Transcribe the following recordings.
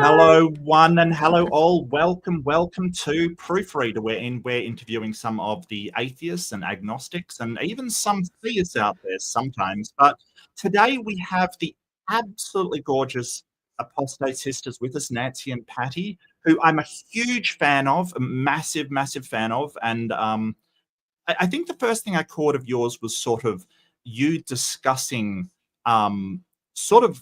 Hello, one, and hello, all. Welcome to Proofreader, wherein we're interviewing some of the atheists and agnostics and even some theists out there sometimes. But today we have the absolutely gorgeous Apostate sisters with us, Nancy and Patti, who I'm a huge fan of, a massive fan of. And I think the first thing I caught of yours was sort of you discussing sort of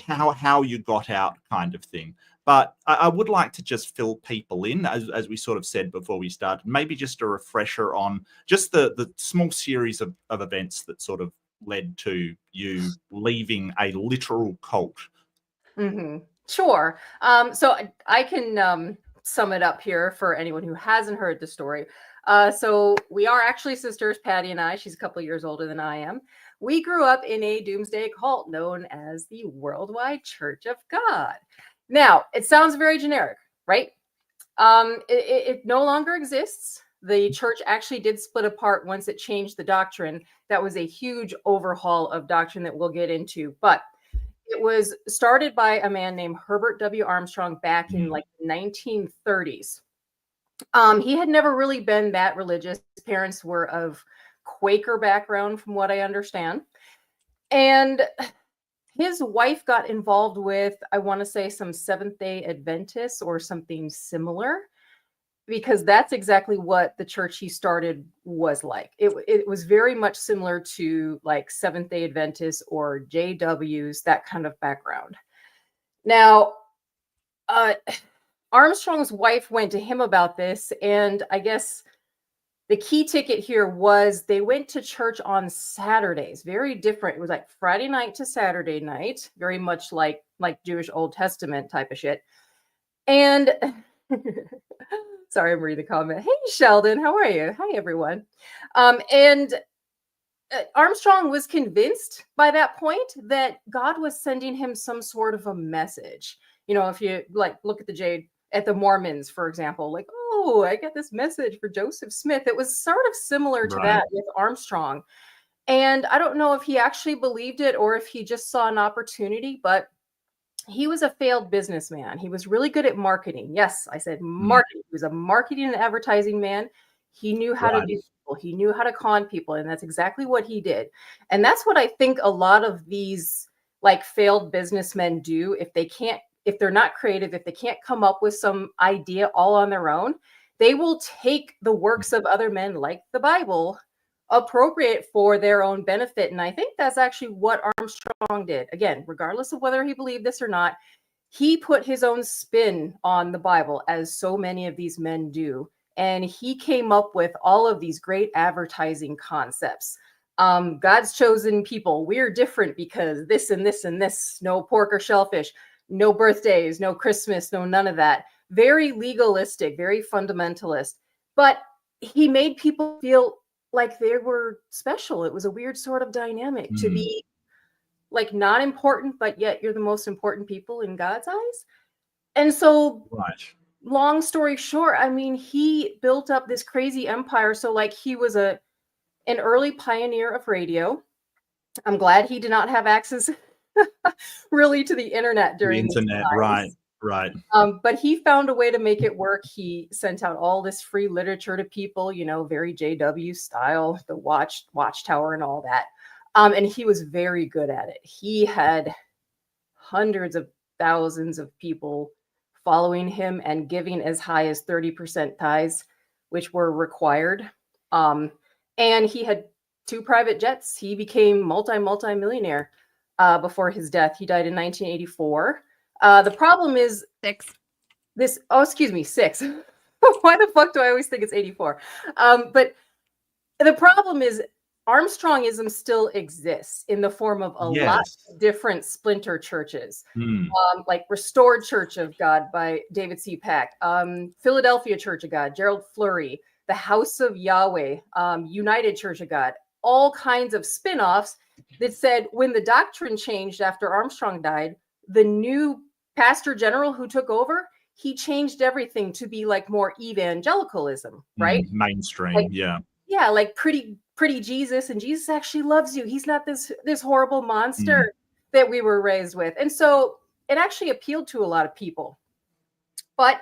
how you got out kind of thing. But I would like to just fill people in, as we sort of said before we started, maybe just a refresher on just the small series of events that sort of led to you leaving a literal cult. Mm-hmm. Sure. So I can sum it up here for anyone who hasn't heard the story. So we are actually sisters, Patti and I. She's a couple years older than I am. We grew up in a doomsday cult known as the Worldwide Church of God. Now, it sounds very generic, right? It no longer exists. The church actually did split apart once it changed the doctrine. That was a huge overhaul of doctrine that we'll get into. But it was started by a man named Herbert W. Armstrong back in like the 1930s. He had never really been that religious. His parents were of Quaker background, from what I understand. And his wife got involved with, I want to say, some Seventh-day Adventists or something similar, because that's exactly what the church he started was like. It was very much similar to like Seventh-day Adventists or JWs, that kind of background. Now, Armstrong's wife went to him about this, and I guess the key ticket here was they went to church on Saturdays. Very different. It was like Friday night to Saturday night, very much like Jewish Old Testament type of shit. And sorry, I'm reading the comment. Hey, Sheldon, how are you? Hi, everyone. And Armstrong was convinced by that point that God was sending him some sort of a message. You know, if you like look at the Mormons, for example, like, oh, I get this message for Joseph Smith. It was sort of similar to that with Armstrong. And I don't know if he actually believed it or if he just saw an opportunity, but he was a failed businessman. He was really good at marketing. Yes, I said marketing. He was a marketing and advertising man. He knew how to do people. He knew how to con people. And that's exactly what he did. And that's what I think a lot of these like failed businessmen do. If they're not creative, if they can't come up with some idea all on their own, they will take the works of other men like the Bible, appropriate for their own benefit. And I think that's actually what Armstrong did. Again, regardless of whether he believed this or not, he put his own spin on the Bible, as so many of these men do. And he came up with all of these great advertising concepts. God's chosen people, we're different because this and this and this, no pork or shellfish, no birthdays, no Christmas, no none of that. Very legalistic, very fundamentalist. But he made people feel like they were special. It was a weird sort of dynamic to be like not important, but yet you're the most important people in God's eyes. And so, long story short, I mean, he built up this crazy empire. So like he was an early pioneer of radio. I'm glad he did not have access really to the internet during the internet, right. But he found a way to make it work. He sent out all this free literature to people, you know, very JW style, the Watchtower and all that. And he was very good at it. He had hundreds of thousands of people following him and giving as high as 30% tithes, which were required. And he had 2 private jets. He became multi-millionaire before his death. He died in 1984. The problem is 6. Excuse me, 6. Why the fuck do I always think it's 84? But the problem is Armstrongism still exists in the form of a lot of different splinter churches, like Restored Church of God by David C. Pack, Philadelphia Church of God, Gerald Flurry, the House of Yahweh, United Church of God, all kinds of spin-offs that said when the doctrine changed after Armstrong died, the new pastor general who took over, he changed everything to be like more evangelicalism, right? Mainstream, like, yeah. Yeah, like pretty Jesus, and Jesus actually loves you. He's not this horrible monster that we were raised with. And so it actually appealed to a lot of people, but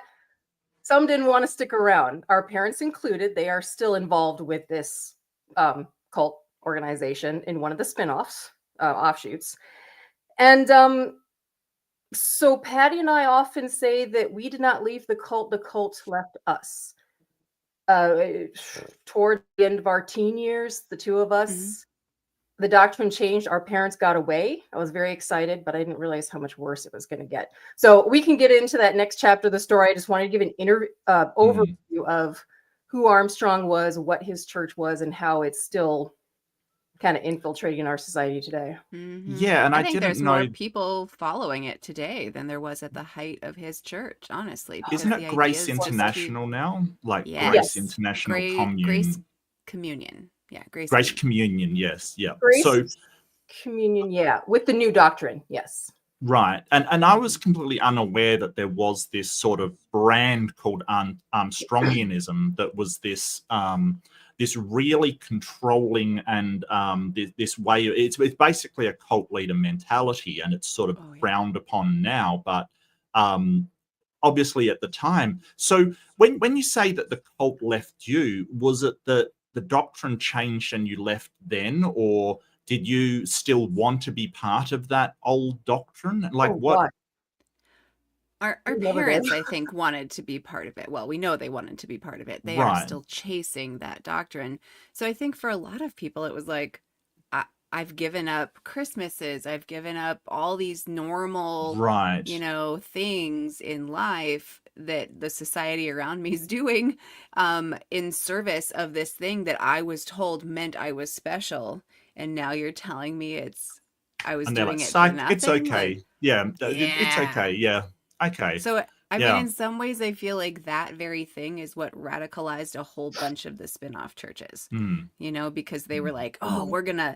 some didn't want to stick around. Our parents included. They are still involved with this cult organization in one of the spinoffs, offshoots. And so Patti and I often say that we did not leave the cult left us. Toward the end of our teen years, the two of us, the doctrine changed. Our parents got away. I was very excited, but I didn't realize how much worse it was going to get. So we can get into that next chapter of the story. I just wanted to give an overview of who Armstrong was, what his church was, and how it's still kind of infiltrating our society today. Yeah, and I think there's know more people following it today than there was at the height of his church, honestly. Isn't it Grace International now? Like Grace International Commune. Grace Communion. Yeah, Grace Communion, yes. Yeah. Grace Communion, yeah, with the new doctrine, yes. Right. And I was completely unaware that there was this sort of brand called Armstrongianism that was this this really controlling and this way. It's basically a cult leader mentality, and it's sort of frowned upon now, but obviously at the time. So when you say that the cult left you, was it that the doctrine changed and you left then, or did you still want to be part of that old doctrine? Like what? Our parents, I think, wanted to be part of it. Well, we know they wanted to be part of it. They are still chasing that doctrine. So I think for a lot of people, it was like, I've given up Christmases. I've given up all these normal, things in life that the society around me is doing in service of this thing that I was told meant I was special. And now you're telling me I was doing it for nothing. It's okay. It's okay. Yeah. Okay. So, I mean, in some ways, I feel like that very thing is what radicalized a whole bunch of the spin-off churches, because they were like, oh, we're going to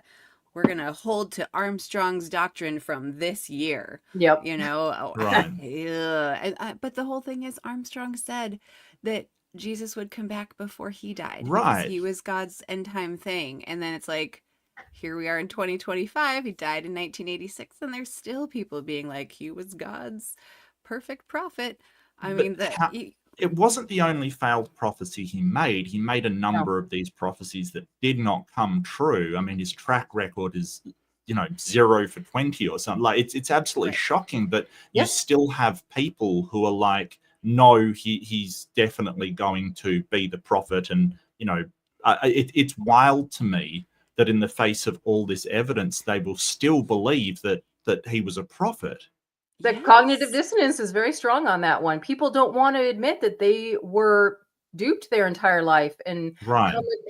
hold to Armstrong's doctrine from this year. Yep. Right. But the whole thing is Armstrong said that Jesus would come back before he died. Right. Because he was God's end time thing. And then it's like, here we are in 2025. He died in 1986. And there's still people being like, he was God's perfect prophet. I mean, it wasn't the only failed prophecy he made. He made a number of these prophecies that did not come true. I mean, his track record is, 0 for 20 or something. Like it's absolutely shocking. But you still have people who are like, no, he's definitely going to be the prophet. And it's wild to me that in the face of all this evidence, they will still believe that he was a prophet. The cognitive dissonance is very strong on that one. People don't want to admit that they were duped their entire life and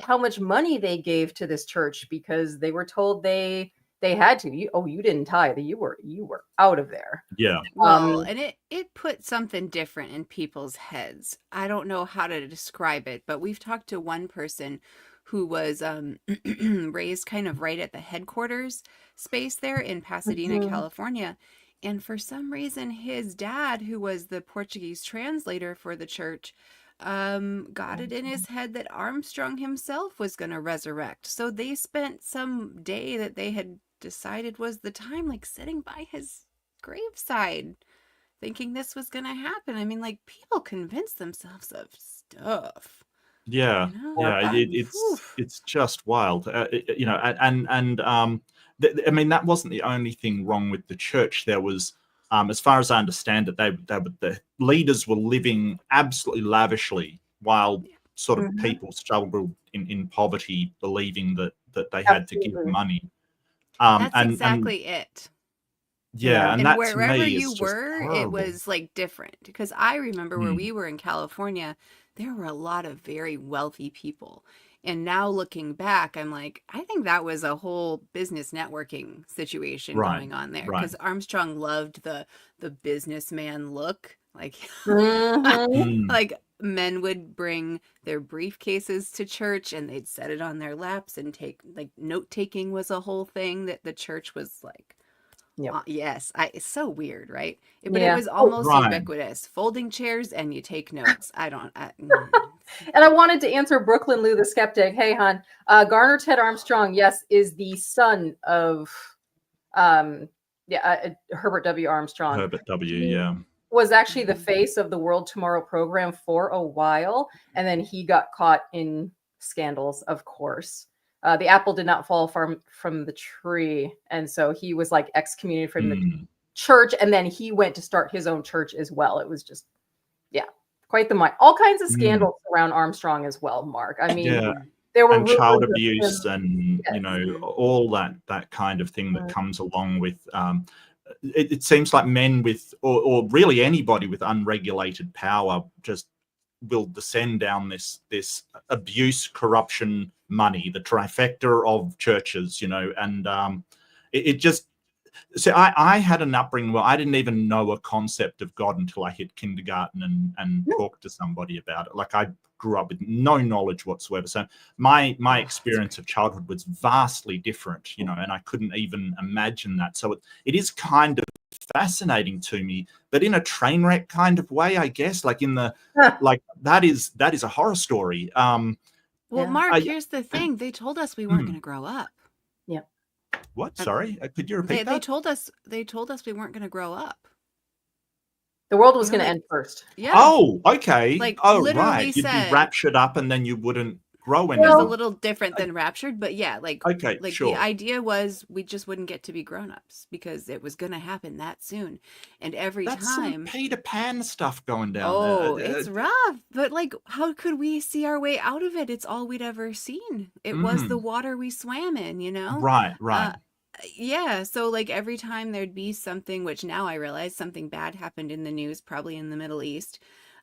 how much money they gave to this church because they were told they had to. You didn't tithe. You were out of there. Yeah. Well, and it put something different in people's heads. I don't know how to describe it, but we've talked to one person who was raised kind of right at the headquarters space there in Pasadena, California. And for some reason, his dad, who was the Portuguese translator for the church, got it in his head that Armstrong himself was going to resurrect. So they spent some day that they had decided was the time, like sitting by his graveside, thinking this was going to happen. I mean, like people convince themselves of stuff. Yeah, it's just wild, I mean, that wasn't the only thing wrong with the church. There was, as far as I understand it, the leaders were living absolutely lavishly while sort of people struggled in poverty, believing that they had to give money. That's exactly it. Yeah, and that wherever to me you is were, just horrible. it was like different. Because I remember where we were in California, there were a lot of very wealthy people. And now looking back, I'm like, I think that was a whole business networking situation going on there. Because Armstrong loved the businessman look. Like, like men would bring their briefcases to church and they'd set it on their laps and note-taking was a whole thing that the church was like, yes, it's so weird, right? But it was almost ubiquitous. Folding chairs and you take notes. And I wanted to answer Brooklyn Lou the skeptic. Hey, hon, Garner Ted Armstrong, yes, is the son of Herbert W. Armstrong. Herbert W. He Yeah. was actually the face of the World Tomorrow program for a while, and then he got caught in scandals, of course. The apple did not fall from the tree, and so he was like excommunicated from the church, and then he went to start his own church as well. It was just, quite the mind. All kinds of scandals around Armstrong as well, Mark. I mean, there were child abuse and all that kind of thing that comes along with. It seems like men with, or really anybody with unregulated power, just will descend down this abuse, corruption, money, the trifecta of churches, and it just. So I had an upbringing where I didn't even know a concept of God until I hit kindergarten and talked to somebody about it. Like I grew up with no knowledge whatsoever. So my experience of childhood was vastly different, and I couldn't even imagine that. So it is kind of fascinating to me, but in a train wreck kind of way, I guess, like in the like that is a horror story. Well, Mark, here's the thing. They told us we weren't going to grow up. Yeah. What? Sorry, could you repeat that? They told us we weren't going to grow up. The world was going to end first. Yeah. Oh, okay. Literally right. You'd be raptured up, and then you wouldn't grow anymore. It was a little different than raptured, but sure. The idea was we just wouldn't get to be grown-ups because it was going to happen that soon. And That's time some Peter Pan stuff going down there. It's rough. But how could we see our way out of it? It's all we'd ever seen. It was the water we swam in, Right. So every time there'd be something, which now I realize something bad happened in the news, probably in the Middle East.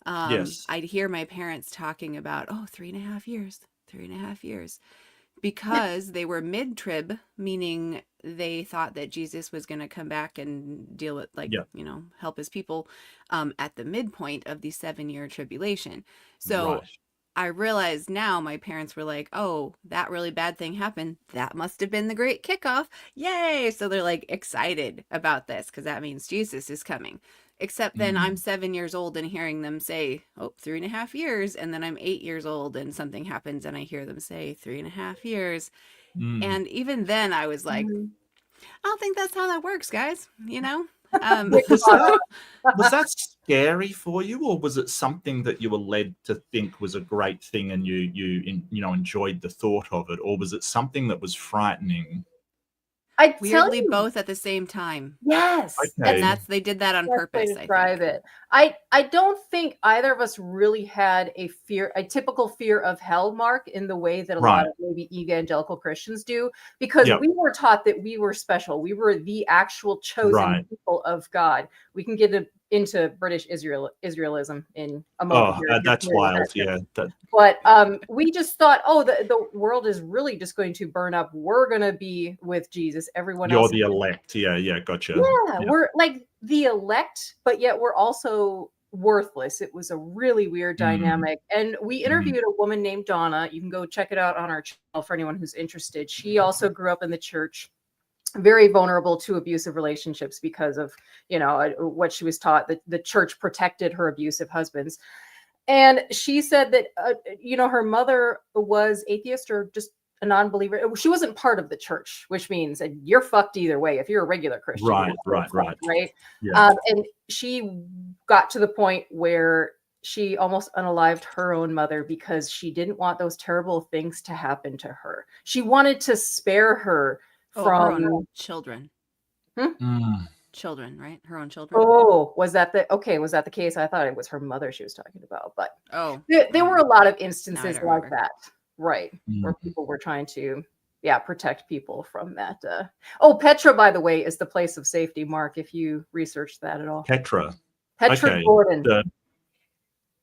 Yes. I'd hear my parents talking about 3.5 years, because they were mid-trib, meaning they thought that Jesus was going to come back and deal with help his people at the midpoint of the 7-year tribulation. So I realize now my parents were like, oh, that really bad thing happened. That must have been the great kickoff. Yay. So they're excited about this because that means Jesus is coming. Except then I'm 7 years old and hearing them say, 3.5 years. And then I'm 8 years old and something happens and I hear them say 3.5 years. And even then I was like, I don't think that's how that works, guys. Was that scary for you, or was it something that you were led to think was a great thing and you enjoyed the thought of it, or was it something that was frightening? Weirdly, both at the same time. Yes. Okay. And they did that on purpose. Describe it. I don't think either of us really had a typical fear of hell, Mark, in the way that a lot of maybe evangelical Christians do, because we were taught that we were special. We were the actual chosen people of God. We can get into British Israelism in a moment. That's wild. But we just thought, the world is really just going to burn up. We're going to be with Jesus. Everyone else. You're the elect. Yeah, gotcha. Yeah, we're like the elect, but yet we're also worthless. It was a really weird dynamic. And we interviewed a woman named Donna. You can go check it out on our channel for anyone who's interested. She also grew up in the church, very vulnerable to abusive relationships because of, what she was taught, that the church protected her abusive husbands. And she said that, her mother was atheist or just a non-believer. She wasn't part of the church, which means you're fucked either way. If you're a regular Christian. Right. Yeah. And she got to the point where she almost unalived her own mother because she didn't want those terrible things to happen to her. She wanted to spare her from her own children. Children, right? Her own children. Was that the case? I thought it was her mother she was talking about, but there were a lot of instances like that, right? Where people were trying to protect people from that. Petra, by the way, is the place of safety, Mark, if you researched that at all. Petra Gordon.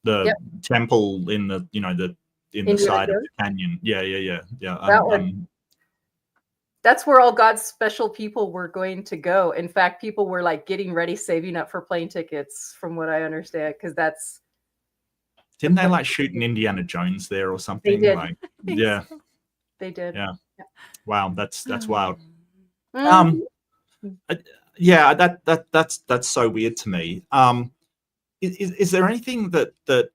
The temple in the the side of the canyon. Yeah. That one. That's where all God's special people were going to go. In fact, people were getting ready, saving up for plane tickets, from what I understand, because that's. Didn't they shooting Indiana Jones there or something? They did. Yeah. They did. Yeah. Wow, that's wild. Mm-hmm. That's so weird to me. Is there anything that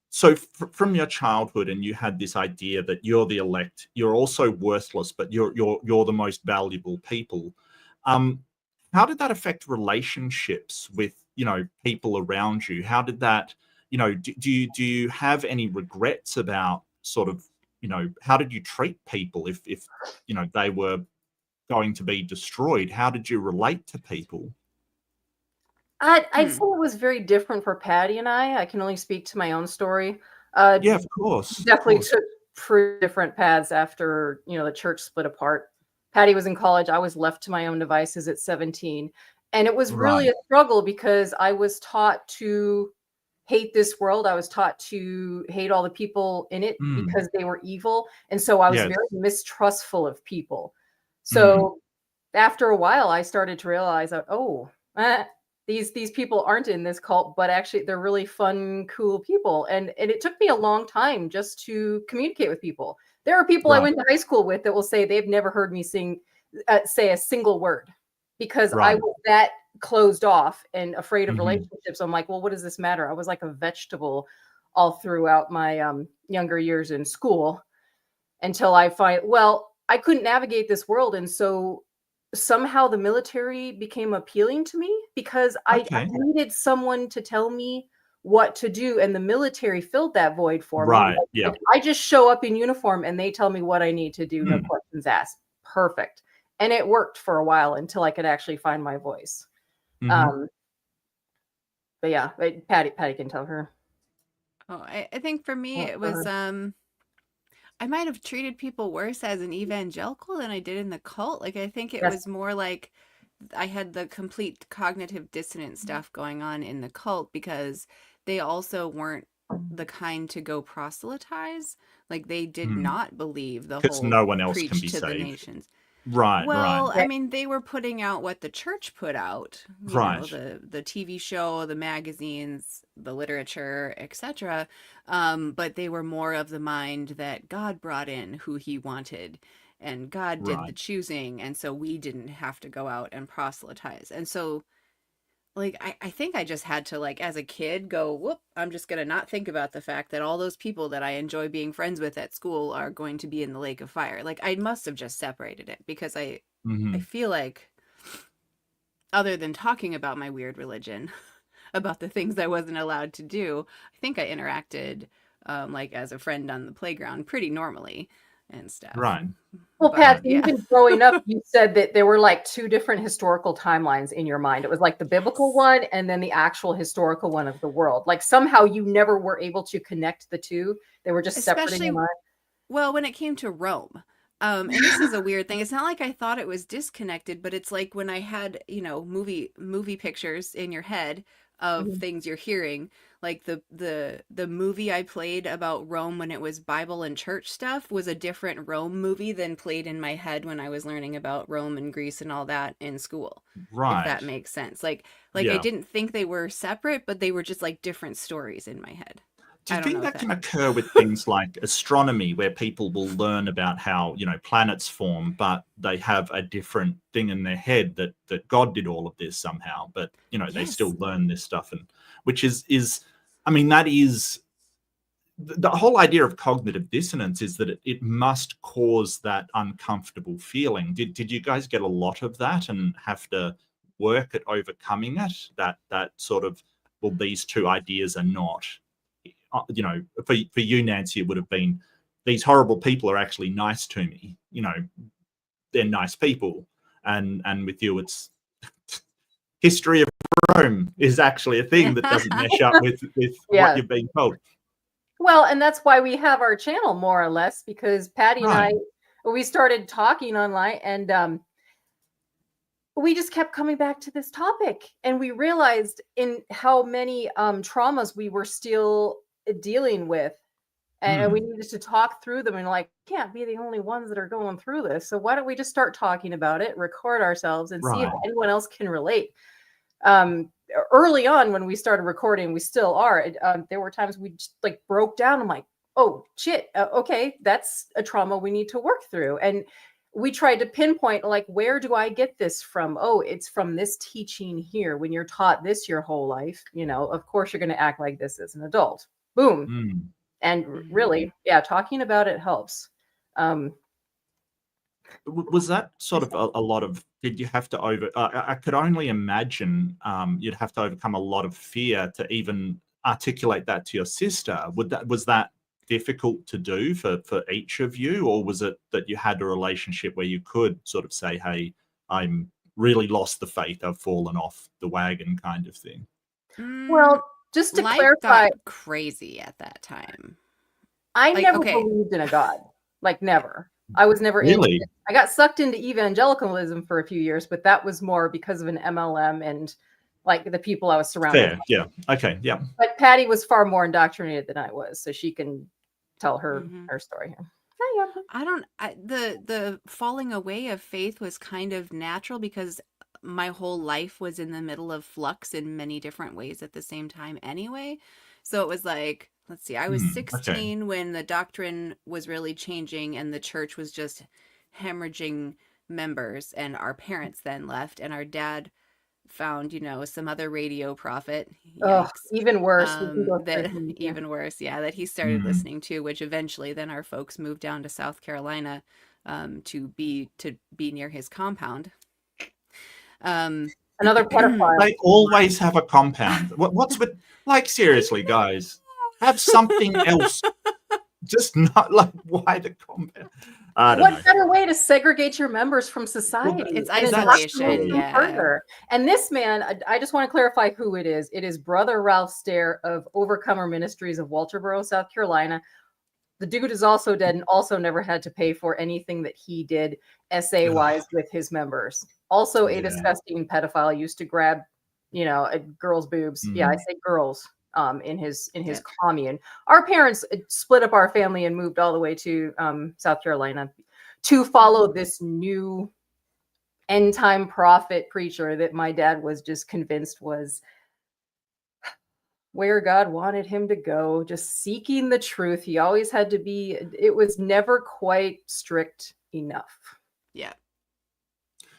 so from your childhood, and you had this idea that you're the elect, you're also worthless, but you're the most valuable people. How did that affect relationships with, people around you? How did that, do you have any regrets about sort of, how did you treat people if they were going to be destroyed? How did you relate to people? I'd say it was very different for Patti and I. I can only speak to my own story. Yeah, of course. Definitely took pretty different paths after, the church split apart. Patti was in college. I was left to my own devices at 17. And it was really a struggle because I was taught to hate this world. I was taught to hate all the people in it because they were evil. And so I was very mistrustful of people. So after a while, I started to realize that, these people aren't in this cult, but actually they're really fun, cool people. And it took me a long time just to communicate with people. There are people I went to high school with that will say they've never heard me say a single word because I was that closed off and afraid of relationships. I'm like, well, what does this matter? I was like a vegetable all throughout my younger years in school until I I couldn't navigate this world. And so somehow the military became appealing to me because I needed someone to tell me what to do, and the military filled that void for me. Like, I just show up in uniform and they tell me what I need to do, no questions asked. Perfect. And it worked for a while until I could actually find my voice. But yeah, Patti can tell her. Oh, I think for me it was I might have treated people worse as an evangelical than I did in the cult. Like, I think it was more like I had the complete cognitive dissonance stuff going on in the cult because they also weren't the kind to go proselytize. Like, they did not believe the whole no one else can preach be to the saved. nations. Well, I mean, they were putting out what the church put out, you know, the TV show, the magazines, the literature, etc. But they were more of the mind that God brought in who he wanted, and God did the choosing, and so we didn't have to go out and proselytize. And so, like, I think I just had to, like, as a kid, go, whoop, I'm just going to not think about the fact that all those people that I enjoy being friends with at school are going to be in the lake of fire. Like, I must have just separated it because I feel like, other than talking about my weird religion, about the things I wasn't allowed to do, I think I interacted, like, as a friend on the playground pretty normally and stuff. Well, Pat, even growing up, you said that there were like two different historical timelines in your mind. It was like the biblical one and then the actual historical one of the world. Like, somehow you never were able to connect the two. They were just separate in your mind. Well, when it came to Rome, and this is a weird thing. It's not like I thought it was disconnected, but it's like when I had, you know, movie pictures in your head of things you're hearing, like the movie I played about Rome when it was Bible and church stuff was a different Rome movie than played in my head when I was learning about Rome and Greece and all that in school. If that makes sense. Like I didn't think they were separate, but they were just like different stories in my head. Do you think that can occur with things like astronomy, where people will learn about how, you know, planets form, but they have a different thing in their head that God did all of this somehow, but, you know, they still learn this stuff, and which is, I mean, that is the whole idea of cognitive dissonance, is that it must cause that uncomfortable feeling. Did you guys get a lot of that and have to work at overcoming it? That sort of, well, these two ideas are not. You know, for you, Nancy, it would have been, these horrible people are actually nice to me. You know, they're nice people. And with you, it's history of Rome is actually a thing that doesn't mesh up with what you've been told. Well, and that's why we have our channel, more or less, because Patti and I, we started talking online, and we just kept coming back to this topic, and we realized in how many traumas we were still dealing with, and we needed to talk through them, and like, can't be the only ones that are going through this, so why don't we just start talking about it, record ourselves, and see if anyone else can relate. Early on when we started recording, we still are, there were times we just like broke down. I'm like, oh shit, okay, that's a trauma we need to work through. And we tried to pinpoint, like, where do I get this from? Oh, it's from this teaching here. When you're taught this your whole life, you know, of course you're going to act like this as an adult. Boom. And really, talking about it helps. Was that sort of a lot of, did you have to I could only imagine you'd have to overcome a lot of fear to even articulate that to your sister. Was that difficult to do for each of you, or was it that you had a relationship where you could sort of say, hey, I'm really lost the faith, I've fallen off the wagon kind of thing? Well, just to Life clarify, got crazy at that time. I Like, never okay. believed in a God. Like, never. I was never into Really? it. I got sucked into evangelicalism for a few years, but that was more because of an MLM and like the people I was surrounded Fair, by. yeah. Okay, yeah. But Patti was far more indoctrinated than I was, so she can tell her her story here. The falling away of faith was kind of natural because my whole life was in the middle of flux in many different ways at the same time anyway. So it was like, let's see, I was 16 when the doctrine was really changing and the church was just hemorrhaging members, and our parents then left, and our dad found, some other radio prophet. Oh, Yikes. even worse. Even worse, yeah, that he started listening to, which eventually then our folks moved down to South Carolina to be near his compound. Another pedophile. They always have a compound. What's with, like, seriously, guys, have something else. Just not like, why the compound? I don't know. What better way to segregate your members from society? Well, it's and isolation, yeah. Further. And this man, I just want to clarify who it is. It is Brother Ralph Stair of Overcomer Ministries of Walterboro, South Carolina. The dude is also dead and also never had to pay for anything that he did SA-wise with his members. Also a disgusting pedophile, used to grab, girls' boobs. Yeah, I say girls. In his commune. Our parents split up our family and moved all the way to South Carolina to follow this new end time prophet preacher that my dad was just convinced was where God wanted him to go, just seeking the truth. He always had to be, it was never quite strict enough. Yeah.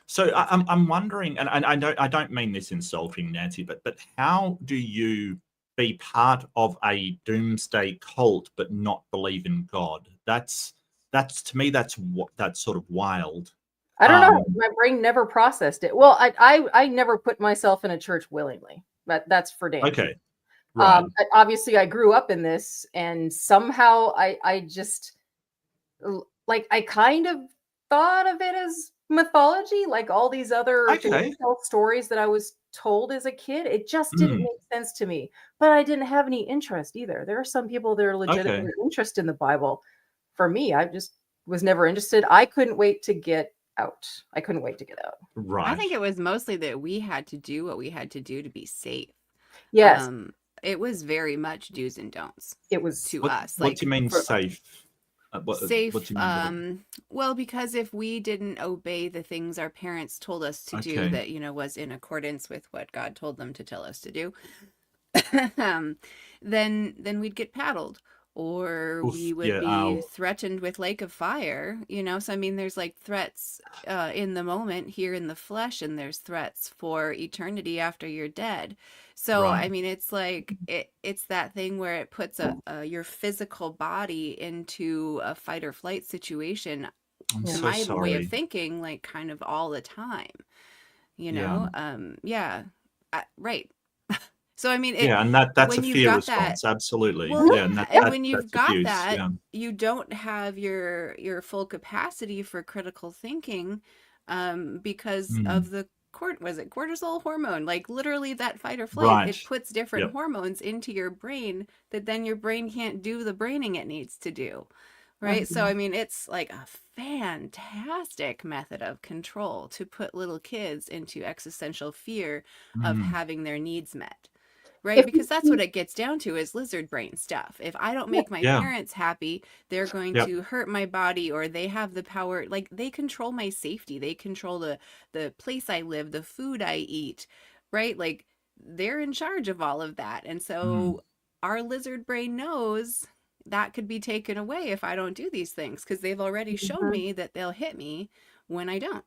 So I'm wondering, and I don't mean this insulting, Nancy, but how do you be part of a doomsday cult but not believe in God? That's to me, that's sort of wild. I don't know. My brain never processed it. Well, I never put myself in a church willingly. That's for damn. Okay. Right. Obviously, I grew up in this, and somehow I just I kind of thought of it as mythology, like all these other stories that I was told as a kid. It just didn't make sense to me, but I didn't have any interest either. There are some people that are legitimately interested in the Bible. For me, I just was never interested. I couldn't wait to get out. Right. I think it was mostly that we had to do what we had to do to be safe. Yes. It was very much do's and don'ts. It was to us. What do you mean safe? Safe. What do you mean well, because if we didn't obey the things our parents told us to do that, was in accordance with what God told them to tell us to do, then we'd get paddled, or we would be threatened with lake of fire, So, I mean, there's like threats in the moment here in the flesh, and there's threats for eternity after you're dead. So, I mean, it's like, it's that thing where it puts your physical body into a fight or flight situation. My way of thinking, like, kind of all the time, right. So, I mean, and that's a fear response. Absolutely. Well, and when you've got that, you don't have your full capacity for critical thinking because of the cortisol hormone. Like, literally, that fight or flight, it puts different hormones into your brain that then your brain can't do the braining it needs to do. Right. So, I mean, it's like a fantastic method of control to put little kids into existential fear of having their needs met. Right. Because that's what it gets down to, is lizard brain stuff. If I don't make my parents happy, they're going to hurt my body, or they have the power. Like, they control my safety. They control the place I live, the food I eat. Right. Like, they're in charge of all of that. And so our lizard brain knows that could be taken away if I don't do these things, because they've already shown me that they'll hit me when I don't.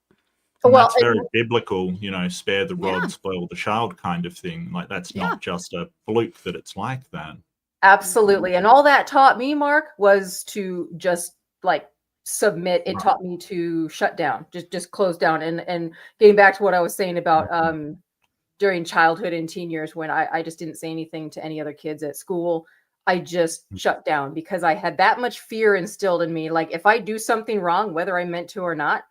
And that's very biblical, spare the rod, spoil the child kind of thing. Like, that's not just a fluke that it's like that. Absolutely. And all that taught me, Mark, was to just like submit. It Right. taught me to shut down, just close down. And getting back to what I was saying about during childhood and teen years, when I just didn't say anything to any other kids at school, I just shut down because I had that much fear instilled in me. Like, if I do something wrong, whether I meant to or not,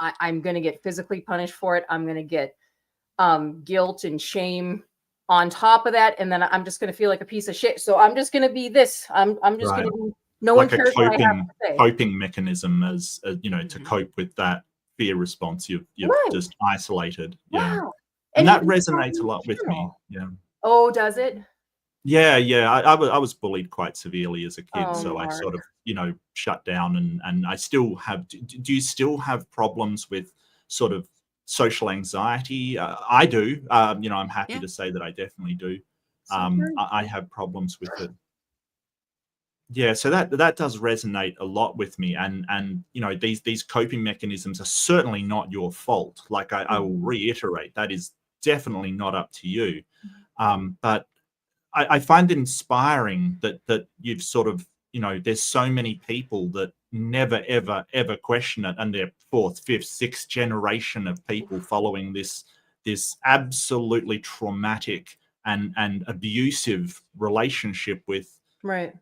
I'm going to get physically punished for it. I'm going to get guilt and shame on top of that, and then I'm just going to feel like a piece of shit. So I'm just going to be this. I'm just Right. going to be. No one Like a cares what I have to say. coping mechanism as you know, to cope with that fear response. You've Right. just isolated. Yeah. Wow. And that even resonates a lot with me. Yeah. Oh, does it? Yeah, I was bullied quite severely as a kid, Oh, so I Mark. sort of, you know, shut down, and I still have. Do you still have problems with sort of social anxiety? I do. You know, I'm happy Yeah. to say that I definitely do. Super. I have problems with it. Yeah, so that does resonate a lot with me, and you know, these coping mechanisms are certainly not your fault. Like I will reiterate, that is definitely not up to you. But I find it inspiring that you've sort of, you know, there's so many people that never ever question it, and they're fourth, fifth, sixth generation of people following this absolutely traumatic and abusive relationship with Right.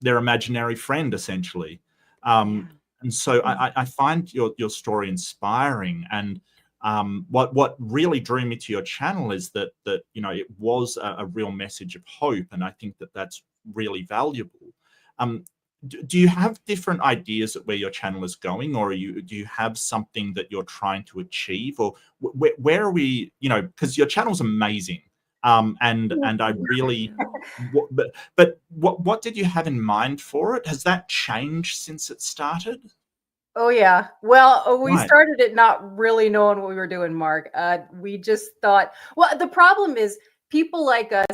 their imaginary friend, essentially. Yeah. And so I find your story inspiring, and what really drew me to your channel is that you know, it was a real message of hope, and I think that that's really valuable. Do you have different ideas at where your channel is going, or do you have something that you're trying to achieve, or where are we? You know, because your channel's amazing, and I really. But what did you have in mind for it? Has that changed since it started? Oh yeah. Well, we Right. started it not really knowing what we were doing, Mark. We just thought. Well, the problem is people like us.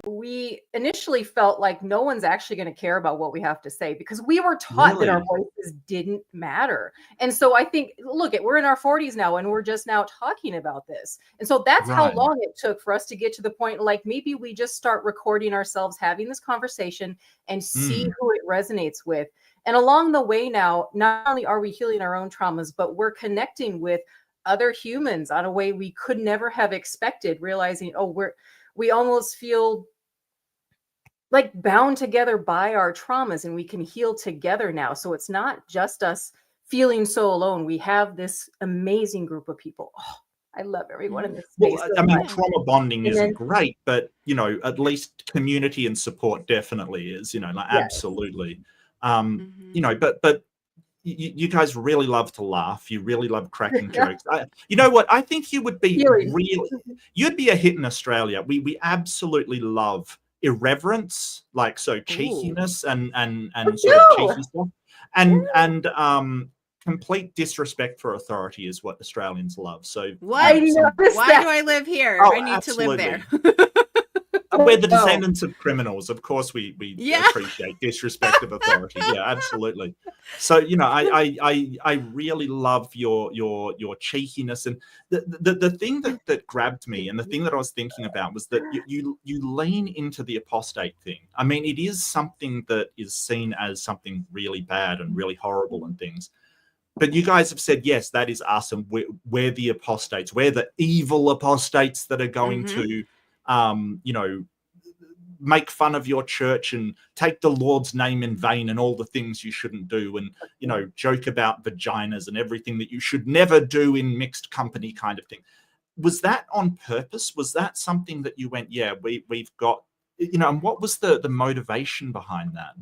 We initially felt like no one's actually going to care about what we have to say because we were taught that our Really? voices didn't matter. And so I think, look, we're in our 40s now and we're just now talking about this. And so that's how Right. long it took for us to get to the point, like maybe we just start recording ourselves having this conversation and see who it resonates with. And along the way now, not only are we healing our own traumas, but we're connecting with other humans on a way we could never have expected, realizing, oh, we almost feel like bound together by our traumas and we can heal together now. So it's not just us feeling so alone. We have this amazing group of people. Oh, I love everyone in this space. Well, so I mean, much. trauma bonding And isn't then, great, but you know, at least community and support definitely is. You know, like yes. absolutely. You know, but you guys really love to laugh. You really love cracking jokes. You know what? I think you would be Healing. you'd be a hit in Australia. We absolutely love irreverence, like so cheekiness and sort of cheeky stuff, and complete disrespect for authority is what Australians love. So What? you know, Why do I live here? Oh, I need to live there. we're the descendants of criminals. Of course, we Yeah. appreciate disrespect of authority. Yeah, absolutely. So you know, I really love your cheekiness, and the thing that grabbed me, and the thing that I was thinking about was that you lean into the apostate thing. I mean, it is something that is seen as something really bad and really horrible and things. But you guys have said, yes, that is us, and we're the apostates. We're the evil apostates that are going to, you know, make fun of your church and take the Lord's name in vain and all the things you shouldn't do, and, you know, joke about vaginas and everything that you should never do in mixed company kind of thing. Was that on purpose? Was that something that you went, yeah, we've got, you know, and what was the motivation behind that?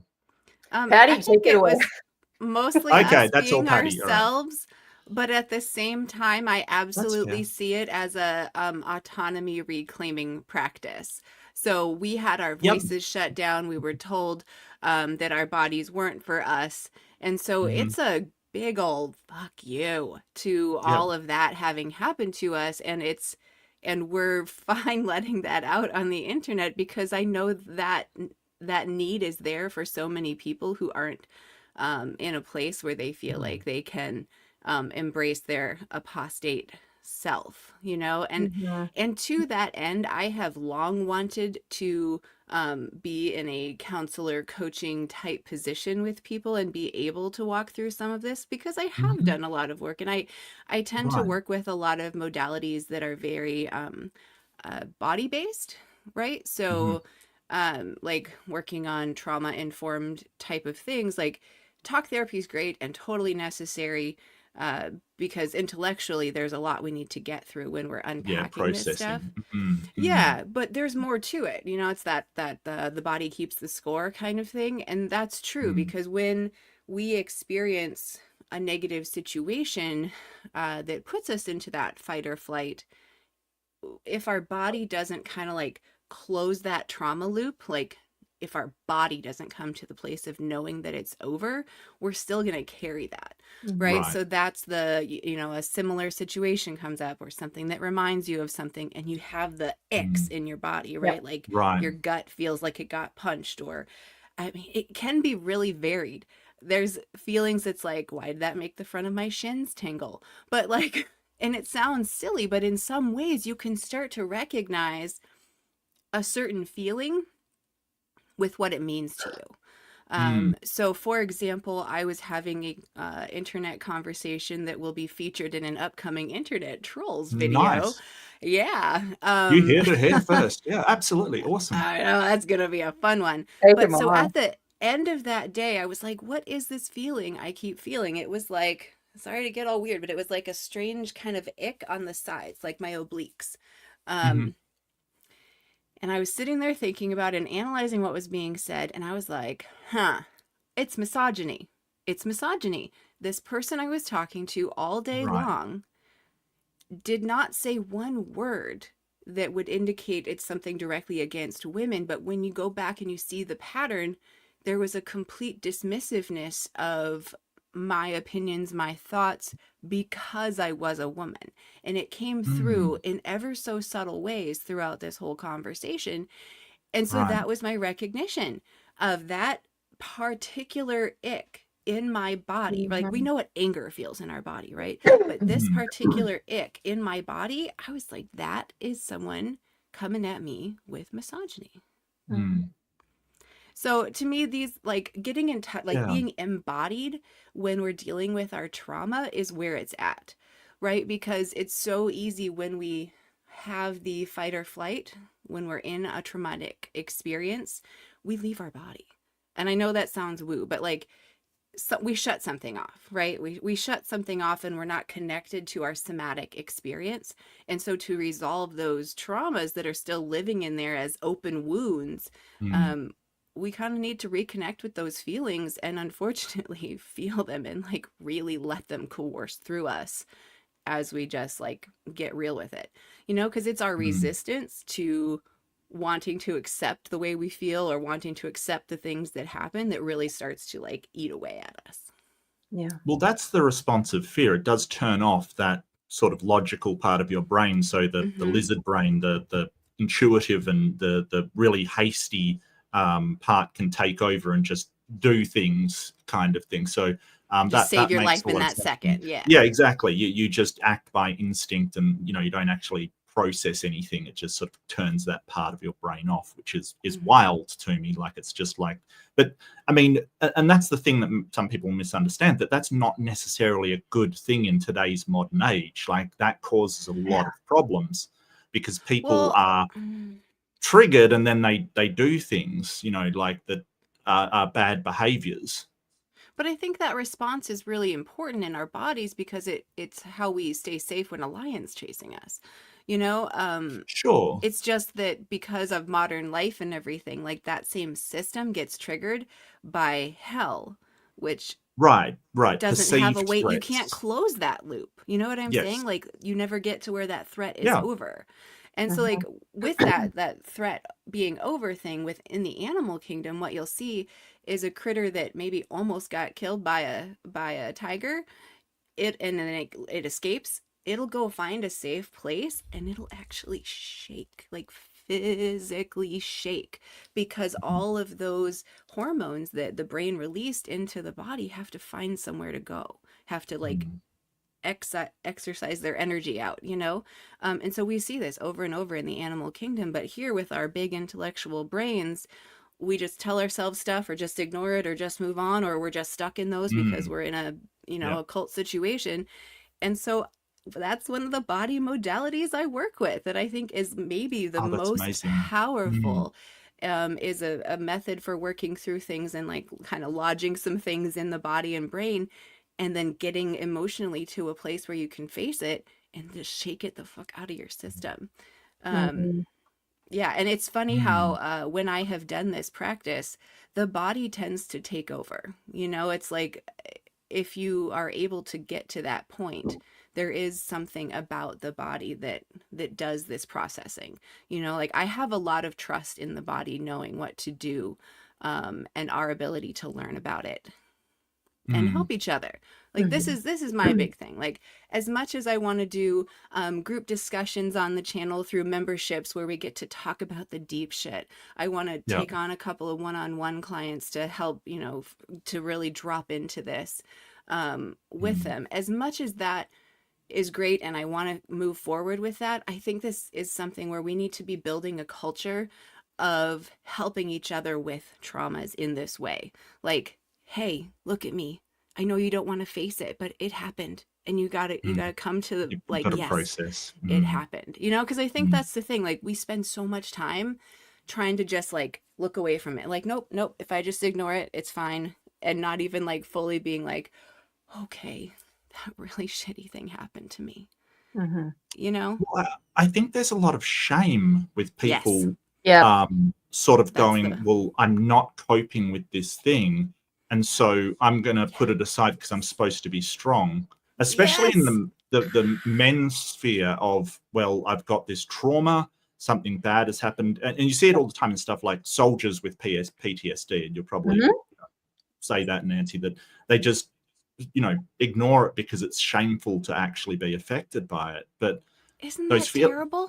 Patti, I think take it away. was mostly Okay, us that's all being Patti. All right. ourselves, but at the same time, I absolutely fair. see it as a autonomy reclaiming practice. So we had our Yep. voices shut down. We were told that our bodies weren't for us, and so it's a big old fuck you to all of that having happened to us, and we're fine letting that out on the internet because I know that need is there for so many people who aren't in a place where they feel like they can embrace their apostate self, you know, and to that end, I have long wanted to be in a counselor coaching type position with people and be able to walk through some of this, because I have done a lot of work, and I tend to Right. work with a lot of modalities that are very body based, right? So like working on trauma informed type of things, like talk therapy is great and totally necessary, because intellectually there's a lot we need to get through when we're Yeah, unpacking this stuff. processing. Yeah, but there's more to it. You know, it's that the body keeps the score kind of thing, and that's true, because when we experience a negative situation that puts us into that fight or flight, if our body doesn't kind of like close that trauma loop, like if our body doesn't come to the place of knowing that it's over, we're still going to carry that, right? Right. So that's the, you know, a similar situation comes up or something that reminds you of something, and you have the icks in your body, right? Like Right. your gut feels like it got punched, or I mean, it can be really varied. There's feelings that's like, why did that make the front of my shins tingle? But like, and it sounds silly, but in some ways you can start to recognize a certain feeling with what it means to you. So for example, I was having a internet conversation that will be featured in an upcoming Internet Trolls video. Nice. Yeah. You heard it here first. Yeah, absolutely. Awesome. I know that's going to be a fun one. Take But him so on. at the end of that day, I was like, what is this feeling I keep feeling? It was like, sorry to get all weird, but it was like a strange kind of ick on the sides, like my obliques. And I was sitting there thinking about it and analyzing what was being said. And I was like, it's misogyny. It's misogyny. This person I was talking to all day Right. long did not say one word that would indicate it's something directly against women. But when you go back and you see the pattern, there was a complete dismissiveness of my opinions, my thoughts, because I was a woman. And it came through in ever so subtle ways throughout this whole conversation. And so Right. that was my recognition of that particular ick in my body. Like we know what anger feels in our body, right? But this particular ick in my body, I was like, that is someone coming at me with misogyny. So to me, these like getting in touch, like Yeah. being embodied when we're dealing with our trauma is where it's at, right? Because it's so easy when we have the fight or flight, when we're in a traumatic experience, we leave our body. And I know that sounds woo, but like we shut something off, right? We shut something off and we're not connected to our somatic experience. And so to resolve those traumas that are still living in there as open wounds, we kind of need to reconnect with those feelings and unfortunately feel them and like really let them course through us as we just like get real with it, you know, because it's our resistance to wanting to accept the way we feel or wanting to accept the things that happen that really starts to like eat away at us. Yeah. Well, that's the response of fear. It does turn off that sort of logical part of your brain. So the lizard brain, the intuitive and the really hasty part can take over and just do things kind of thing. So just save your makes life in that second. Yeah, exactly. You just act by instinct and, you know, you don't actually process anything. It just sort of turns that part of your brain off, which is wild to me. Like it's just like, but I mean, and that's the thing that some people misunderstand, that that's not necessarily a good thing in today's modern age. Like that causes a lot of problems because people are triggered and then they do things, you know, like that are bad behaviors. But I think that response is really important in our bodies because it's how we stay safe when a lion's chasing us. You know, Sure. it's just that because of modern life and everything, like that same system gets triggered by hell, which right. doesn't have a Perceived way. You threats. can't close that loop. You know what I'm saying? Like you never get to where that threat is over. And so like with that threat being over thing within the animal kingdom, what you'll see is a critter that maybe almost got killed by a tiger. And then it escapes. It'll go find a safe place and it'll actually shake, like physically shake, because all of those hormones that the brain released into the body have to find somewhere to go, have to like exercise their energy out, you know? And so we see this over and over in the animal kingdom, but here with our big intellectual brains, we just tell ourselves stuff or just ignore it or just move on, or we're just stuck in those because we're in a, you know, Yeah. a cult situation. And so that's one of the body modalities I work with that I think is maybe the Oh, that's most amazing. Mm. powerful. Is a method for working through things and like kind of lodging some things in the body and brain, and then getting emotionally to a place where you can face it and just shake it the fuck out of your system. Mhm. Yeah, and it's funny Mm. how when I have done this practice, the body tends to take over. You know, it's like if you are able to get to that point, there is something about the body that does this processing. You know, like I have a lot of trust in the body knowing what to do, and our ability to learn about it and help each other. Like this is my big thing. Like as much as I want to do group discussions on the channel through memberships where we get to talk about the deep shit, I want to Yeah. take on a couple of one-on-one clients to help, you know, to really drop into this with them. As much as that is great and I want to move forward with that, I think this is something where we need to be building a culture of helping each other with traumas in this way. Like, hey, look at me. I know you don't want to face it, but it happened. And you gotta come to the, You've like, got a yes, process. it happened. You know, because I think Mm. that's the thing. Like, we spend so much time trying to just like look away from it. Like, nope. If I just ignore it, it's fine. And not even like fully being like, okay, that really shitty thing happened to me. Mhm. You know? Well, I think there's a lot of shame with Yes. people Yeah. sort of That's going, the well, I'm not coping with this thing, and so I'm going to put it aside because I'm supposed to be strong, especially in yes. the men's sphere of, well, I've got this trauma, something bad has happened, and you see it all the time in stuff like soldiers with PTSD, and you'll probably Mhm. say that, Nancy, that they just, you know, ignore it because it's shameful to actually be affected by it. But Isn't those that feel, terrible?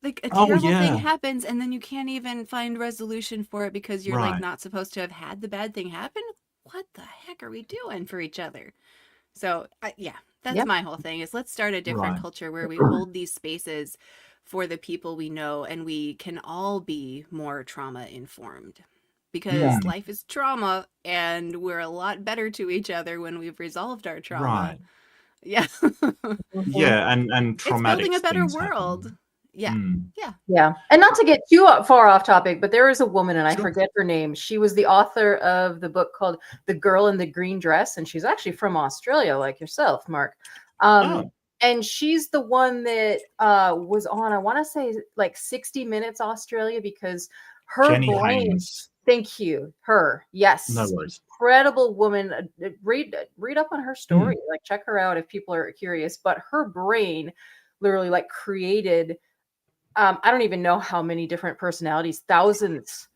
Like a oh terrible thing yeah, happens and then you can't even find resolution for it because you're like right, not supposed to have had the bad thing happen. What the heck are we doing for each other? So, yeah, that's Yep. my whole thing is let's start a different right, culture where we hold these spaces for the people we know and we can all be more trauma informed because mm, life is trauma and we're a lot better to each other when we've resolved our trauma. right, Yeah. Mhm. yeah, and It's traumatic building a better things world. happen. Yeah. Mm, Yeah. Yeah. And not to get too far off topic, but there is a woman, and I sure. forget her name. She was the author of the book called The Girl in the Green Dress, and she's actually from Australia, like yourself, Mark. Oh, And she's the one that was on, I want to say, like 60 Minutes Australia, because her Jenny brain, Haynes. thank you, her, No yes, worries. incredible woman. Read up on her story, Mm, like check her out if people are curious. But her brain literally like created I don't even know how many different personalities, thousands.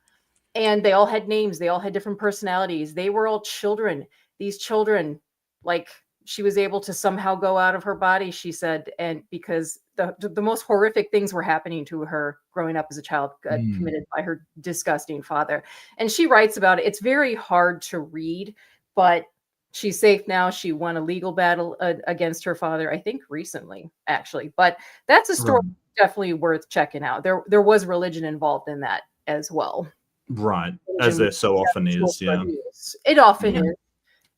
And they all had names, they all had different personalities. They were all children. These children, like she was able to somehow go out of her body, she said, and because the most horrific things were happening to her growing up as a child, mm, committed by her disgusting father. And she writes about it. It's very hard to read, but she's safe now. She won a legal battle against her father, I think recently, actually. But that's a story right, definitely worth checking out. There was religion involved in that as well. right. As Religion, there so often is, yeah. it often You know, is.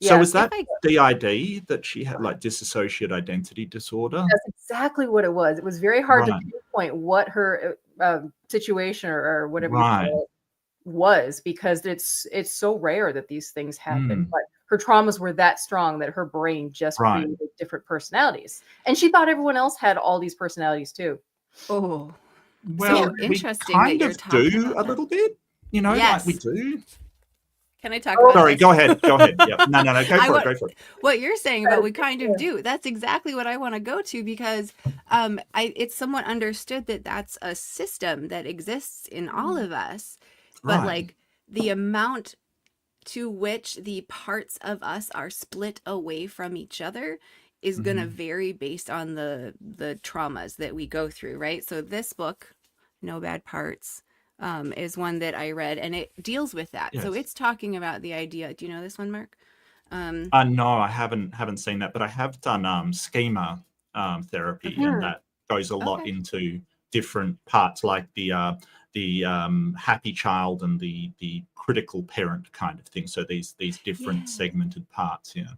So Yes, is if that I DID that she had, like dissociative identity disorder? that's exactly what it was. It was very hard to Right, pinpoint what her situation or whatever you right. call it was, because it's so rare that these things happen. Mm, But her traumas were that strong that her brain just right. created different personalities, and she thought everyone else had all these personalities too. oh, Well, so Yeah. we interesting that kind you're of talking do about a that. little bit, you know, like we Yes. do. Can I talk Oh, about Sorry, this? go ahead. Go ahead. Yep. No, go I for it. want Go for it. what you're saying about we kind of do. That's exactly what I want to go to because it's somewhat understood that that's a system that exists in all of us, but Right. like the amount to which the parts of us are split away from each other is going to Mhm. vary based on the traumas that we go through, right? So this book, No Bad Parts, is one that I read and it deals with that. So Yes. it's talking about the idea. Do you know this one, Mark? No, I haven't seen that, but I have done schema therapy, Okay. and that goes a lot Okay. into different parts, like the happy child and the critical parent kind of thing. So these different Yeah. segmented parts. Yeah.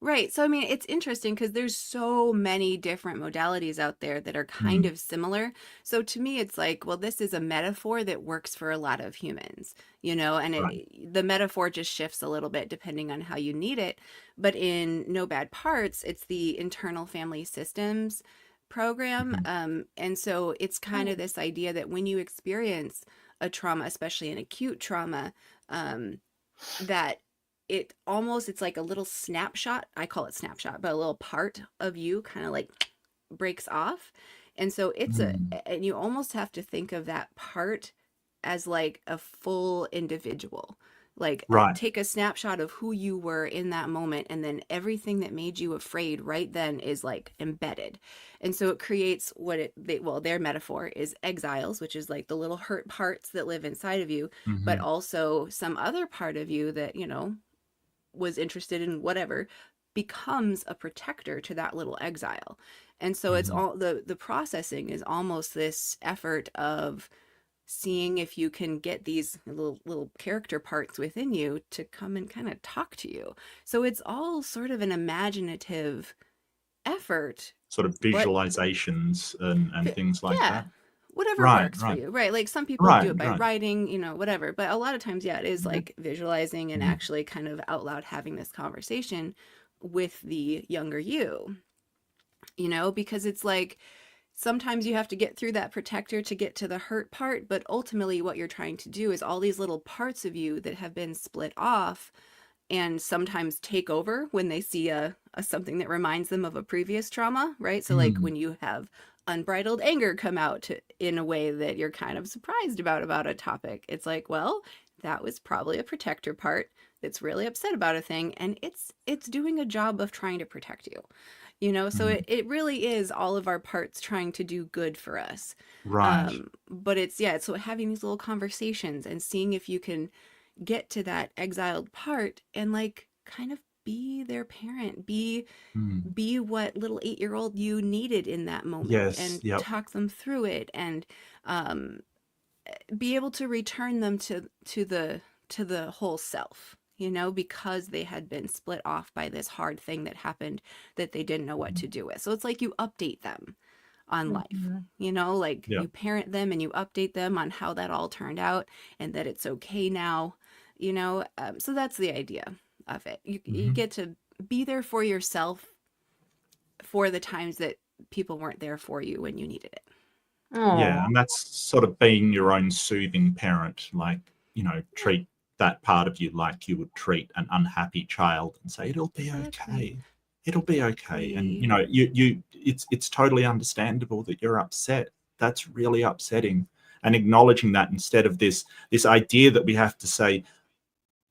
Right. So, I mean, it's interesting because there's so many different modalities out there that are kind of similar. So, to me, it's like, well, this is a metaphor that works for a lot of humans, and Right. the metaphor just shifts a little bit depending on how you need it. But in No Bad Parts, it's the internal family systems program. And so it's kind of this idea that when you experience a trauma, especially an acute trauma, that it's like a little snapshot. I call it snapshot, but a little part of you kind of like breaks off. And so and you almost have to think of that part as like a full individual. Like Right. take a snapshot of who you were in that moment, and then everything that made you afraid right then is like embedded. And so it creates their metaphor is exiles, which is like the little hurt parts that live inside of you, but also some other part of you that, was interested in whatever becomes a protector to that little exile. And so it's all the processing is almost this effort of seeing if you can get these little character parts within you to come and kind of talk to you. So it's all sort of an imaginative effort, Sort of but visualizations and things like yeah, that. whatever Right. works for Right. you, right? Like some people do Right. it by Right. writing, whatever. But a lot of times, yeah, it is like visualizing and actually kind of out loud having this conversation with the younger you, because it's like sometimes you have to get through that protector to get to the hurt part. But ultimately, what you're trying to do is all these little parts of you that have been split off and sometimes take over when they see a something that reminds them of a previous trauma, right? So like when you have unbridled anger come out in a way that you're kind of surprised about a topic, it's like, well, that was probably a protector part that's really upset about a thing, and it's doing a job of trying to protect you. So it really is all of our parts trying to do good for us. Right. But it's so having these little conversations and seeing if you can get to that exiled part and like kind of be their parent, be what little 8-year-old you needed in that moment, Yes. and Yep. talk them through it, and be able to return them to the whole self, because they had been split off by this hard thing that happened that they didn't know what to do with. So it's like you update them on life, like Yeah. you parent them and you update them on how that all turned out and that it's okay now, so that's the idea of it. You get to be there for yourself for the times that people weren't there for you when you needed it. Yeah, and that's sort of being your own soothing parent, like, treat that part of you like you would treat an unhappy child and say, it'll be okay. It'll be okay. And, it's totally understandable that you're upset. That's really upsetting. And acknowledging that instead of this idea that we have to say,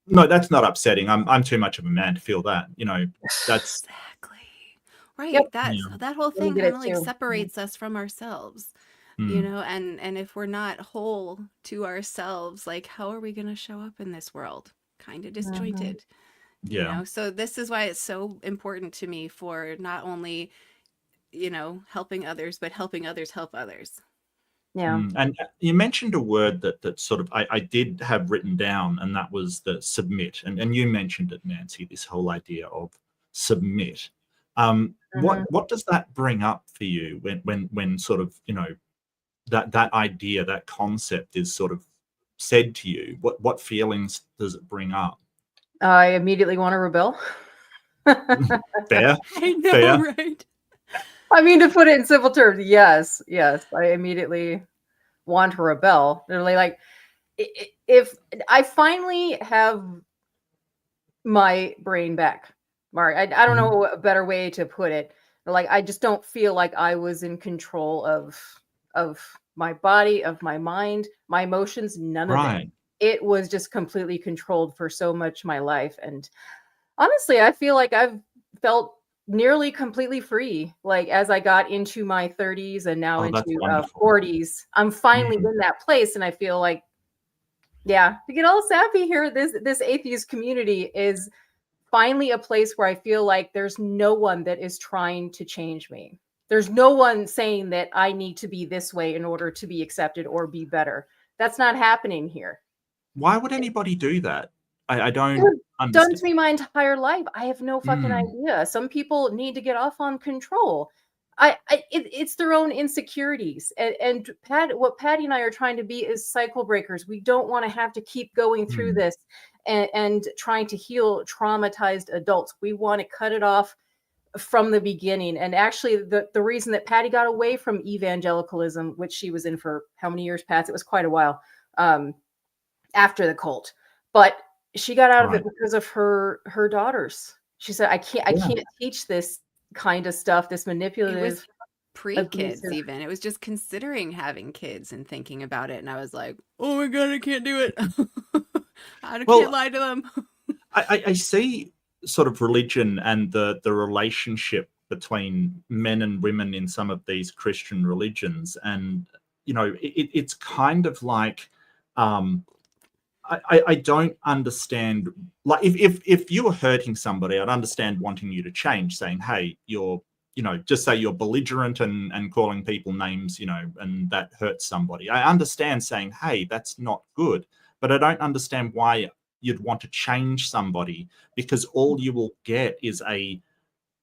no, that's not upsetting. I'm too much of a man to feel that. That's Exactly. Right. Yep. That whole Let me thing get kind it of like too. separates us from ourselves, and if we're not whole to ourselves, like how are we going to show up in this world? Kind of disjointed, yeah. So this is why it's so important to me for not only, helping others, but helping others help others. Yeah. And you mentioned a word that sort of I did have written down, and that was the submit. And you mentioned it, Nancy, this whole idea of submit. What does that bring up for you when sort of, that idea, that concept is sort of said to you? What feelings does it bring up? I immediately want to rebel. Fair. I know, Fair. right? I mean, to put it in simple terms, yes, I immediately want to rebel. Literally, like, if I finally have my brain back, Mari, I don't know a better way to put it. Like, I just don't feel like I was in control of my body, of my mind, my emotions, none of it. Right. It was just completely controlled for so much of my life. And honestly, I feel like I've felt nearly completely free. Like as I got into my 30s and now Oh, that's into wonderful. 40s, I'm finally in that place, and I feel like, yeah, to get all sappy here, this atheist community is finally a place where I feel like there's no one that is trying to change me. There's no one saying that I need to be this way in order to be accepted or be better. That's not happening here. Why would anybody do that? I don't Done understand. to me my entire life. I have no fucking idea. Some people need to get off on control. It's their own insecurities. And what Patti and I are trying to be is cycle breakers. We don't want to have to keep going through this and trying to heal traumatized adults. We want to cut it off from the beginning. And actually, the reason that Patti got away from evangelicalism, which she was in for how many years, Pat? It was quite a while after the cult. But she got out of it because of her daughters. She said, I can't teach this kind of stuff, this manipulative. It was pre-kids even. It was just considering having kids and thinking about it. And I was like, oh my God, I can't do it. I can't lie to them. I see sort of religion and the relationship between men and women in some of these Christian religions. And, you know, it's kind of like, I don't understand, like if you were hurting somebody, I'd understand wanting you to change, saying, hey, you're, you know, just say you're belligerent and calling people names, you know, and that hurts somebody. I understand saying, hey, that's not good, but I don't understand why you'd want to change somebody, because all you will get is a,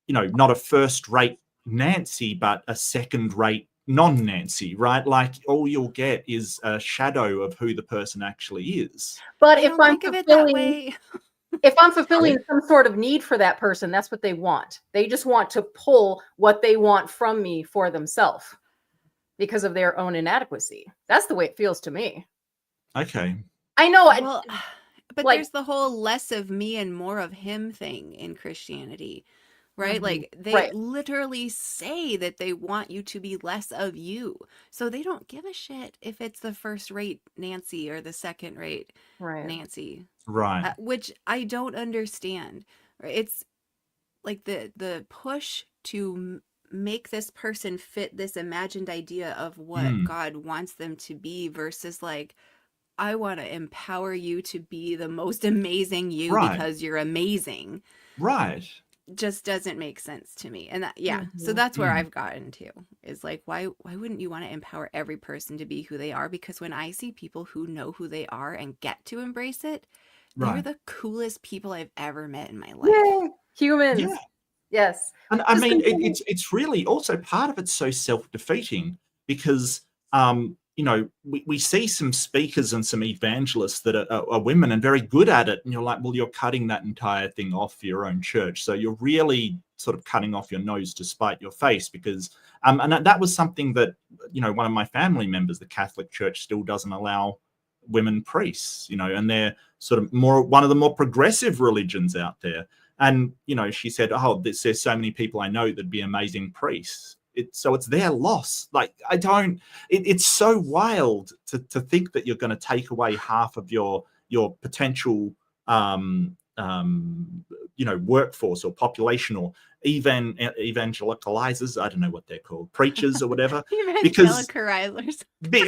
you know, not a first-rate Nancy, but a second-rate non-Nancy, right? Like all you'll get is a shadow of who the person actually is. But I if don't I'm think of it that way. if I'm fulfilling some sort of need for that person, that's what they want. They just want to pull what they want from me for themselves because of their own inadequacy. That's the way it feels to me. Okay. I know. Well, but like, there's the whole less of me and more of him thing in Christianity, right? Like they literally say that they want you to be less of you. So they don't give a shit if it's the first rate Nancy or the second rate Nancy. Right. Which I don't understand. It's like the push to make this person fit this imagined idea of what God wants them to be versus like, I want to empower you to be the most amazing you because you're amazing. Right. Just doesn't make sense to me. And that, so that's where I've gotten to, is like, why wouldn't you want to empower every person to be who they are? Because when I see people who know who they are and get to embrace it, they're the coolest people I've ever met in my life. Yay! Humans. Yeah. Yes. And I mean, it's really also part of it's so self-defeating because, you know, we see some speakers and some evangelists that are women and very good at it. And you're like, well, you're cutting that entire thing off for your own church. So you're really sort of cutting off your nose to spite your face because, and that was something that, you know, one of my family members, the Catholic Church still doesn't allow women priests, you know, and they're sort of one of the more progressive religions out there. And, you know, she said, oh, there's so many people I know that'd be amazing priests. So it's their loss. Like, it's so wild to think that you're going to take away half of your potential, you know, workforce or population or evangelicalizers. I don't know what they're called, preachers or whatever. Evangelicalizers.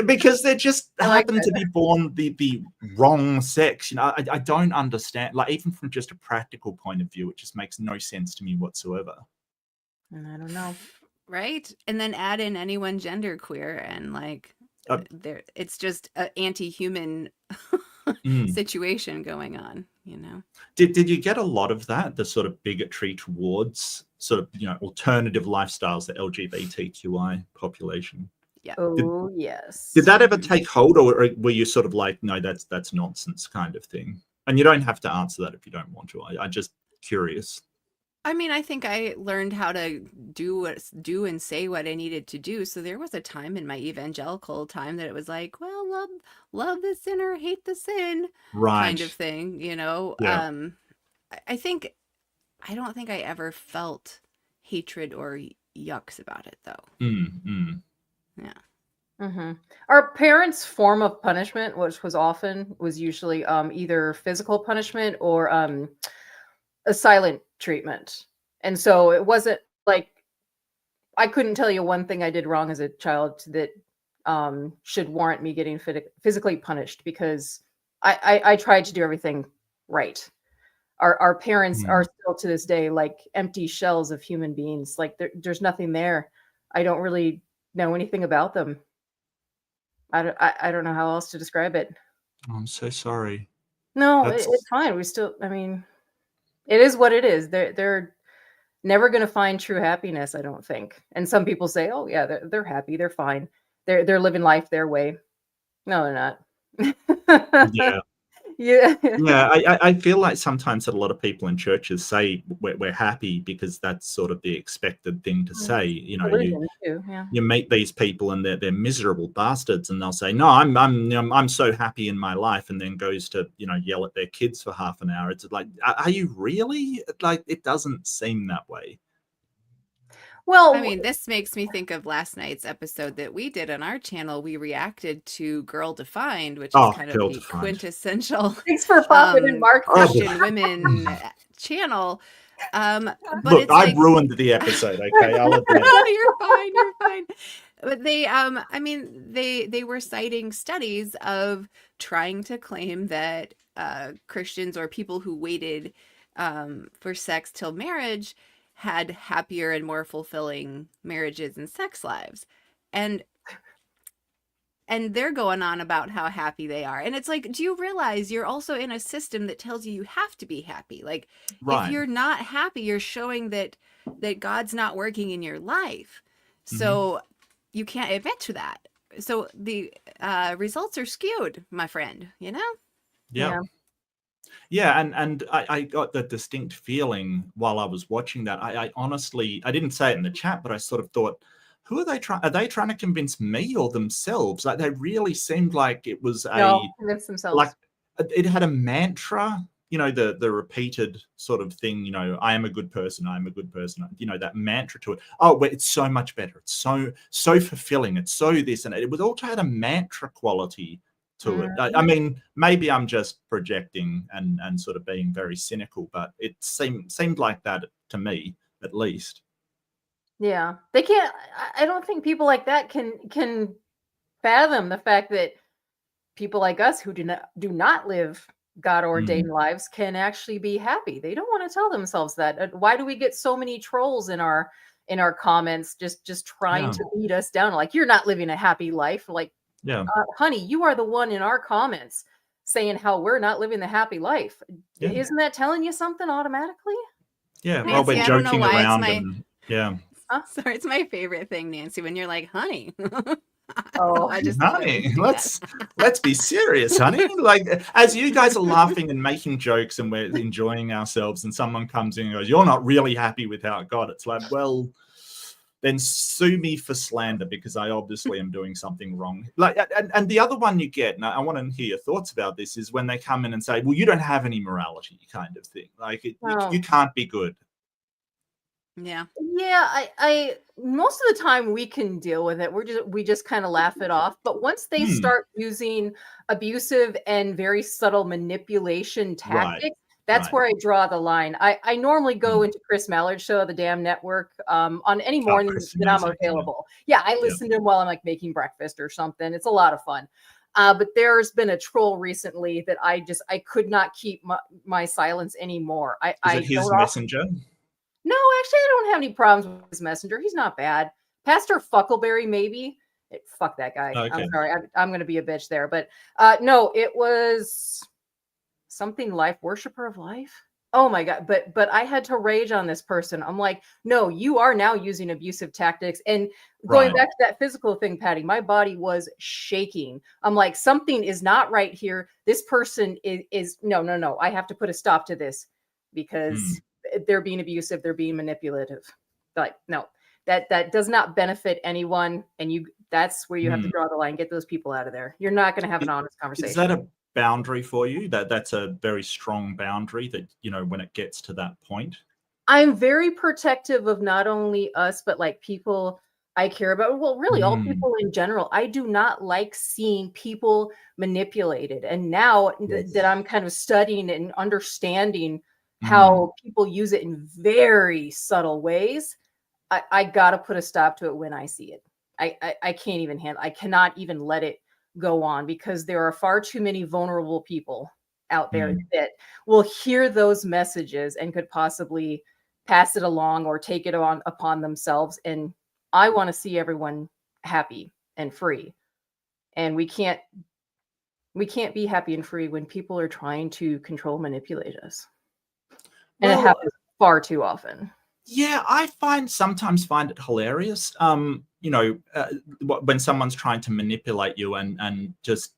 Because they just happen to be born the wrong sex. You know, I don't understand, like, even from just a practical point of view, it just makes no sense to me whatsoever. And I don't know. Right. And then add in anyone genderqueer and like it's just an anti-human situation going on, you know. Did you get a lot of that, the sort of bigotry towards sort of, you know, alternative lifestyles, the LGBTQI population? Yeah. Yes. Did that ever take hold, or were you sort of like, no, that's nonsense kind of thing? And you don't have to answer that if you don't want to. I'm just curious. I mean, I think I learned how to do and say what I needed to do. So there was a time in my evangelical time that it was like, well, love the sinner, hate the sin, kind of thing, you know. Yeah. I don't think I ever felt hatred or yucks about it, though. Yeah. Mm-hmm. Our parents' form of punishment, which was usually either physical punishment or a silent treatment. And so it wasn't like, I couldn't tell you one thing I did wrong as a child that should warrant me getting physically punished, because I tried to do everything right. Our parents are still to this day like empty shells of human beings. Like there's nothing there. I don't really know anything about them. I don't know how else to describe it. Oh, I'm so sorry. No, That's it's fine. I mean, it is what it is. They're never going to find true happiness, I don't think. And some people say, "Oh yeah, they're happy, they're fine, they're living life their way." No, they're not. yeah. Yeah. Yeah, I feel like sometimes that a lot of people in churches say we're happy because that's sort of the expected thing to say. You know, Religion too. Yeah. you meet these people and they're miserable bastards, and they'll say, "No, I'm so happy in my life," and then goes to yell at their kids for half an hour. It's like, are you really? Like, it doesn't seem that way. Well, I mean, this makes me think of last night's episode that we did on our channel. We reacted to Girl Defined, which is kind of Girl the Defined. quintessential thanks for popping in, Mark. Christian women channel. But Look, it's I ruined the episode. Okay, I'll admit. You're fine. You're fine. But they, I mean, they were citing studies of trying to claim that Christians or people who waited for sex till marriage had happier and more fulfilling marriages and sex lives, and they're going on about how happy they are. And it's like, do you realize you're also in a system that tells you have to be happy? Like, Right. if you're not happy, you're showing that God's not working in your life. So you can't admit to that. So the results are skewed, my friend, you know? Yeah. Yeah, and I got the distinct feeling while I was watching that. I honestly, I didn't say it in the chat, but I sort of thought, who are they trying? Are they trying to convince me or themselves? Like, they really seemed like it was convince themselves. like it had a mantra. The repeated sort of thing. I am a good person. I am a good person. That mantra to it. Oh, well, it's so much better. It's so fulfilling. It's so this, and it was also had a mantra quality to it. I mean, maybe I'm just projecting and sort of being very cynical, but it seemed like that to me, at least. Yeah, they can't. I don't think people like that can fathom the fact that people like us who do not live God ordained lives can actually be happy. They don't want to tell themselves that. Why do we get so many trolls in our comments just trying to beat us down? Like, you're not living a happy life. Like, yeah, honey, you are the one in our comments saying how we're not living the happy life. Yeah. Isn't that telling you something automatically? Yeah, Nancy, well, we're joking around. Sorry, it's my favorite thing, Nancy, when you're like, honey. Oh, honey, let's be serious, honey. Like, as you guys are laughing and making jokes and we're enjoying ourselves, and someone comes in and goes, "You're not really happy with how it got." It's like, well, then sue me for slander, because I obviously am doing something wrong. Like, and the other one you get, and I want to hear your thoughts about this, is when they come in and say, "Well, you don't have any morality," kind of thing. Like, you can't be good. Yeah, I most of the time we can deal with it. We just kind of laugh it off. But once they start using abusive and very subtle manipulation tactics, that's where I draw the line. I normally go into Chris Mallard's show, The Damn Network, on any morning that I'm available. Yeah, I listen to him while I'm like making breakfast or something. It's a lot of fun. But there's been a troll recently that I could not keep my silence anymore. Is it his messenger? No, actually, I don't have any problems with his messenger. He's not bad. Pastor Fuckleberry, maybe. Fuck that guy. Okay. I'm sorry. I'm going to be a bitch there. But no, it was something life, worshiper of life. Oh my God. But I had to rage on this person. I'm like, no, you are now using abusive tactics. And going back to that physical thing, Patti, my body was shaking. I'm like, something is not right here. This person is no. I have to put a stop to this, because they're being abusive, they're being manipulative. Like, no, that does not benefit anyone. And that's where you have to draw the line. Get those people out of there. You're not going to have an honest conversation. Is that a boundary for you? That's a very strong boundary, that, when it gets to that point? I'm very protective of not only us, but like people I care about. Well, really all people in general. I do not like seeing people manipulated. And now that I'm kind of studying and understanding how people use it in very subtle ways, I got to put a stop to it when I see it. I can't even handle. I cannot even let it go on, because there are far too many vulnerable people out there that will hear those messages and could possibly pass it along or take it on upon themselves. And I want to see everyone happy and free. And we can't be happy and free when people are trying to control, manipulate us. And it happens far too often. Yeah, I sometimes find it hilarious. When someone's trying to manipulate you and just,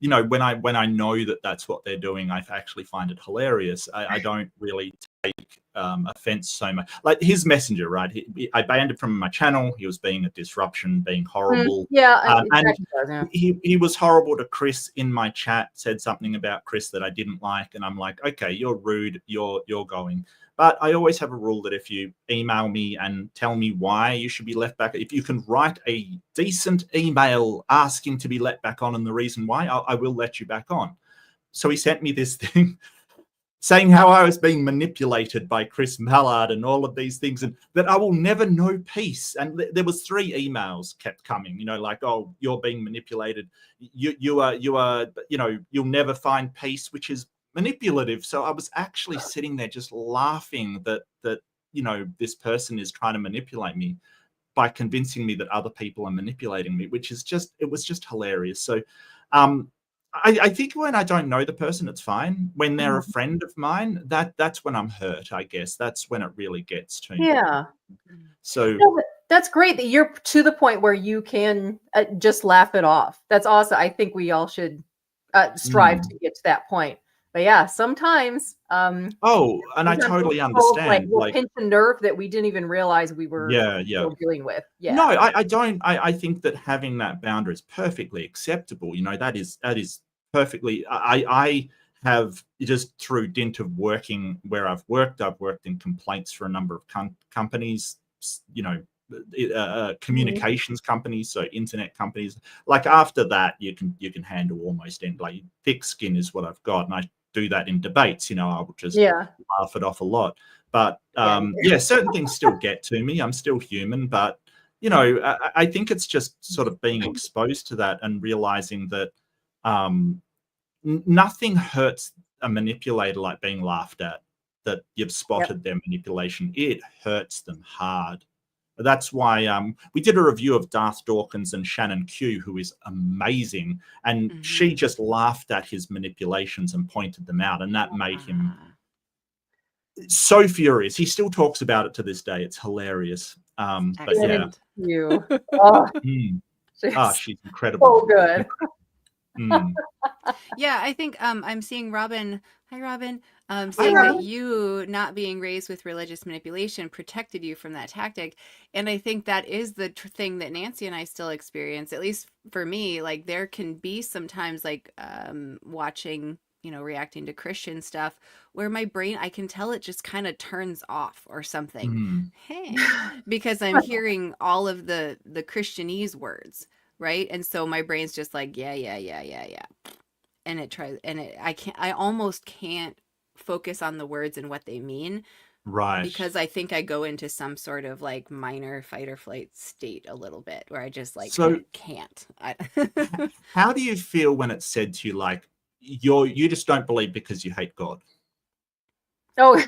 when I know that that's what they're doing, I actually find it hilarious. I don't really take offense so much. Like his messenger, right? I banned him from my channel. He was being a disruption, being horrible. And he was horrible to Chris in my chat. Said something about Chris that I didn't like, and I'm like, okay, you're rude. You're going. But I always have a rule that if you email me and tell me why you should be let back, if you can write a decent email asking to be let back on and the reason why, I will let you back on. So he sent me this thing saying how I was being manipulated by Chris Mallard and all of these things, and that I will never know peace. And there was 3 emails kept coming, like, oh, you're being manipulated. You'll never find peace, which is manipulative. So I was actually sitting there just laughing that this person is trying to manipulate me by convincing me that other people are manipulating me, which is it was just hilarious. So I think when I don't know the person, it's fine. When they're a friend of mine, that's when I'm hurt, I guess. That's when it really gets to me. Yeah. So that's great that you're to the point where you can just laugh it off. That's awesome. I think we all should strive to get to that point. But yeah, sometimes. And I totally understand. We'll pinch a nerve that we didn't even realize we were dealing with. Yeah. No, I don't. I think that having that boundary is perfectly acceptable. That is perfectly. I have just through dint of working where I've worked in complaints for a number of companies. Communications companies, so internet companies. Like after that, you can handle almost anything. Like thick skin is what I've got, and I do that in debates. I will just laugh it off a lot. But certain things still get to me. I'm still human, but I think it's just sort of being exposed to that and realizing that nothing hurts a manipulator like being laughed at. That you've spotted their manipulation. It hurts them hard. That's why we did a review of Darth Dawkins and Shannon Q, who is amazing. And she just laughed at his manipulations and pointed them out. And that made him so furious. He still talks about it to this day. It's hilarious. But yeah. You. She's incredible. So good. Yeah, I think I'm seeing Robin. Hi, Robin. Saying that you not being raised with religious manipulation protected you from that tactic. And I think that is the thing that Nancy and I still experience, at least for me. Like there can be sometimes like watching, reacting to Christian stuff where my brain, I can tell it just kind of turns off or something. Hey, because I'm hearing all of the Christianese words. Right. And so my brain's just like, yeah. And it tries, and I almost can't focus on the words and what they mean. Right. Because I think I go into some sort of like minor fight or flight state a little bit where I just like can't. How do you feel when it's said to you, like, you just don't believe because you hate God? Oh.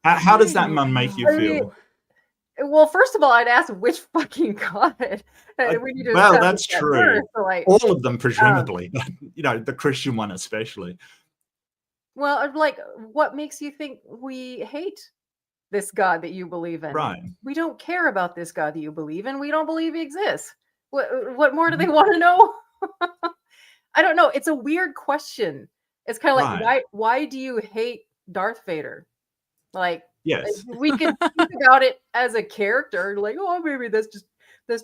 How does that make you feel? Well, first of all, I'd ask which fucking God. We need to that's true. First, so like, all of them, presumably. The Christian one especially. Well, like, what makes you think we hate this God that you believe in? Right. We don't care about this God that you believe in. We don't believe he exists. What more do they want to know? I don't know. It's a weird question. It's kind of like, why do you hate Darth Vader? Like, yes, we can think about it as a character, like, oh, maybe that's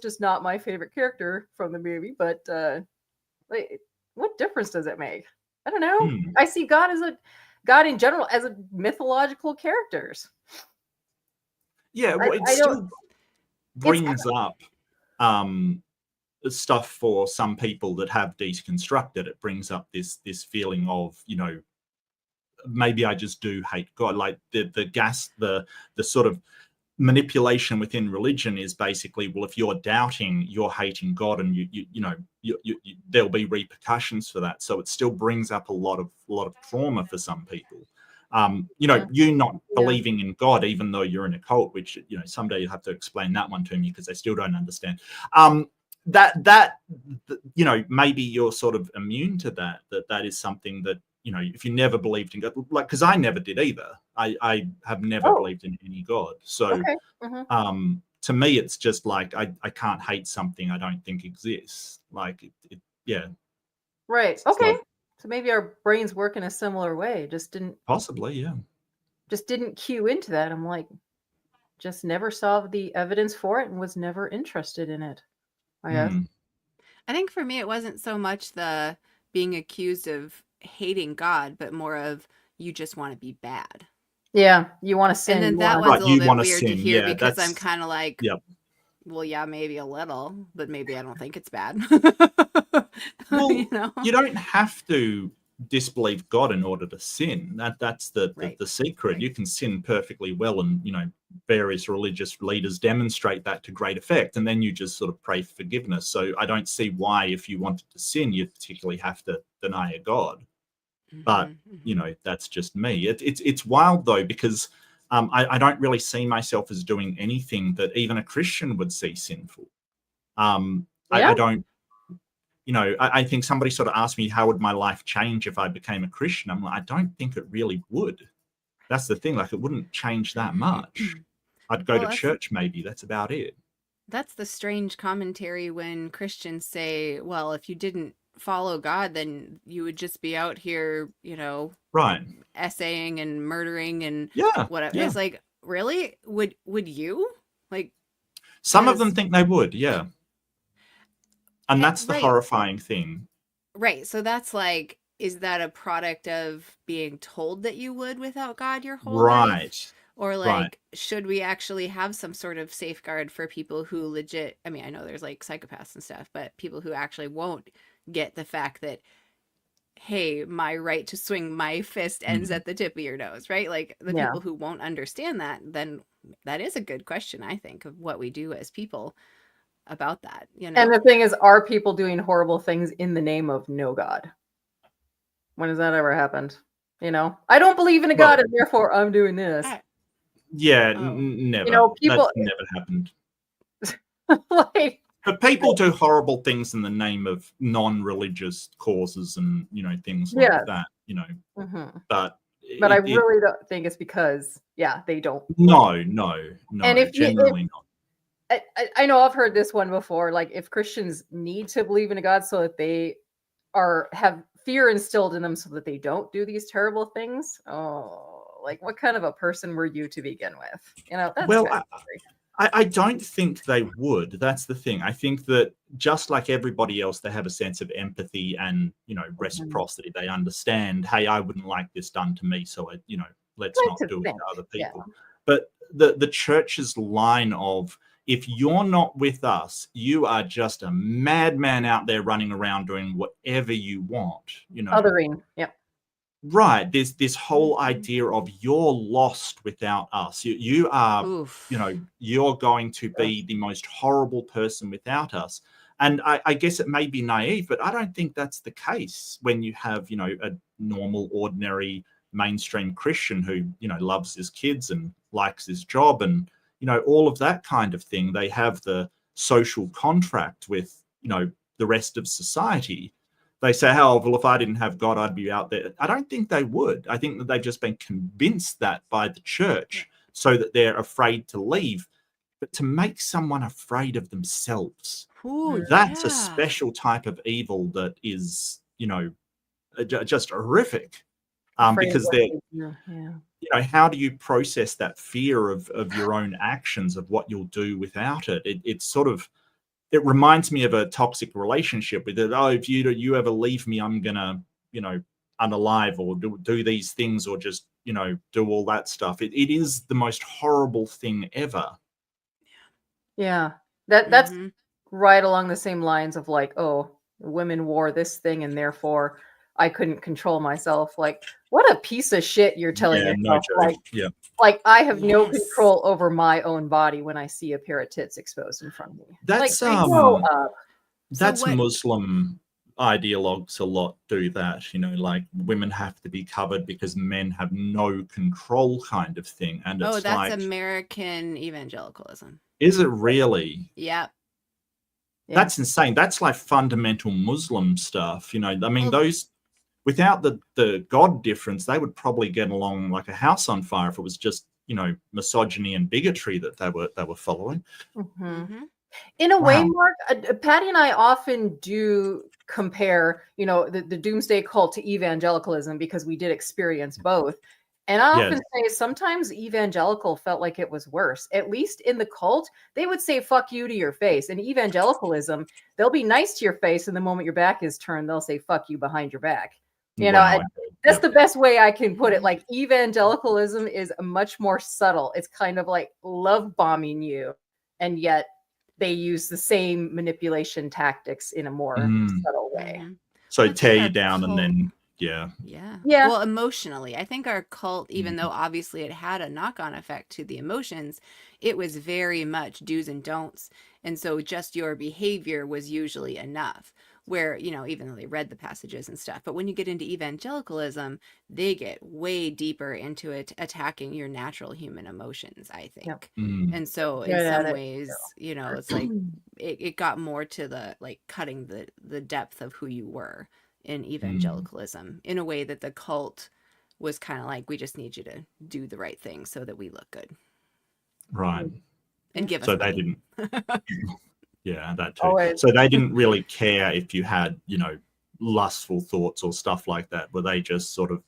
just not my favorite character from the movie. But like, what difference does it make? I don't know. I see God in general as a mythological characters. Yeah, well, it still brings up stuff for some people that have deconstructed. It brings up this feeling of, maybe I just do hate God. Like the sort of manipulation within religion is basically, well, if you're doubting, you're hating God, and there'll be repercussions for that. So it still brings up a lot of trauma for some people. You not believing in God, even though you're in a cult, which someday you'll have to explain that one to me because I still don't understand. That maybe you're sort of immune to that. That is something that if you never believed in God, like, because I never did either. I have never believed in any God. So to me, it's just like I can't hate something I don't think exists. Like yeah. Right. Okay. So maybe our brains work in a similar way. Just didn't cue into that. I'm like, just never saw the evidence for it and was never interested in it. I guess. I think for me, it wasn't so much the being accused of hating God, but more of you just want to be bad. Yeah, you want to sin. And then that was a little bit weird to hear, Yeah, because I'm kind of like, yep. Well, yeah, maybe a little, but maybe I don't think it's bad. Well, you don't have to disbelieve God in order to sin. That's the secret. Right. You can sin perfectly well, and various religious leaders demonstrate that to great effect, and then you just sort of pray for forgiveness. So I don't see why, if you wanted to sin, you'd particularly have to deny a God. But that's just me. It's wild though, because I don't really see myself as doing anything that even a Christian would see sinful. I don't. I think somebody sort of asked me, how would my life change if I became a Christian? I'm like, I don't think it really would. That's the thing. Like, it wouldn't change that much. I'd go to church, maybe. That's about it. That's the strange commentary when Christians say, well, if you didn't follow God, then you would just be out here, right, essaying and murdering and whatever. Yeah. It's like, really? Would you? Like, some of them think they would, yeah. And that's the horrifying thing. Right. So that's like, is that a product of being told that you would without God your whole life? Or like, should we actually have some sort of safeguard for people who legit, I mean, I know there's like psychopaths and stuff, but people who actually won't get the fact that, hey, my right to swing my fist ends at the tip of your nose, right? Like the people who won't understand that, then that is a good question, I think, of what we do as people about that. And the thing is, are people doing horrible things in the name of no God? When has that ever happened? I don't believe in a God, and therefore I'm doing this. Never. People. That's never happened. Like, but people do horrible things in the name of non-religious causes and things like that. But I really don't think it's because they don't. No. And if genuinely not. I know I've heard this one before. Like, if Christians need to believe in a God so that they have fear instilled in them so that they don't do these terrible things. Like, what kind of a person were you to begin with? That's I don't think they would. That's the thing. I think that just like everybody else, they have a sense of empathy and reciprocity. They understand, hey, I wouldn't like this done to me, so let's not do it to other people. But the church's line of, if you're not with us, you are just a madman out there running around doing whatever you want. Othering, Right. There's this whole idea of you're lost without us. You are, you're going to be the most horrible person without us. And I guess it may be naive, but I don't think that's the case when you have, a normal, ordinary, mainstream Christian who, loves his kids and likes his job and, all of that kind of thing. They have the social contract with, the rest of society. They say, well, if I didn't have God, I'd be out there. I don't think they would. I think that they've just been convinced that by the church so that they're afraid to leave. But to make someone afraid of themselves, that's a special type of evil that is, just horrific. Because they're, how do you process that fear of your own actions, of what you'll do without it? It's sort of, it reminds me of a toxic relationship with it. If you ever leave me, I'm gonna, unalive or do these things or just, do all that stuff. It is the most horrible thing ever. Yeah, that's right along the same lines of like, women wore this thing and therefore I couldn't control myself. Like, what a piece of shit you're telling Yeah, no yourself. joke. Like I have no Yes. control over my own body when I see a pair of tits exposed in front of me. That's Grow up. that's So what- Muslim ideologues a lot do that, like women have to be covered because men have no control kind of thing. And it's that's like, American evangelicalism. is it really? Yep. That's insane. That's like fundamental Muslim stuff. I mean, Well- those without the God difference, they would probably get along like a house on fire if it was just, misogyny and bigotry that they were following. Mm-hmm. In a way, Wow. Mark, Patti and I often do compare, the doomsday cult to evangelicalism because we did experience both. And I often say sometimes evangelical felt like it was worse. At least in the cult, they would say fuck you to your face. In evangelicalism, they'll be nice to your face, and the moment your back is turned, they'll say fuck you behind your back. Wow, That's the best way I can put it. Like, evangelicalism is much more subtle. It's kind of like love bombing you, and yet they use the same manipulation tactics in a more subtle way. Mm-hmm. So I think tear our you down cult- and then Yeah. Well, emotionally, I think our cult, even though obviously it had a knock-on effect to the emotions, it was very much do's and don'ts. And so just your behavior was usually enough. Where, even though they read the passages and stuff, but when you get into evangelicalism, they get way deeper into it, attacking your natural human emotions, I think. And so in some ways, it's like it got more to the like cutting the depth of who you were in evangelicalism in a way that the cult was kind of like, we just need you to do the right thing so that we look good. Right. And give us So money. they didn't. Yeah, that too. Always. So they didn't really care if you had, lustful thoughts or stuff like that. Were they just sort of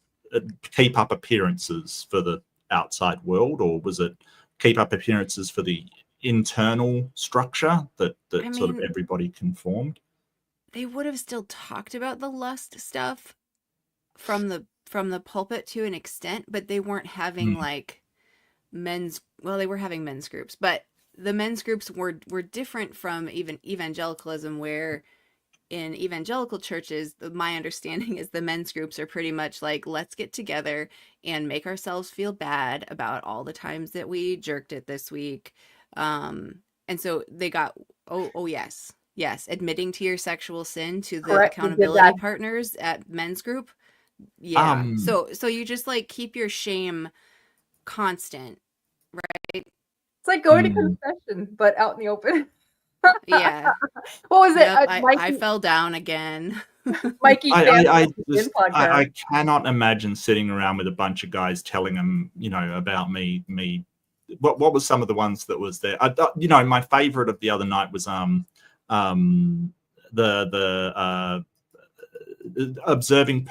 keep up appearances for the outside world, or was it keep up appearances for the internal structure that sort of everybody conformed? They would have still talked about the lust stuff from the pulpit to an extent, but they weren't having like they were having men's groups, but the men's groups were different from even evangelicalism, where in evangelical churches, my understanding is the men's groups are pretty much like, let's get together and make ourselves feel bad about all the times that we jerked it this week. And so they got, yes, admitting to your sexual sin to the accountability partners at men's group. Yeah. So you just like keep your shame constant, right? It's like going to confession, but out in the open. Yeah. What was it? Yep, I fell down again. Mikey, I cannot imagine sitting around with a bunch of guys telling them, about me. What was some of the ones that was there? My favorite of the other night was the observing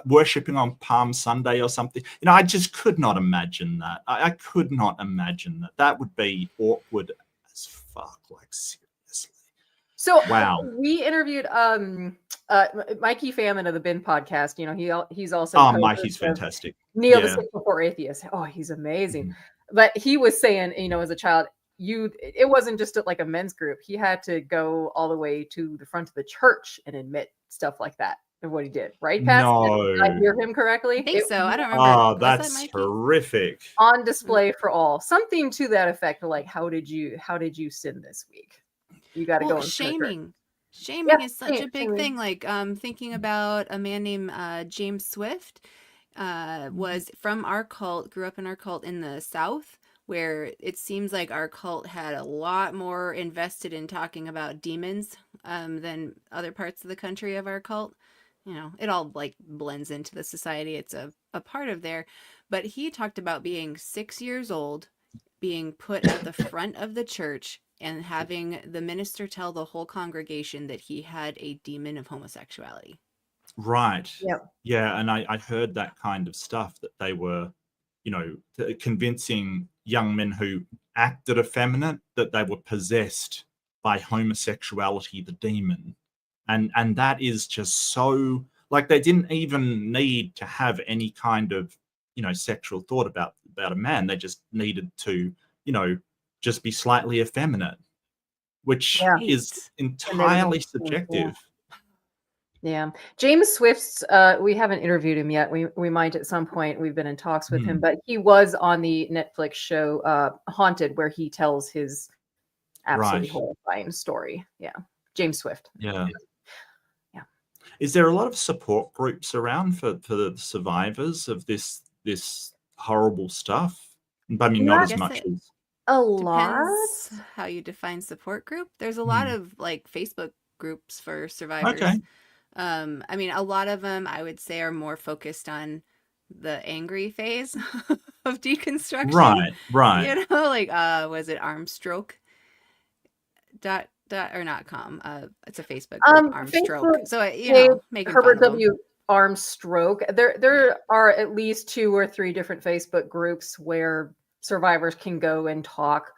worshipping on Palm Sunday or something. I just could not imagine that. I could not imagine that. That would be awkward as fuck. Like, seriously. So wow. We interviewed Mikey Famine of the Bin podcast. He's also Mikey's fantastic. Neil the Sick Before Atheist. Oh, he's amazing. But he was saying, as a child, it wasn't just like a men's group. He had to go all the way to the front of the church and admit stuff like that of what he did, right, Pat? No. Did I hear him correctly? I think so. I don't remember. Oh, that's horrific. On display for all. Something to that effect, like, how did you sin this week? You got to go. Shaming is such a big thing. Like, thinking about a man named James Swift, was from our cult, grew up in our cult in the South, where it seems like our cult had a lot more invested in talking about demons than other parts of the country of our cult. It all like blends into the society. It's a part of there. But he talked about being 6 years old, being put at the front of the church and having the minister tell the whole congregation that he had a demon of homosexuality. Right. Yep. Yeah. And I heard that kind of stuff, that they were, convincing young men who acted effeminate that they were possessed by homosexuality, the demon. And that is just so, like, they didn't even need to have any kind of, sexual thought about a man. They just needed to, just be slightly effeminate, which is entirely subjective. Yeah. James Swift's, we haven't interviewed him yet. We might at some point. We've been in talks with him, but he was on the Netflix show Haunted, where he tells his absolutely horrifying story. Yeah. James Swift. Yeah. Yeah. Is there a lot of support groups around for the survivors of this horrible stuff? I mean, not as much as a lot. Depends how you define support group. There's a lot of like Facebook groups for survivors. Okay. I mean, a lot of them I would say are more focused on the angry phase of deconstruction. Right. You know, like was it Armstroke? Or not com. It's a Facebook group, Armstroke. So you know, making Herbert fun of them. W. Armstroke. There are at least 2 or 3 different Facebook groups where survivors can go and talk.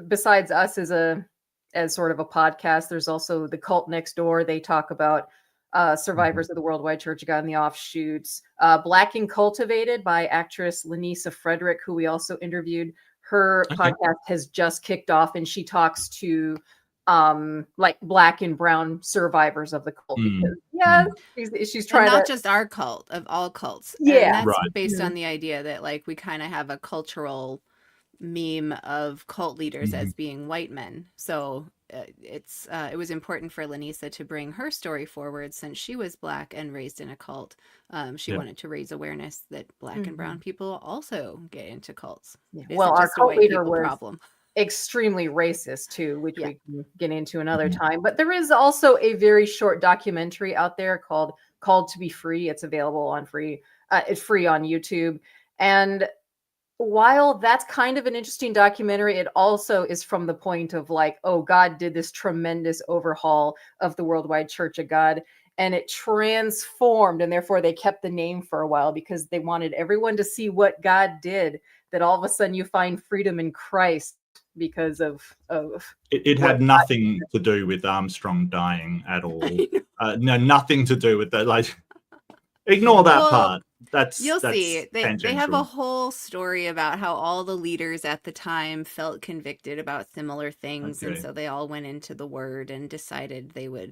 Besides us as sort of a podcast, there's also the Cult Next Door. They talk about survivors of the Worldwide Church of God and the offshoots. Black and Cultivated by actress Lanisa Frederick, who we also interviewed. Her podcast has just kicked off, and she talks to like Black and brown survivors of the cult. Because, she's trying not just our cult, of all cults. Yeah, and that's based on the idea that like we kind of have a cultural meme of cult leaders as being white men. So it was important for Lanisa to bring her story forward, since she was Black and raised in a cult. She wanted to raise awareness that Black and brown people also get into cults. Well, our cult leader was extremely racist too, which we can get into another time. But there is also a very short documentary out there called "Called to Be Free." It's available on it's free on YouTube. And while that's kind of an interesting documentary, it also is from the point of like, oh, God did this tremendous overhaul of the Worldwide Church of God, and it transformed, and therefore they kept the name for a while because they wanted everyone to see what God did, that all of a sudden you find freedom in Christ because of it had nothing to do with Armstrong dying at all. No, nothing to do with that. Like, ignore that part. You'll see. They have a whole story about how all the leaders at the time felt convicted about similar things, and so they all went into the Word and decided they would,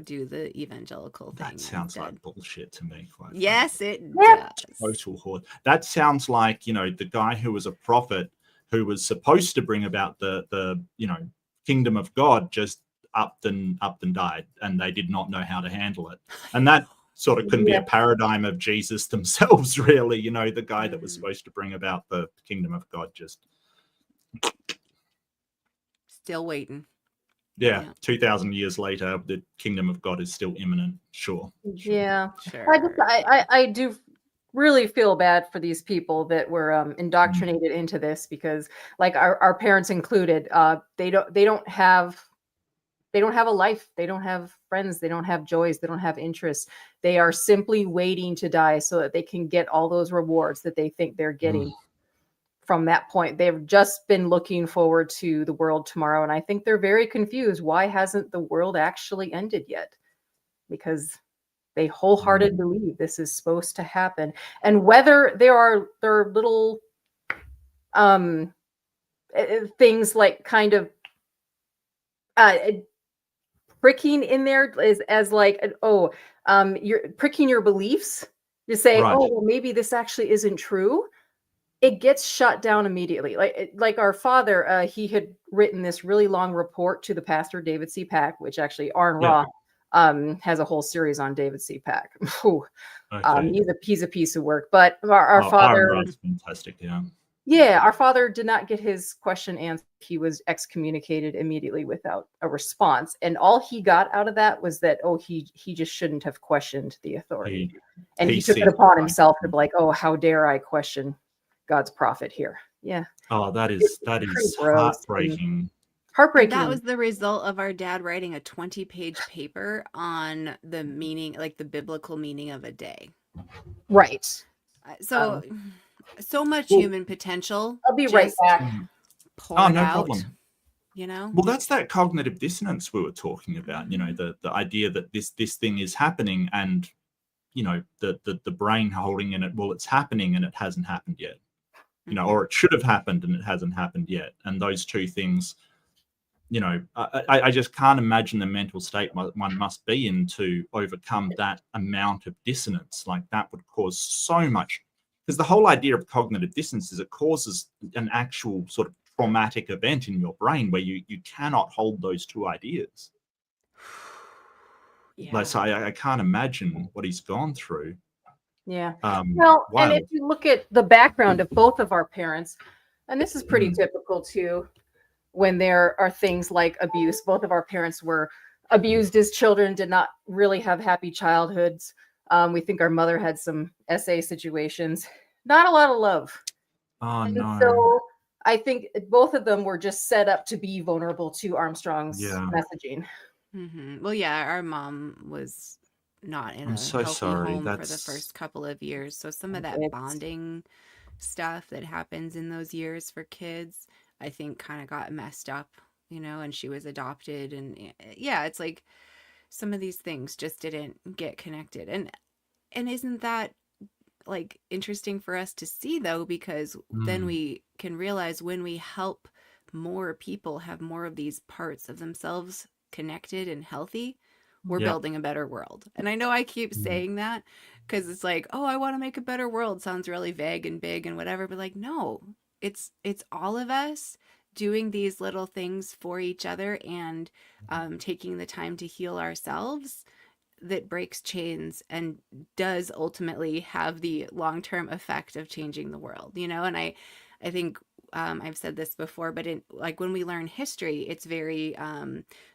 do the evangelical thing. That sounds like bullshit to me. Yes, it does. Total horde. That sounds like the guy who was a prophet who was supposed to bring about the kingdom of God just up and died, and they did not know how to handle it, and that sort of couldn't be a paradigm of Jesus themselves, really. The guy that was supposed to bring about the kingdom of God just still waiting. Yeah. 2,000 years later, the kingdom of God is still imminent. Sure. Yeah. Sure. I do really feel bad for these people that were indoctrinated into this, because like our parents included, they don't have a life. They don't have friends. They don't have joys. They don't have interests. They are simply waiting to die so that they can get all those rewards that they think they're getting from that point. They've just been looking forward to the world tomorrow. And I think they're very confused. Why hasn't the world actually ended yet? Because they wholeheartedly believe this is supposed to happen. And whether there are little things like kind of pricking in there as like, you're pricking your beliefs to say, well, maybe this actually isn't true. It gets shut down immediately. Like our father, he had written this really long report to the pastor, David C. Pack, which actually Arn Ra has a whole series on David C. Pack. He's a piece of work. But our father, Arn Ra's fantastic. Yeah, our father did not get his question answered. He was excommunicated immediately without a response. And all he got out of that was that, he just shouldn't have questioned the authority. And he took it upon himself to be like, how dare I question God's prophet here. Yeah. Oh, that is heartbreaking. Heartbreaking. That was the result of our dad writing a 20-page paper on the meaning, like the biblical meaning of a day. Right. So much human potential. I'll be right back. Poured no out, problem. Well, that's that cognitive dissonance we were talking about. The idea that this thing is happening, and the brain holding in it. Well, it's happening and it hasn't happened yet. Or it should have happened and it hasn't happened yet. And those two things I just can't imagine the mental state one must be in to overcome that amount of dissonance. Like that would cause so much, because the whole idea of cognitive dissonance is it causes an actual sort of traumatic event in your brain where you cannot hold those two ideas. Yeah. Like, so I can't imagine what he's gone through. Yeah. Well, and if you look at the background of both of our parents, and this is pretty typical too, when there are things like abuse. Both of our parents were abused as children, did not really have happy childhoods. We think our mother had some SA situations, not a lot of love. Oh, no. So I think both of them were just set up to be vulnerable to Armstrong's messaging. Mm-hmm. Well, yeah, our mom was not in a so healthy sorry. home for the first couple of years. So some of that bonding stuff that happens in those years for kids, I think kind of got messed up, and she was adopted. And yeah, it's like some of these things just didn't get connected. And isn't that like interesting for us to see though, because then we can realize when we help more people have more of these parts of themselves connected and healthy, we're building a better world. And I know I keep saying that because it's like, oh, I want to make a better world sounds really vague and big and whatever, but like, no, it's all of us doing these little things for each other and taking the time to heal ourselves that breaks chains and does ultimately have the long-term effect of changing the world, and I think I've said this before, but like when we learn history, it's very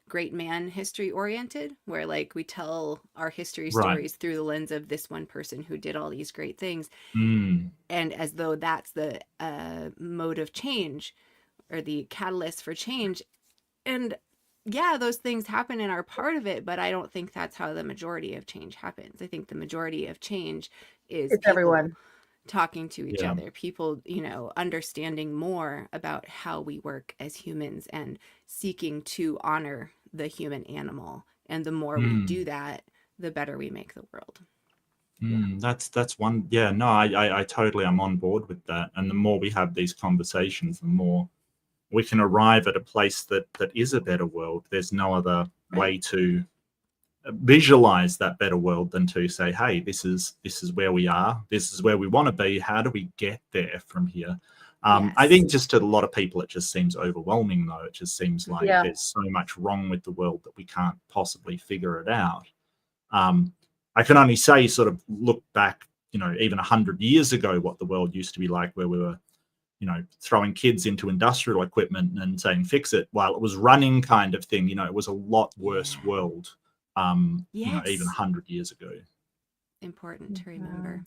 great man history oriented, where like we tell our history stories through the lens of this one person who did all these great things, and as though that's the mode of change or the catalyst for change. And yeah, those things happen and are part of it, but I don't think that's how the majority of change happens. I think the majority of change is people everyone talking to each other, people, understanding more about how we work as humans and seeking to honor the human animal. And the more we do that, the better we make the world. That's one. Yeah, no, I totally am on board with that. And the more we have these conversations, the more we can arrive at a place that is a better world. There's no other way to visualize that better world than to say, hey, this is where we are, this is where we want to be, how do we get there from here? I think just to a lot of people it just seems overwhelming though. It just seems like there's so much wrong with the world that we can't possibly figure it out. I can only say, sort of look back, even 100 years ago, what the world used to be like, where we were throwing kids into industrial equipment and saying fix it while it was running, kind of thing. It was a lot worse world even 100 years ago. Important to remember.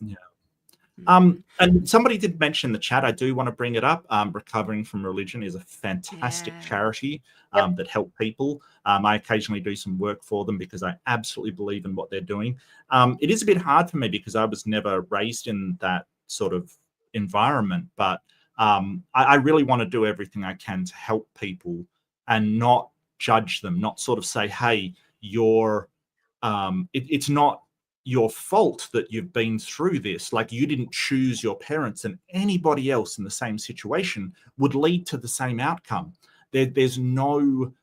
And somebody did mention in the chat, I do want to bring it up, Recovering from Religion is a fantastic charity that help people. I occasionally do some work for them because I absolutely believe in what they're doing. It is a bit hard for me because I was never raised in that sort of environment, but I really want to do everything I can to help people and not judge them, not sort of say, hey, it's not your fault that you've been through this. Like, you didn't choose your parents, and anybody else in the same situation would lead to the same outcome. There's no,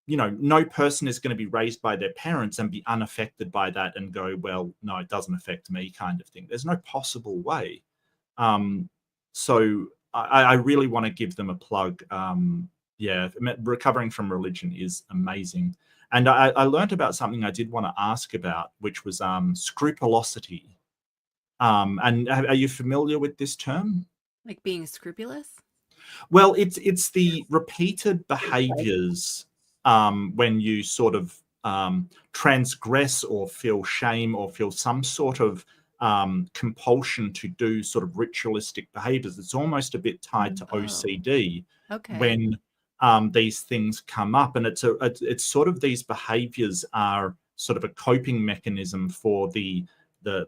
no person is going to be raised by their parents and be unaffected by that and go, well, no, it doesn't affect me, kind of thing. There's no possible way. So I really want to give them a plug. Recovering from Religion is amazing. And I learned about something I did want to ask about, which was scrupulosity. And are you familiar with this term? Like being scrupulous? Well, it's the repeated behaviors when you sort of transgress or feel shame or feel some sort of compulsion to do sort of ritualistic behaviors. It's almost a bit tied to OCD when these things come up, and it's sort of, these behaviors are sort of a coping mechanism for the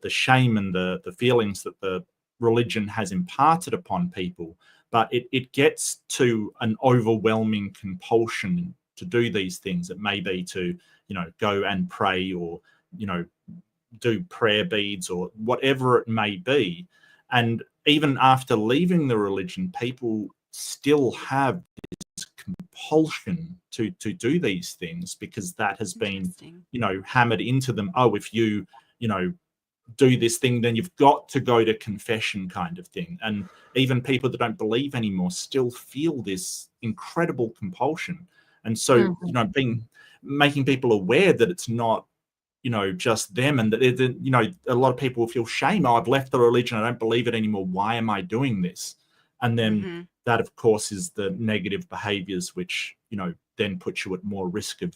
shame and the feelings that the religion has imparted upon people. But it gets to an overwhelming compulsion to do these things. It may be to go and pray, or do prayer beads, or whatever it may be. And even after leaving the religion, people still have this compulsion to do these things, because that has been, Interesting. hammered into them. Oh, if you do this thing, then you've got to go to confession, kind of thing. And even people that don't believe anymore still feel this incredible compulsion. And so, making people aware that it's not, just them, and that, a lot of people will feel shame. Oh, I've left the religion. I don't believe it anymore. Why am I doing this? And then that, of course, is the negative behaviors, which, then puts you at more risk of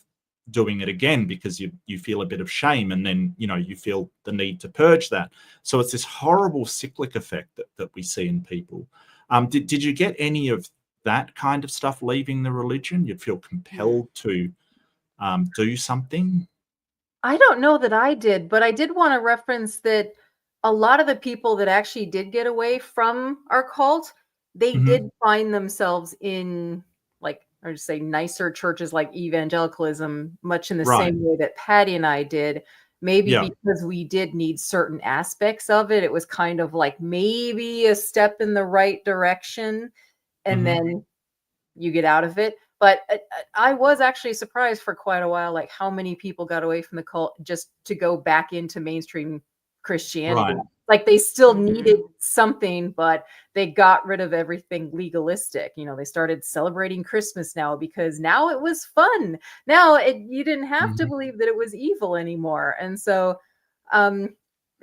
doing it again, because you feel a bit of shame, and then, you feel the need to purge that. So it's this horrible cyclic effect that we see in people. Did you get any of that kind of stuff leaving the religion? You'd feel compelled to do something? I don't know that I did, but I did want to reference that a lot of the people that actually did get away from our cult, they did find themselves in, like, or just say nicer churches like evangelicalism, much in the same way that Patti and I did. Maybe because we did need certain aspects of it. It was kind of like maybe a step in the right direction, and then you get out of it. But I was actually surprised for quite a while, like how many people got away from the cult just to go back into mainstream Christianity. Like they still needed something, but they got rid of everything legalistic. They started celebrating Christmas now because now it was fun. Now you didn't have to believe that it was evil anymore. And so, I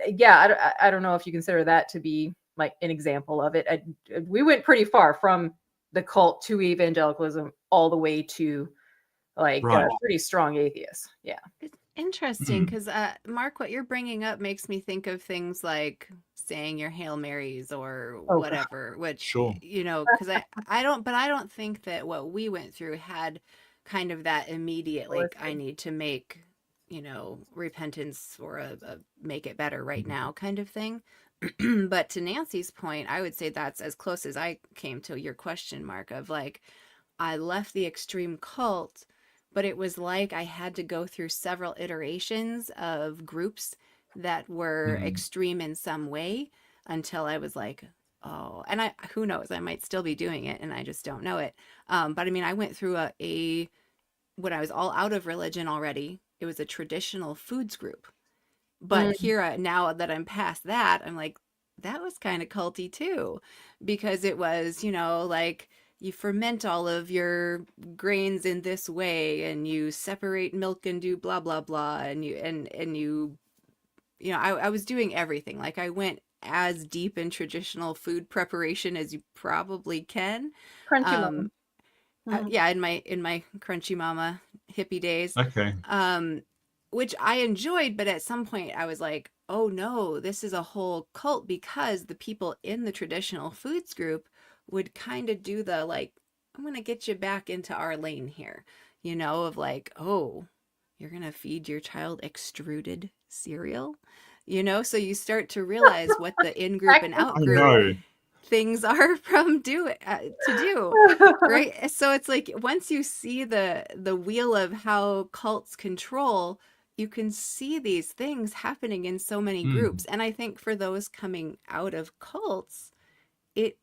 don't know if you consider that to be like an example of it. We went pretty far from the cult to evangelicalism all the way to like pretty strong atheists. Yeah. It's interesting because Mark, what you're bringing up makes me think of things like saying your Hail Marys or whatever, which, because I don't think that what we went through had kind of that immediate, like, I need to make, repentance or a make it better right now kind of thing. But to Nancy's point, I would say that's as close as I came to your question, Mark, of like, I left the extreme cult, but it was like I had to go through several iterations of groups that were extreme in some way until I was like, oh, and who knows, I might still be doing it and I just don't know it. But I mean, I went through when I was all out of religion already, it was a traditional foods group. But here, now that I'm past that, I'm like, that was kind of culty too, because it was, like you ferment all of your grains in this way and you separate milk and do blah, blah, blah. And I was doing everything. Like I went as deep in traditional food preparation as you probably can. Crunchy Mama. Yeah, in my Crunchy Mama hippie days. Okay. Which I enjoyed, but at some point I was like, oh no, this is a whole cult, because the people in the traditional foods group would kind of do the like, I'm going to get you back into our lane here, of like, oh, you're going to feed your child extruded cereal, so you start to realize what the in-group and out-group things are from to do, right? So it's like, once you see the wheel of how cults control, you can see these things happening in so many groups. And I think for those coming out of cults, it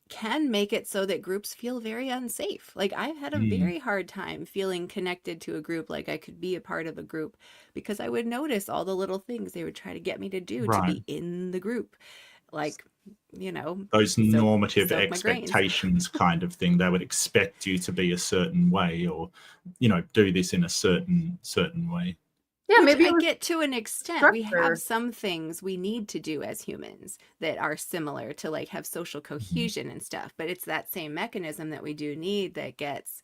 can make it so that groups feel very unsafe. Like I've had a very hard time feeling connected to a group, like I could be a part of a group, because I would notice all the little things they would try to get me to do to be in the group. Like, those normative expectations kind of thing. They would expect you to be a certain way, or, do this in a certain way. Yeah, maybe I get to an extent. Structure. We have some things we need to do as humans that are similar to like have social cohesion and stuff, but it's that same mechanism that we do need that gets,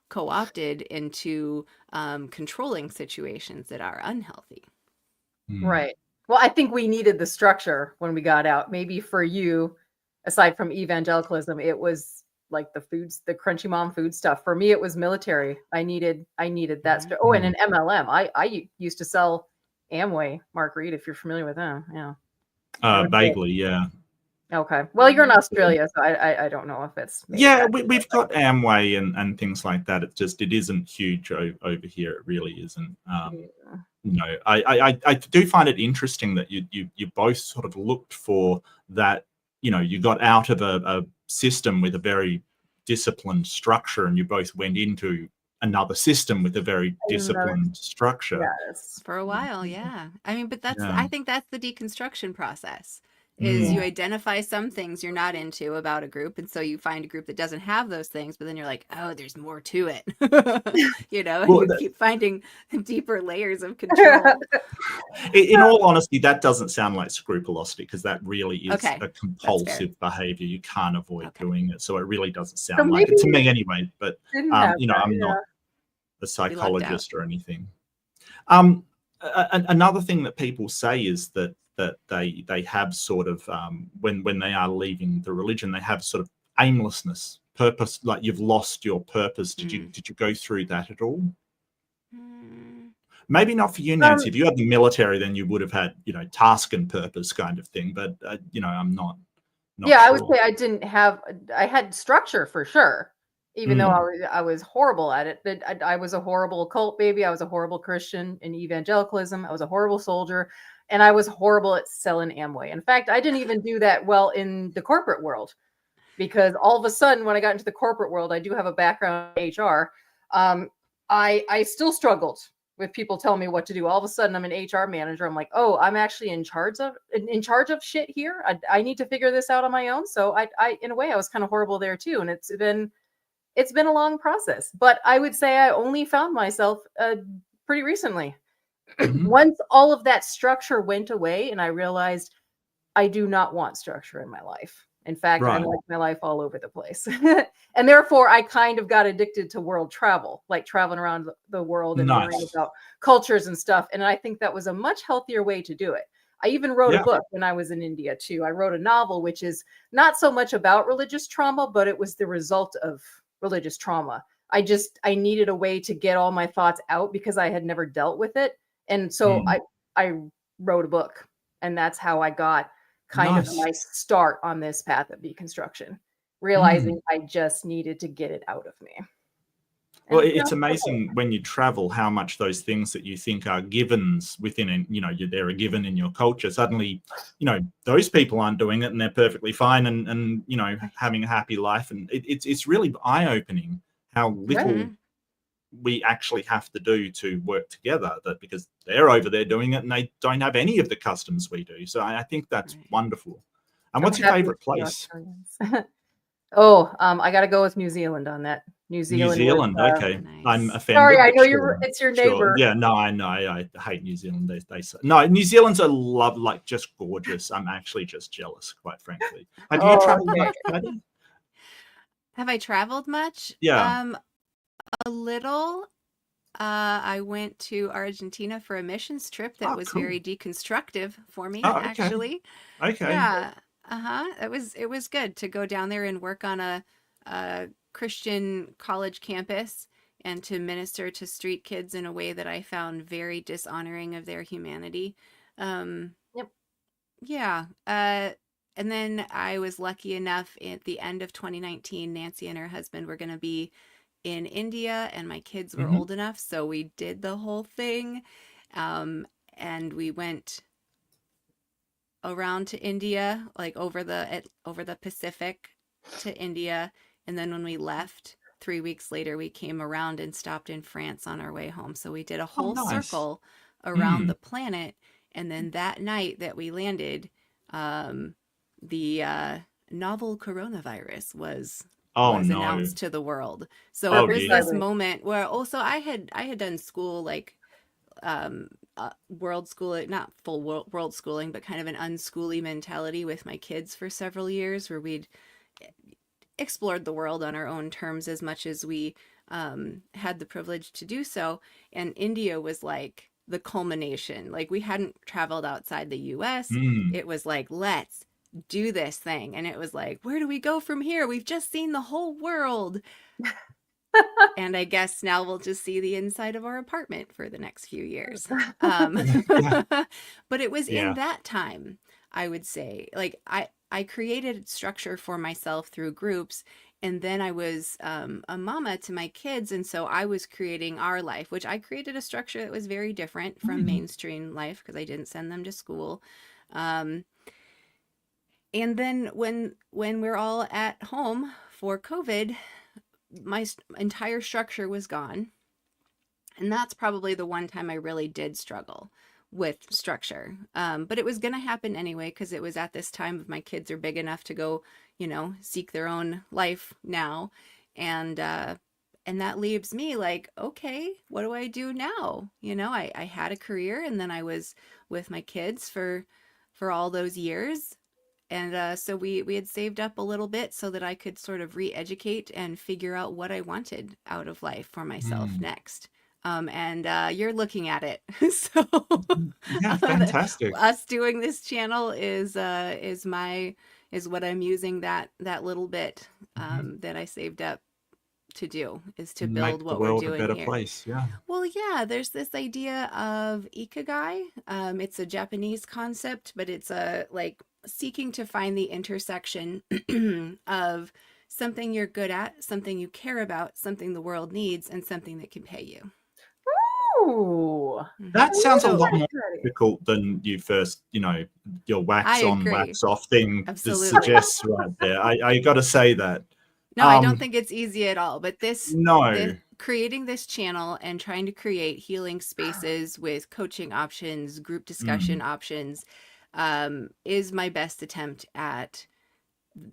co-opted into controlling situations that are unhealthy. Right. Well, I think we needed the structure when we got out. Maybe for you, aside from evangelicalism, it was like the Crunchy Mom food stuff. For me, it was military. I needed that stuff. Oh, and an MLM. I used to sell Amway, Mark Reid, if you're familiar with them. Yeah. Vaguely, yeah. Okay. Well, you're in Australia, so I don't know if it's. We've got Amway and things like that. It isn't huge over here. It really isn't. I do find it interesting that you both sort of looked for that. You got out of a system with a very disciplined structure, and you both went into another system with a very disciplined structure. Yes. For a while, yeah. I mean, but Yeah. I think that's the deconstruction process, is you Yeah. identify some things you're not into about a group, and so you find a group that doesn't have those things, but then you're like, oh, there's more to it. You know, and Well, you keep finding deeper layers of control. in all honesty, that doesn't sound like scrupulosity, because that really is Okay, a that's fair. compulsive behavior. You can't avoid Okay. doing it. So it really doesn't So sound like it to maybe me anyway. But, didn't have you know, that, I'm yeah. not a We lucked out. psychologist or anything. Another thing that people say is that they have sort of, when they are leaving the religion, they have sort of aimlessness, purpose, like you've lost your purpose. Did you go through that at all? Maybe not for you, Nancy. If you had the military, then you would have had, you know, task and purpose kind of thing. But you know, I'm not Yeah, sure. I would say I didn't have. I had structure for sure, even though I was horrible at it. But I was a horrible cult baby. I was a horrible Christian in evangelicalism. I was a horrible soldier, and I was horrible at selling Amway. In fact, I didn't even do that well in the corporate world, because all of a sudden, when I got into the corporate world, I do have a background in HR. I still struggled with people telling me what to do. All of a sudden, I'm an HR manager. I'm like, oh, I'm actually in charge of shit here. I need to figure this out on my own. So I in a way, I was kind of horrible there too. And it's been a long process. But I would say I only found myself pretty recently. Once all of that structure went away, and I realized I do not want structure in my life. In fact, I like my life all over the place. And therefore, I kind of got addicted to world travel, like traveling around the world and learning about cultures and stuff. And I think that was a much healthier way to do it. I even wrote a book when I was in India, too. I wrote a novel, which is not so much about religious trauma, but it was the result of religious trauma. I needed a way to get all my thoughts out because I had never dealt with it. And so I wrote a book, and that's how I got kind of my start on this path of deconstruction, realizing I just needed to get it out of me. Well, it's amazing when you travel how much those things that you think are givens within, you know, they're a given in your culture. Suddenly, you know, those people aren't doing it, and they're perfectly fine, and you know, having a happy life. And it's really eye-opening how little we actually have to do to work together, that because they're over there doing it and they don't have any of the customs we do. So I think that's wonderful. And what's your favorite place? I got to go with New Zealand on that. New Zealand. Okay. Nice. I'm offended. Sorry, I know it's your neighbor. Yeah, no, I know. I hate New Zealand. They say, no, New Zealand's like just gorgeous. I'm actually just jealous, quite frankly. Have you traveled much, Patti? Have I traveled much? Yeah. A little. I went to Argentina for a missions trip that was very deconstructive for me, actually. Okay. Yeah. It was good to go down there and work on a Christian college campus and to minister to street kids in a way that I found very dishonoring of their humanity. Yeah. And then I was lucky enough at the end of 2019, Nancy and her husband were going to be in India, and my kids were old enough, so we did the whole thing. And we went around to India, like over the Pacific to India. And then when we left 3 weeks later, we came around and stopped in France on our way home. So we did a whole circle around the planet. And then that night that we landed, the novel coronavirus was announced to the world. So it was this moment where also I had done school, like world schooling, not full world schooling, but kind of an unschooly mentality with my kids for several years, where we'd explored the world on our own terms as much as we had the privilege to do so. And India was like the culmination. Like, we hadn't traveled outside the US. It was like, let's do this thing. And it was like, where do we go from here? We've just seen the whole world. And I guess now we'll just see the inside of our apartment for the next few years. But it was in that time, I would say, like I created structure for myself through groups. And then I was a mama to my kids. And so I was creating our life, which I created a structure that was very different from mainstream life because I didn't send them to school. And then when we're all at home for COVID, my entire structure was gone. And that's probably the one time I really did struggle with structure. But it was going to happen anyway, because it was at this time of my kids are big enough to go, seek their own life now. And that leaves me like, okay, what do I do now? I had a career, and then I was with my kids for all those years. And so we had saved up a little bit so that I could sort of re-educate and figure out what I wanted out of life for myself next. And you're looking at it. So Yeah, fantastic. us doing this channel is what I'm using that little bit that I saved up to do, is to build what we're doing a better here. place. Yeah. Well, yeah, there's this idea of ikigai. It's a Japanese concept, but it's like seeking to find the intersection of something you're good at, something you care about, something the world needs, and something that can pay you. Ooh, that sounds a lot Ooh. more difficult than you first, your wax I on, agree. wax off thing Absolutely. suggests right there. I got to say that. No, I don't think it's easy at all. But creating this channel and trying to create healing spaces with coaching options, group discussion options, is my best attempt at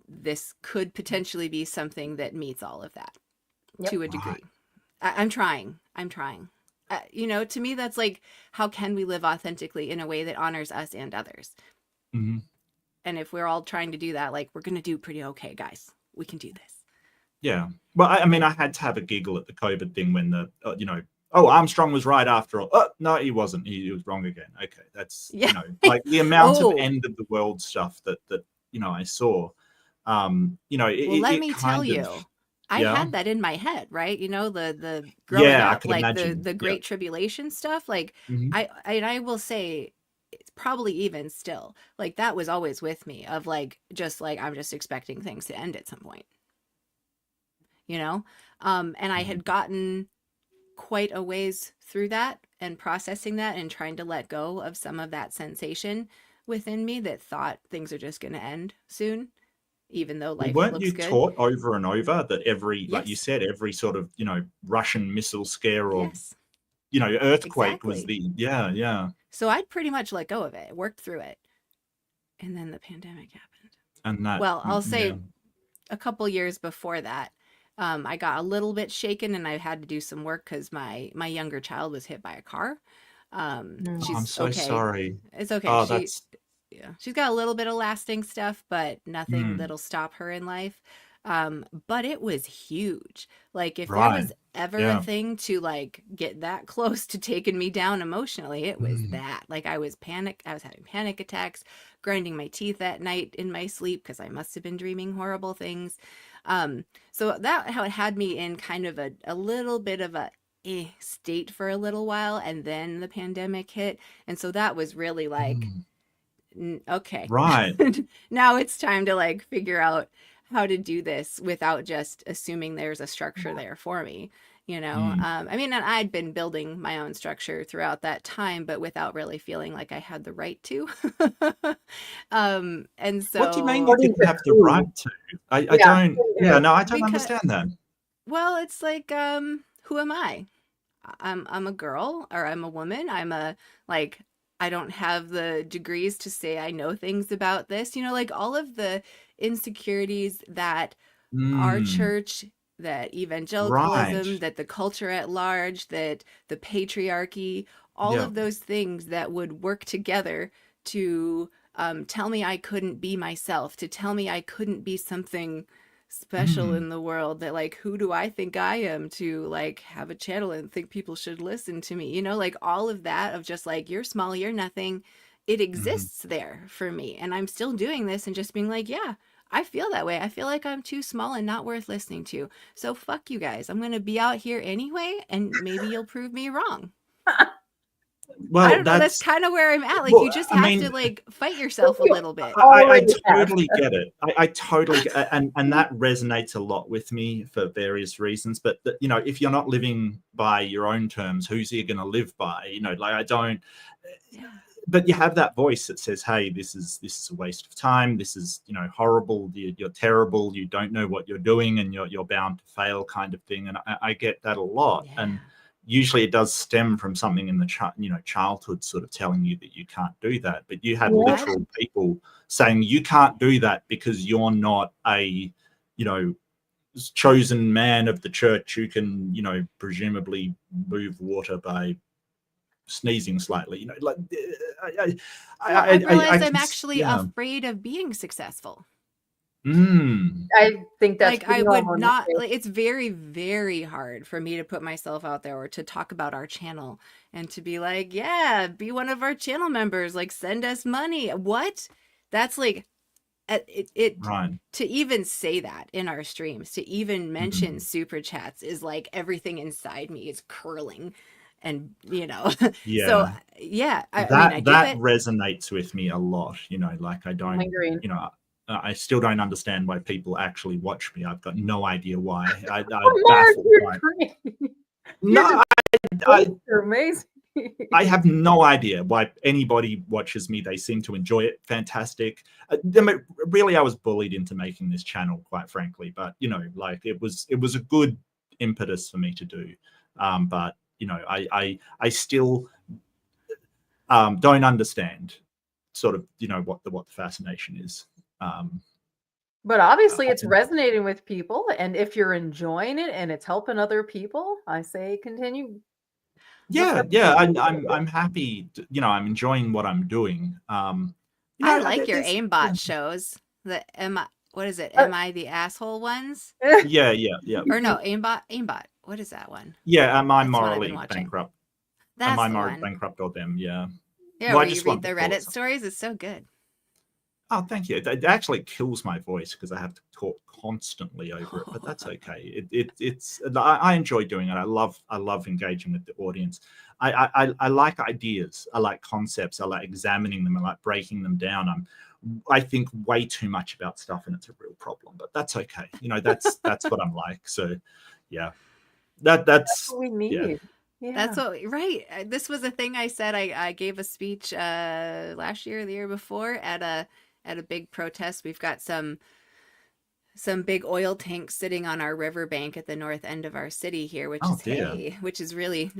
this. Could potentially be something that meets all of that to a degree. I'm trying. To me, that's like, how can we live authentically in a way that honors us and others? Mm-hmm. And if we're all trying to do that, like, we're going to do pretty okay, guys. We can do this. Yeah. Well, I had to have a giggle at the COVID thing when Armstrong was right after all. Oh, no, he wasn't. He was wrong again. Okay. That's, like the amount of end of the world stuff that I saw. Let me tell you. I had that in my head, right? The growing up, like imagine. the Great Tribulation stuff. Like I will say, it's probably even still, like, that was always with me, of like, just like, I'm just expecting things to end at some point, and I had gotten quite a ways through that and processing that and trying to let go of some of that sensation within me that thought things are just going to end soon. Even though life weren't looks you good. Taught over and over that every, like you said, every sort of Russian missile scare or earthquake was the So I'd pretty much let go of it, worked through it, and then the pandemic happened. And that, well, I'll say a couple years before that, I got a little bit shaken, and I had to do some work because my younger child was hit by a car. I'm so sorry. It's okay. Oh, she's got a little bit of lasting stuff, but nothing that'll stop her in life. But it was huge. Like, if there was ever a thing to like get that close to taking me down emotionally, it was that. Like, I was having panic attacks, grinding my teeth at night in my sleep because I must have been dreaming horrible things. So that how it had me in kind of a little bit of a state for a little while, and then the pandemic hit, and so that was really like, okay, right. Now it's time to like figure out how to do this without just assuming there's a structure there for me, and I'd been building my own structure throughout that time, but without really feeling like I had the right to. And so, what do you mean you didn't have the right to? I don't understand that. Well, it's like, who am I? I'm a girl, or I'm a woman. I don't have the degrees to say I know things about this, like all of the insecurities that our church, that evangelicalism, that the culture at large, that the patriarchy, all of those things that would work together to tell me I couldn't be myself, to tell me I couldn't be something special in the world, that like, who do I think I am to like have a channel and think people should listen to me, like all of that of just like, you're small, you're nothing. It exists there for me, and I'm still doing this and just being like, yeah, I feel that way. I feel like I'm too small and not worth listening to, so fuck you guys, I'm gonna be out here anyway, and maybe you'll prove me wrong. Well, I don't know, that's kind of where I'm at. Like, you just have to like fight yourself a little bit. I totally get it. I totally get it. And that resonates a lot with me for various reasons. But if you're not living by your own terms, who's you going to live by? Like, I don't. but you have that voice that says, hey, this is a waste of time, this is, you know, horrible, you're terrible, you don't know what you're doing, and you're bound to fail, kind of thing. And I get that a lot. Yeah. And usually it does stem from something in the childhood sort of telling you that you can't do that. But you had literal people saying you can't do that because you're not a, you know, chosen man of the church who can, you know, presumably move water by sneezing slightly, you know, like I realized I'm actually afraid of being successful. I think that's like I would not. Like, it's very, very hard for me to put myself out there or to talk about our channel and to be like, yeah, be one of our channel members. Like, send us money. What? That's like right. To even say that in our streams, to even mention super chats is like everything inside me is curling. And, you know, yeah. So yeah, I mean, that resonates with me a lot, you know, like I don't, you know, I still don't understand why people actually watch me. I've got no idea why. I'm baffled by it. No, you're amazing. I have no idea why anybody watches me. They seem to enjoy it. Fantastic. Really, I was bullied into making this channel, quite frankly. But, you know, like it was a good impetus for me to do. But, you know, I still don't understand sort of, you know, what the fascination is. But obviously it's resonating with people, and if you're enjoying it and it's helping other people, I say continue. Yeah, I'm happy to, you know, I'm enjoying what I'm doing. You know, I like your aimbot shows. What is it? Am I the asshole ones? Yeah. Or no, aimbot. What is that one? Yeah, am I morally bankrupt? That's am I morally bankrupt or them? Yeah. Yeah, well, you read the Reddit stories. It's so good. Oh, thank you. It actually kills my voice because I have to talk constantly over it, but that's okay. It's I enjoy doing it. I love engaging with the audience. I like ideas. I like concepts. I like examining them. I like breaking them down. I think way too much about stuff, and it's a real problem. But that's okay. You know, that's what I'm like. So, yeah, that's what we need. Yeah. That's what, right. This was a thing I said. I gave a speech last year or the year before at a big protest. We've got some big oil tanks sitting on our riverbank at the north end of our city here, which which is really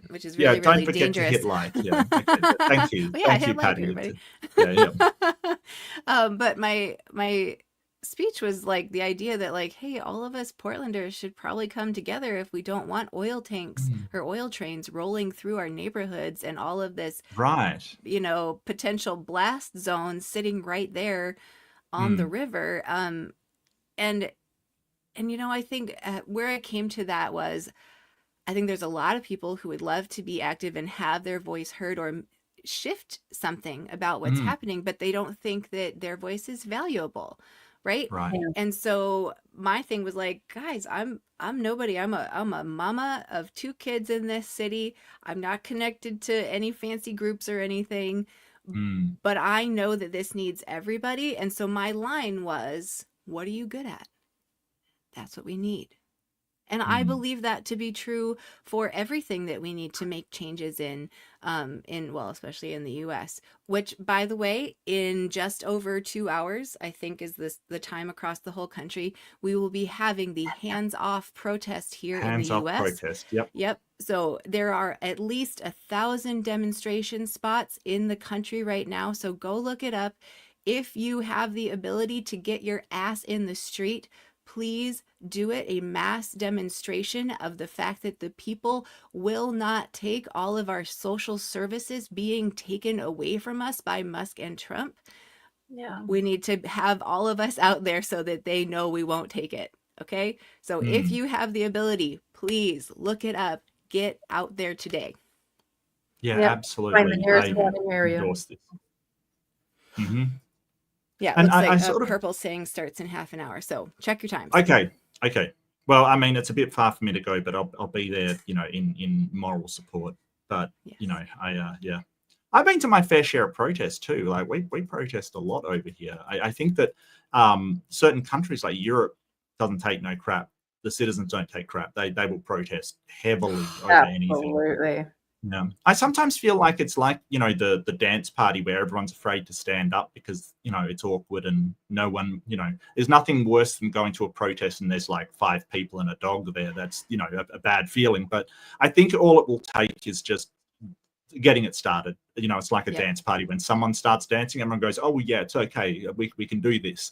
which is really, don't really forget dangerous. To hit like. Yeah, okay. Thank you. Well, yeah, thank you, Patti. Like, yeah. But my speech was like the idea that like, hey, all of us Portlanders should probably come together if we don't want oil tanks or oil trains rolling through our neighborhoods and all of this, you know, potential blast zone sitting right there on the river. And you know, I think where I came to that was, I think there's a lot of people who would love to be active and have their voice heard or shift something about what's happening, but they don't think that their voice is valuable. Right. And so my thing was like, guys, I'm nobody. I'm a mama of 2 kids in this city. I'm not connected to any fancy groups or anything, but I know that this needs everybody. And so my line was, what are you good at? That's what we need. And I believe that to be true for everything that we need to make changes in well, especially in the US, which, by the way, in just over 2 hours, I think is the time across the whole country, we will be having the hands-off protest here in the US. Hands-off protest, yep. So there are at least 1,000 demonstration spots in the country right now. So go look it up. If you have the ability to get your ass in the street, please do it. A mass demonstration of the fact that the people will not take all of our social services being taken away from us by Musk and Trump. Yeah. We need to have all of us out there so that they know we won't take it. Okay. So if you have the ability, please look it up. Get out there today. Yeah, absolutely. Find the nearest area. Endorse this. Yeah, it looks like purple saying starts in half an hour. So check your times. Okay. Well, I mean, it's a bit far for me to go, but I'll be there, you know, in moral support. But you know, I've been to my fair share of protests too. Like we protest a lot over here. I think that certain countries like Europe doesn't take no crap. The citizens don't take crap. They will protest heavily over anything. Yeah. I sometimes feel like it's like, the dance party where everyone's afraid to stand up because, it's awkward and no one, there's nothing worse than going to a protest and there's like 5 people and a dog there. That's, a bad feeling. But I think all it will take is just getting it started. It's like a dance party. When someone starts dancing, everyone goes, oh, well, yeah, it's okay. We can do this.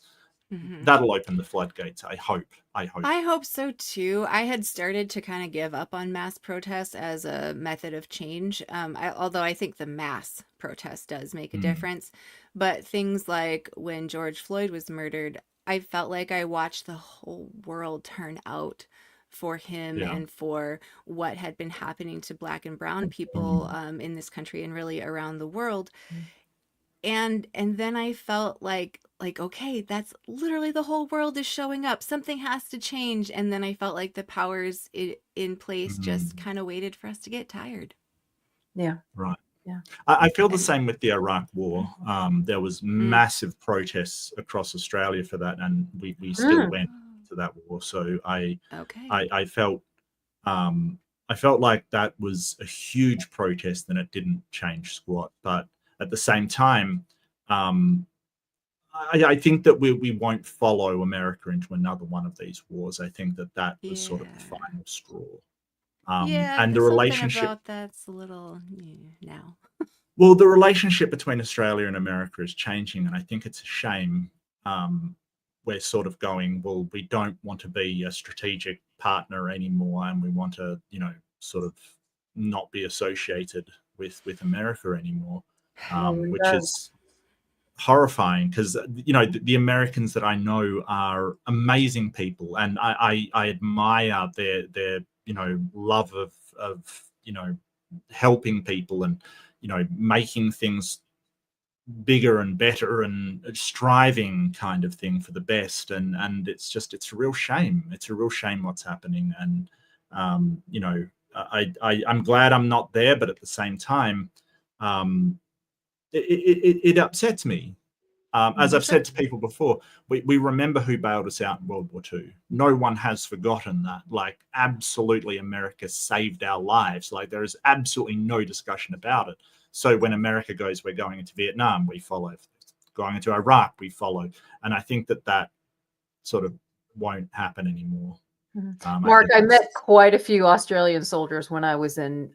That'll open the floodgates. I hope. I hope so too. I had started to kind of give up on mass protest as a method of change. Although I think the mass protest does make a difference. But things like when George Floyd was murdered, I felt like I watched the whole world turn out for him and for what had been happening to Black and brown people in this country and really around the world. And then I felt like, okay, that's literally the whole world is showing up. Something has to change. And then I felt like the powers in place just kind of waited for us to get tired. Yeah. Right. Yeah. I feel the same with the Iraq War. There was massive protests across Australia for that, and we still went to that war. So I felt like that was a huge protest, and it didn't change squat. But at the same time, I think that we won't follow America into another one of these wars. I think that was sort of the final straw. And the relationship about that's a little now. Well, the relationship between Australia and America is changing, and I think it's a shame. We're sort of going, well, we don't want to be a strategic partner anymore, and we want to, sort of not be associated with America anymore, which is horrifying because, the Americans that I know are amazing people, and I admire their love of helping people and making things bigger and better and striving kind of thing for the best, and it's a real shame. It's a real shame what's happening, and I'm glad I'm not there, but at the same time, it upsets me. As I've said to people before, we remember who bailed us out in World War II. No one has forgotten that. Like, absolutely, America saved our lives. Like, there is absolutely no discussion about it. So when America goes, we're going into Vietnam, we follow. Going into Iraq, we follow. And I think that sort of won't happen anymore. Mark, I met quite a few Australian soldiers when I was in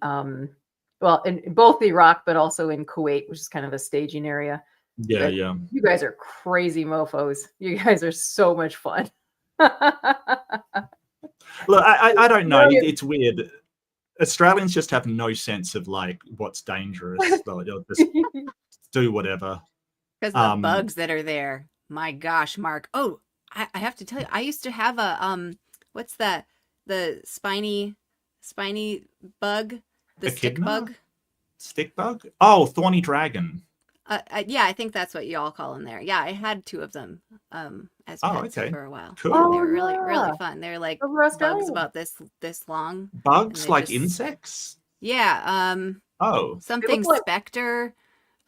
both Iraq, but also in Kuwait, which is kind of a staging area. Yeah. You guys are crazy mofos. You guys are so much fun. Look, I don't know. It's weird. Australians just have no sense of like what's dangerous. They'll just do whatever. Because the bugs that are there. My gosh, Mark. Oh, I have to tell you, I used to have a what's that? The spiny bug, the stick bug. Stick bug? Oh, thorny dragon. Yeah, I think that's what you all call them there. Yeah, I had 2 of them as pets for a while. Cool. They were really, really fun. They're like bugs about this long. Bugs like insects? Yeah. Something like... specter.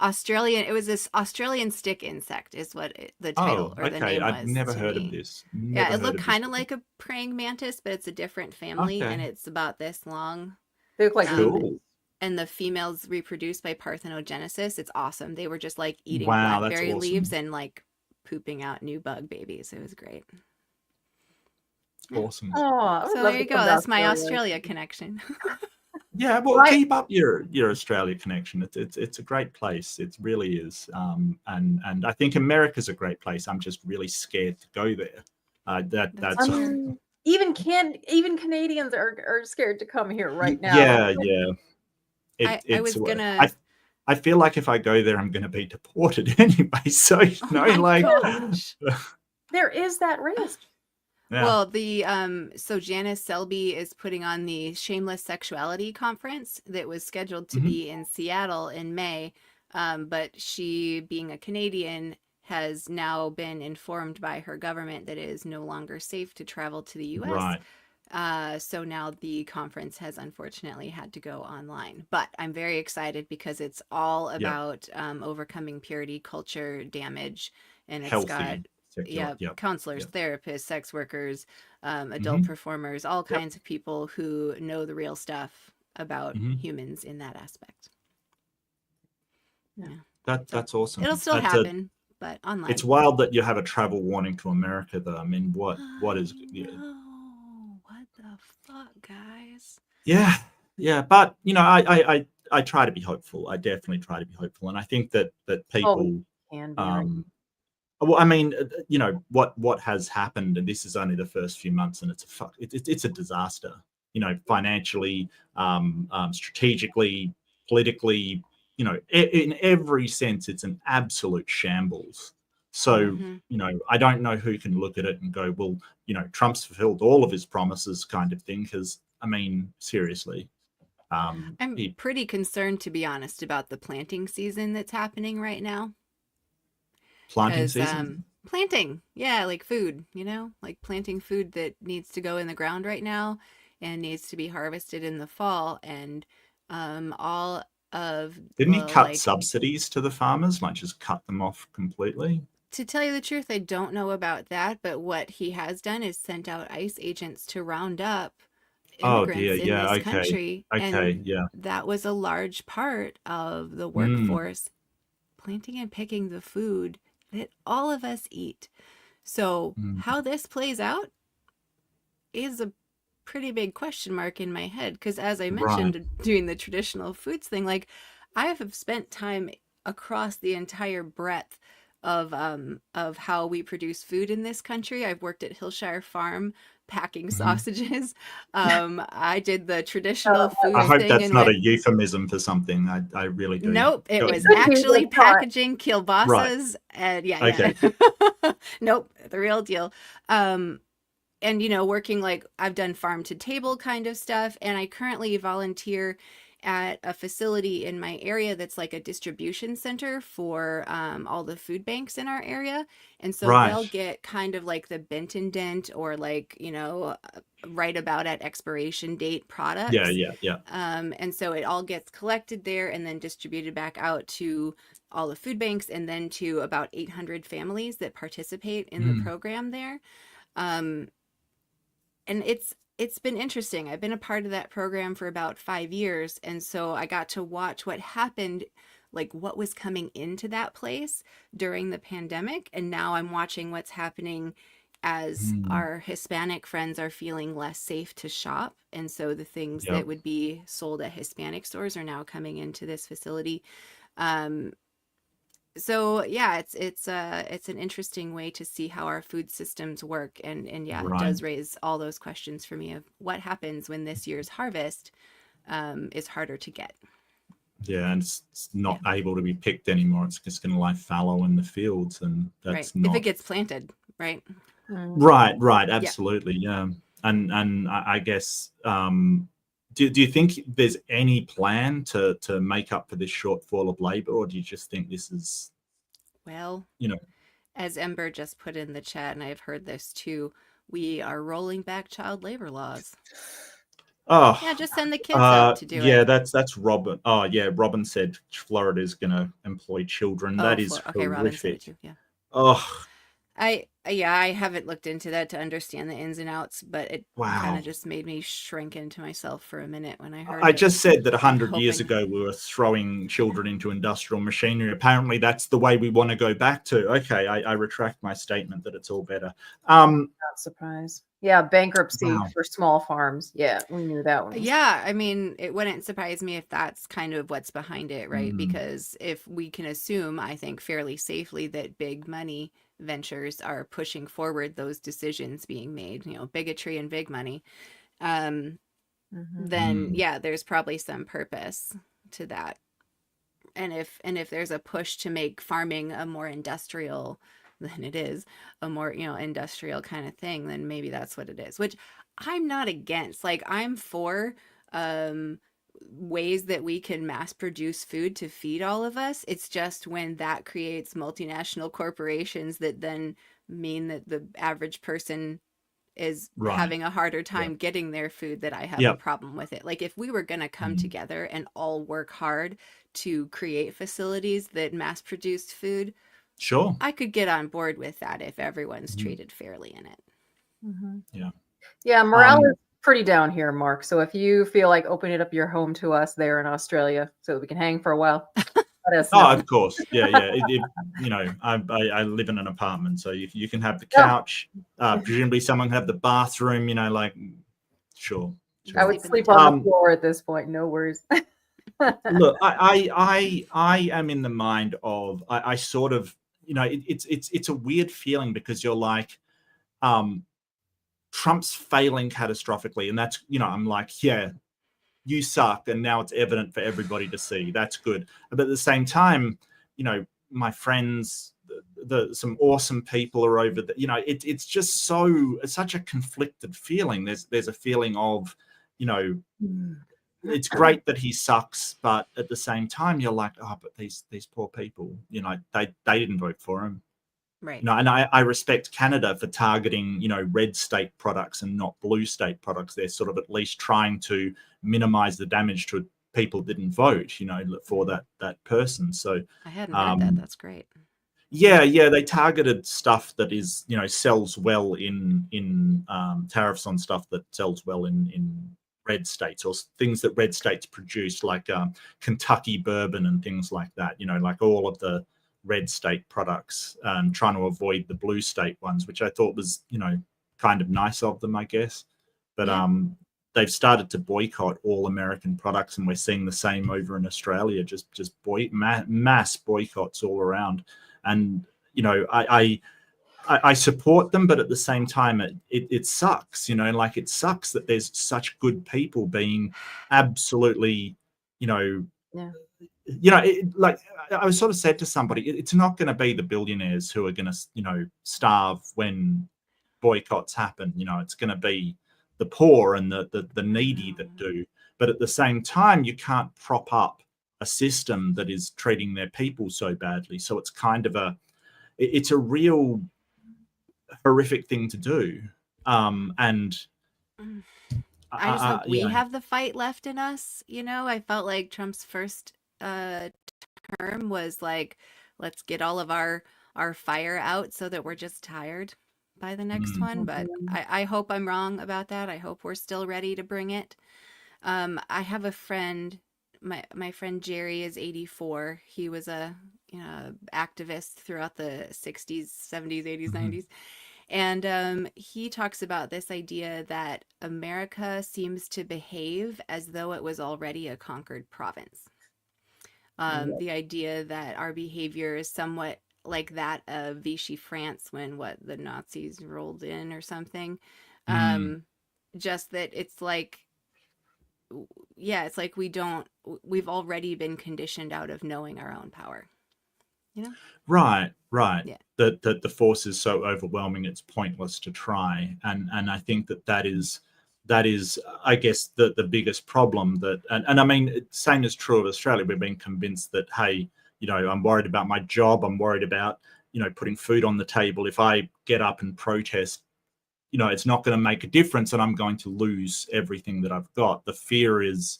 Australian. It was this Australian stick insect is what the title or the name was. I've never heard of this. It looked kind of like a praying mantis, but it's a different family, and it's about this long. They look like cool. And the females reproduce by parthenogenesis. It's awesome. They were just like eating wow, blackberry awesome. leaves and like pooping out new bug babies. It was great. Awesome. Oh, so there you go. That's my Australia connection. Yeah, well, keep up your Australia connection. It's a great place. It really is. And I think America's a great place. I'm just really scared to go there. That's even Canadians are scared to come here right now. Yeah. I was gonna. I feel like if I go there, I'm going to be deported anyway. So there is that risk. Yeah. Well, so Janice Selby is putting on the Shameless Sexuality Conference that was scheduled to be in Seattle in May, but she, being a Canadian, has now been informed by her government that it is no longer safe to travel to the U.S. Right. So now the conference has unfortunately had to go online. But I'm very excited because it's all about overcoming purity culture damage, and it's got counselors, therapists, sex workers, adult performers, all kinds of people who know the real stuff about Mhm. humans in that aspect. Yeah. That's awesome. It'll still happen, but online. It's wild that you have a travel warning to America, though. I mean, what is? What the fuck, guys? Yeah. But I try to be hopeful. I definitely try to be hopeful, and I think that people. Can be, right? Well, I mean, what has happened, and this is only the first few months, and it's a disaster. Financially, strategically, politically, in every sense, it's an absolute shambles. So, I don't know who can look at it and go, well, Trump's fulfilled all of his promises, kind of thing. Because I mean, seriously, I'm pretty concerned, to be honest, about the planting season that's happening right now. Planting season? Planting, yeah, like food, like planting food that needs to go in the ground right now and needs to be harvested in the fall. And all of Didn't he cut subsidies to the farmers, like just cut them off completely? To tell you the truth, I don't know about that, but what he has done is sent out ICE agents to round up immigrants in this country. And that was a large part of the workforce planting and picking the food that all of us eat. So how this plays out is a pretty big question mark in my head, because as I mentioned, doing the traditional foods thing, like I have spent time across the entire breadth of how we produce food in this country. I've worked at Hillshire Farm packing sausages. I did the traditional food I hope thing. that's not a euphemism for something. I really do. Nope, it was actually packaging kielbasas. And yeah. Nope, the real deal. And working, like I've done farm to table kind of stuff, and I currently volunteer at a facility in my area that's like a distribution center for all the food banks in our area. And so they'll get kind of like the bent and dent, or like, right about at expiration date products. Yeah. And so it all gets collected there and then distributed back out to all the food banks, and then to about 800 families that participate in the program there. And it's been interesting. I've been a part of that program for about 5 years. And so I got to watch what happened, like what was coming into that place during the pandemic. And now I'm watching what's happening as our Hispanic friends are feeling less safe to shop. And so the things that would be sold at Hispanic stores are now coming into this facility. So yeah, it's an interesting way to see how our food systems work, and it does raise all those questions for me of what happens when this year's harvest is harder to get. Yeah, and it's not able to be picked anymore. It's just going to lie fallow in the fields, and that's not if it gets planted, right? Right, absolutely, yeah. And I guess do you think there's any plan to make up for this shortfall of labor, or do you just think this is, well, as Ember just put in the chat, and I've heard this too, we are rolling back child labor laws. Oh yeah, just send the kids out to do it. Yeah, that's Robin. Oh yeah, Robin said Florida is going to employ children. That is horrific. Robin said it too. Yeah. Oh. I haven't looked into that to understand the ins and outs, but it kind of just made me shrink into myself for a minute when I heard it. I just said that 100 years ago we were throwing children into industrial machinery. Apparently that's the way we want to go back to. Okay, I retract my statement that it's all better. Not surprised. Yeah, bankruptcy for small farms. Yeah, we knew that one. Yeah, I mean, it wouldn't surprise me if that's kind of what's behind it, right? Because if we can assume, I think fairly safely, that big money ventures are pushing forward those decisions being made, bigotry and big money, then there's probably some purpose to that. And if there's a push to make farming a more industrial than it is, a more industrial kind of thing, then maybe that's what it is, which I'm not against. Like, I'm for ways that we can mass produce food to feed all of us. It's just when that creates multinational corporations that then mean that the average person is having a harder time getting their food that I have a problem with it. Like, if we were going to come together and all work hard to create facilities that mass produced food, sure, I could get on board with that if everyone's treated fairly in it. Yeah, pretty down here, Mark. So if you feel like opening up your home to us there in Australia so that we can hang for a while, let us know. Oh, of course. Yeah. I live in an apartment, so you can have the Oh. couch. Presumably someone can have the bathroom, like, sure. I would sleep on the floor at this point. No worries. Look, I am in the mind of, I sort of, it's a weird feeling because you're like, Trump's failing catastrophically. And that's, I'm like, yeah, you suck. And now it's evident for everybody to see. That's good. But at the same time, my friends, some awesome people are over there. It's just such a conflicted feeling. There's a feeling of, it's great that he sucks, but at the same time, you're like, oh, but these poor people, they didn't vote for him. Right. And I respect Canada for targeting, red state products and not blue state products. They're sort of at least trying to minimize the damage to people that didn't vote, for that person. So I hadn't heard that. That's great. Yeah, they targeted stuff that is, sells well in tariffs on stuff that sells well in red states, or things that red states produce, like Kentucky bourbon and things like that. Like all of the red state products, trying to avoid the blue state ones, which I thought was, kind of nice of them, I guess. But they've started to boycott all American products, and we're seeing the same over in Australia. Just mass boycotts all around. And I support them, but at the same time, it sucks. It sucks that there's such good people being absolutely, like I was sort of said to somebody, it's not going to be the billionaires who are going to, starve when boycotts happen. It's going to be the poor and the needy that do. But at the same time, you can't prop up a system that is treating their people so badly. So it's kind of it's a real horrific thing to do. And I just hope we have the fight left in us. I felt like Trump's first term was like, let's get all of our fire out so that we're just tired by the next one. But I hope I'm wrong about that. I hope we're still ready to bring it. I have a friend, my friend Jerry is 84. He was a activist throughout the 60s, 70s, 80s, 90s. And he talks about this idea that America seems to behave as though it was already a conquered province. The idea that our behavior is somewhat like that of Vichy France when the Nazis rolled in or something. Just that it's like, it's like we've already been conditioned out of knowing our own power. Right. Yeah. That the force is so overwhelming, it's pointless to try. And I think that is, I guess, the biggest problem. And I mean, same is true of Australia. We've been convinced that, hey, I'm worried about my job. I'm worried about, putting food on the table. If I get up and protest, it's not going to make a difference, and I'm going to lose everything that I've got. The fear is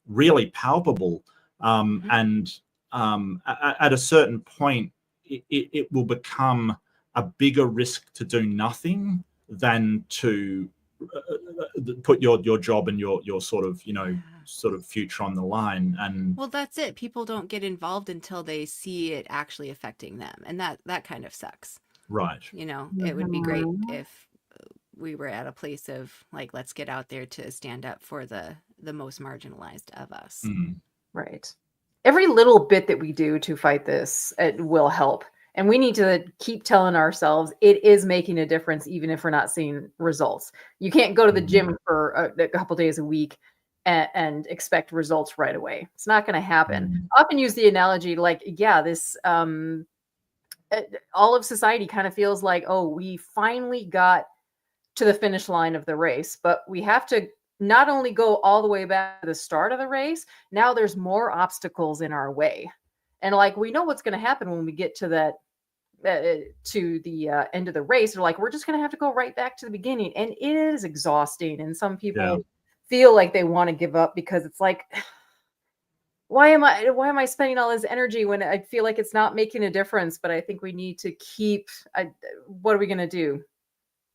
really palpable. And at a certain point, it will become a bigger risk to do nothing than to put your job and your sort of future on the line. And well, that's it. People don't get involved until they see it actually affecting them, and that kind of sucks. Right. It would be great if we were at a place of like, let's get out there to stand up for the most marginalized of us. Right. Every little bit that we do to fight this, it will help. And we need to keep telling ourselves it is making a difference, even if we're not seeing results. You can't go to the gym for a couple days a week and expect results right away. It's not going to happen. I often use the analogy like, this all of society kind of feels like, oh, we finally got to the finish line of the race, but we have to not only go all the way back to the start of the race, now there's more obstacles in our way. And like, we know what's going to happen when we get to that, to the end of the race. They're like, we're just going to have to go right back to the beginning. And it is exhausting. And some people feel like they want to give up because it's like, why am I spending all this energy when I feel like it's not making a difference? But I think we need to keep, what are we going to do?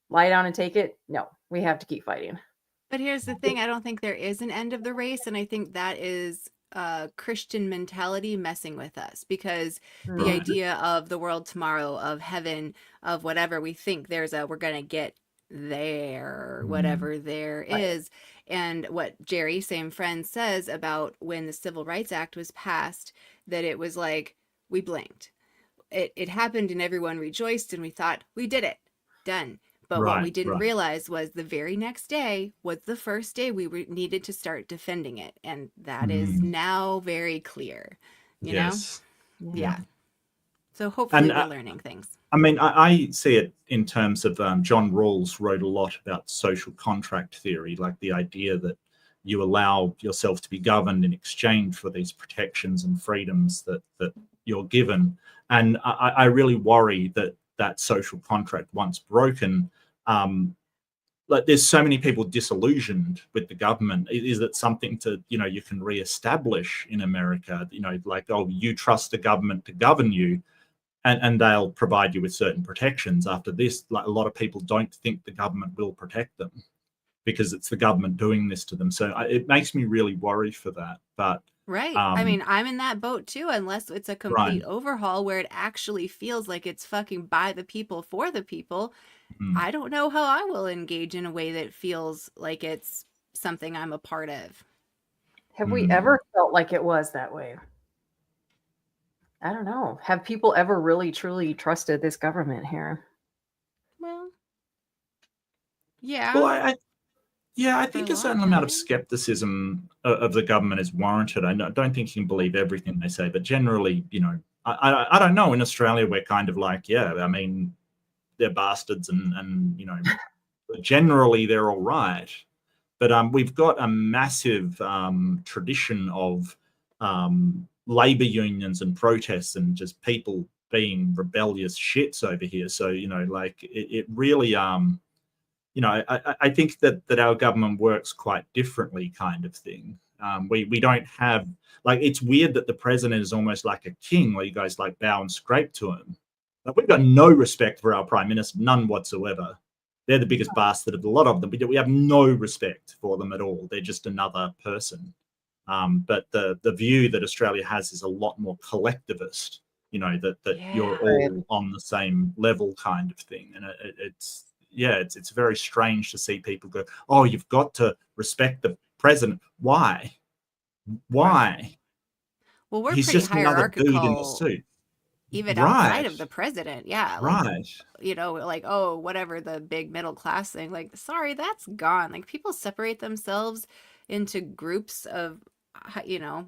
Lie down and take it? No, we have to keep fighting. But here's the thing, I don't think there is an end of the race, and I think that is Christian mentality messing with us, because the Right. idea of the world tomorrow, of heaven, of whatever, we think we're gonna get there, whatever there Right. is. And what Jerry, same friend, says about when the Civil Rights Act was passed, that it was like we blinked. It happened and everyone rejoiced and we thought we did it, done. But what we Right. didn't Right. realize was the very next day was the first day we needed to start defending it. And that is Mm. now very clear, you know? Yes. Yeah. So And hopefully we're learning things. I mean, I see it in terms of John Rawls wrote a lot about social contract theory, like the idea that you allow yourself to be governed in exchange for these protections and freedoms that you're given. And I really worry that that social contract, once broken, like there's so many people disillusioned with the government. Is it something to, you can reestablish in America, like, oh, you trust the government to govern you, and they'll provide you with certain protections after this. Like, a lot of people don't think the government will protect them because it's the government doing this to them. So it makes me really worry for that. But Right. I mean, I'm in that boat too, unless it's a right. complete overhaul where it actually feels like it's fucking by the people for the people. I don't know how I will engage in a way that feels like it's something I'm a part of. Have we ever felt like it was that way? I don't know. Have people ever really truly trusted this government here? Well, Well, yeah, I for a think a long certain amount of time. skepticism of the government is warranted. I don't think you can believe everything they say, but generally, I don't know. In Australia, we're kind of like, yeah, I mean, they're bastards, and but generally they're all right. But we've got a massive tradition of labor unions and protests and just people being rebellious shits over here. So like it really I think that our government works quite differently, kind of thing. We don't have, like, it's weird that the president is almost like a king, where you guys like bow and scrape to him. Like, we've got no respect for our prime minister, none whatsoever. They're the biggest bastard of a lot of them. We have no respect for them at all. They're just another person. But the view that Australia has is a lot more collectivist. That you're Yeah. all on the same level, kind of thing, and it's very strange to see people go, oh, you've got to respect the president. Why? Right. Well, we're He's pretty just another dude in a hierarchical, suit. even outside Right. of the president. Yeah. Like, Right. like, oh, whatever the big middle class thing. Like, sorry, that's gone. Like, people separate themselves into groups of,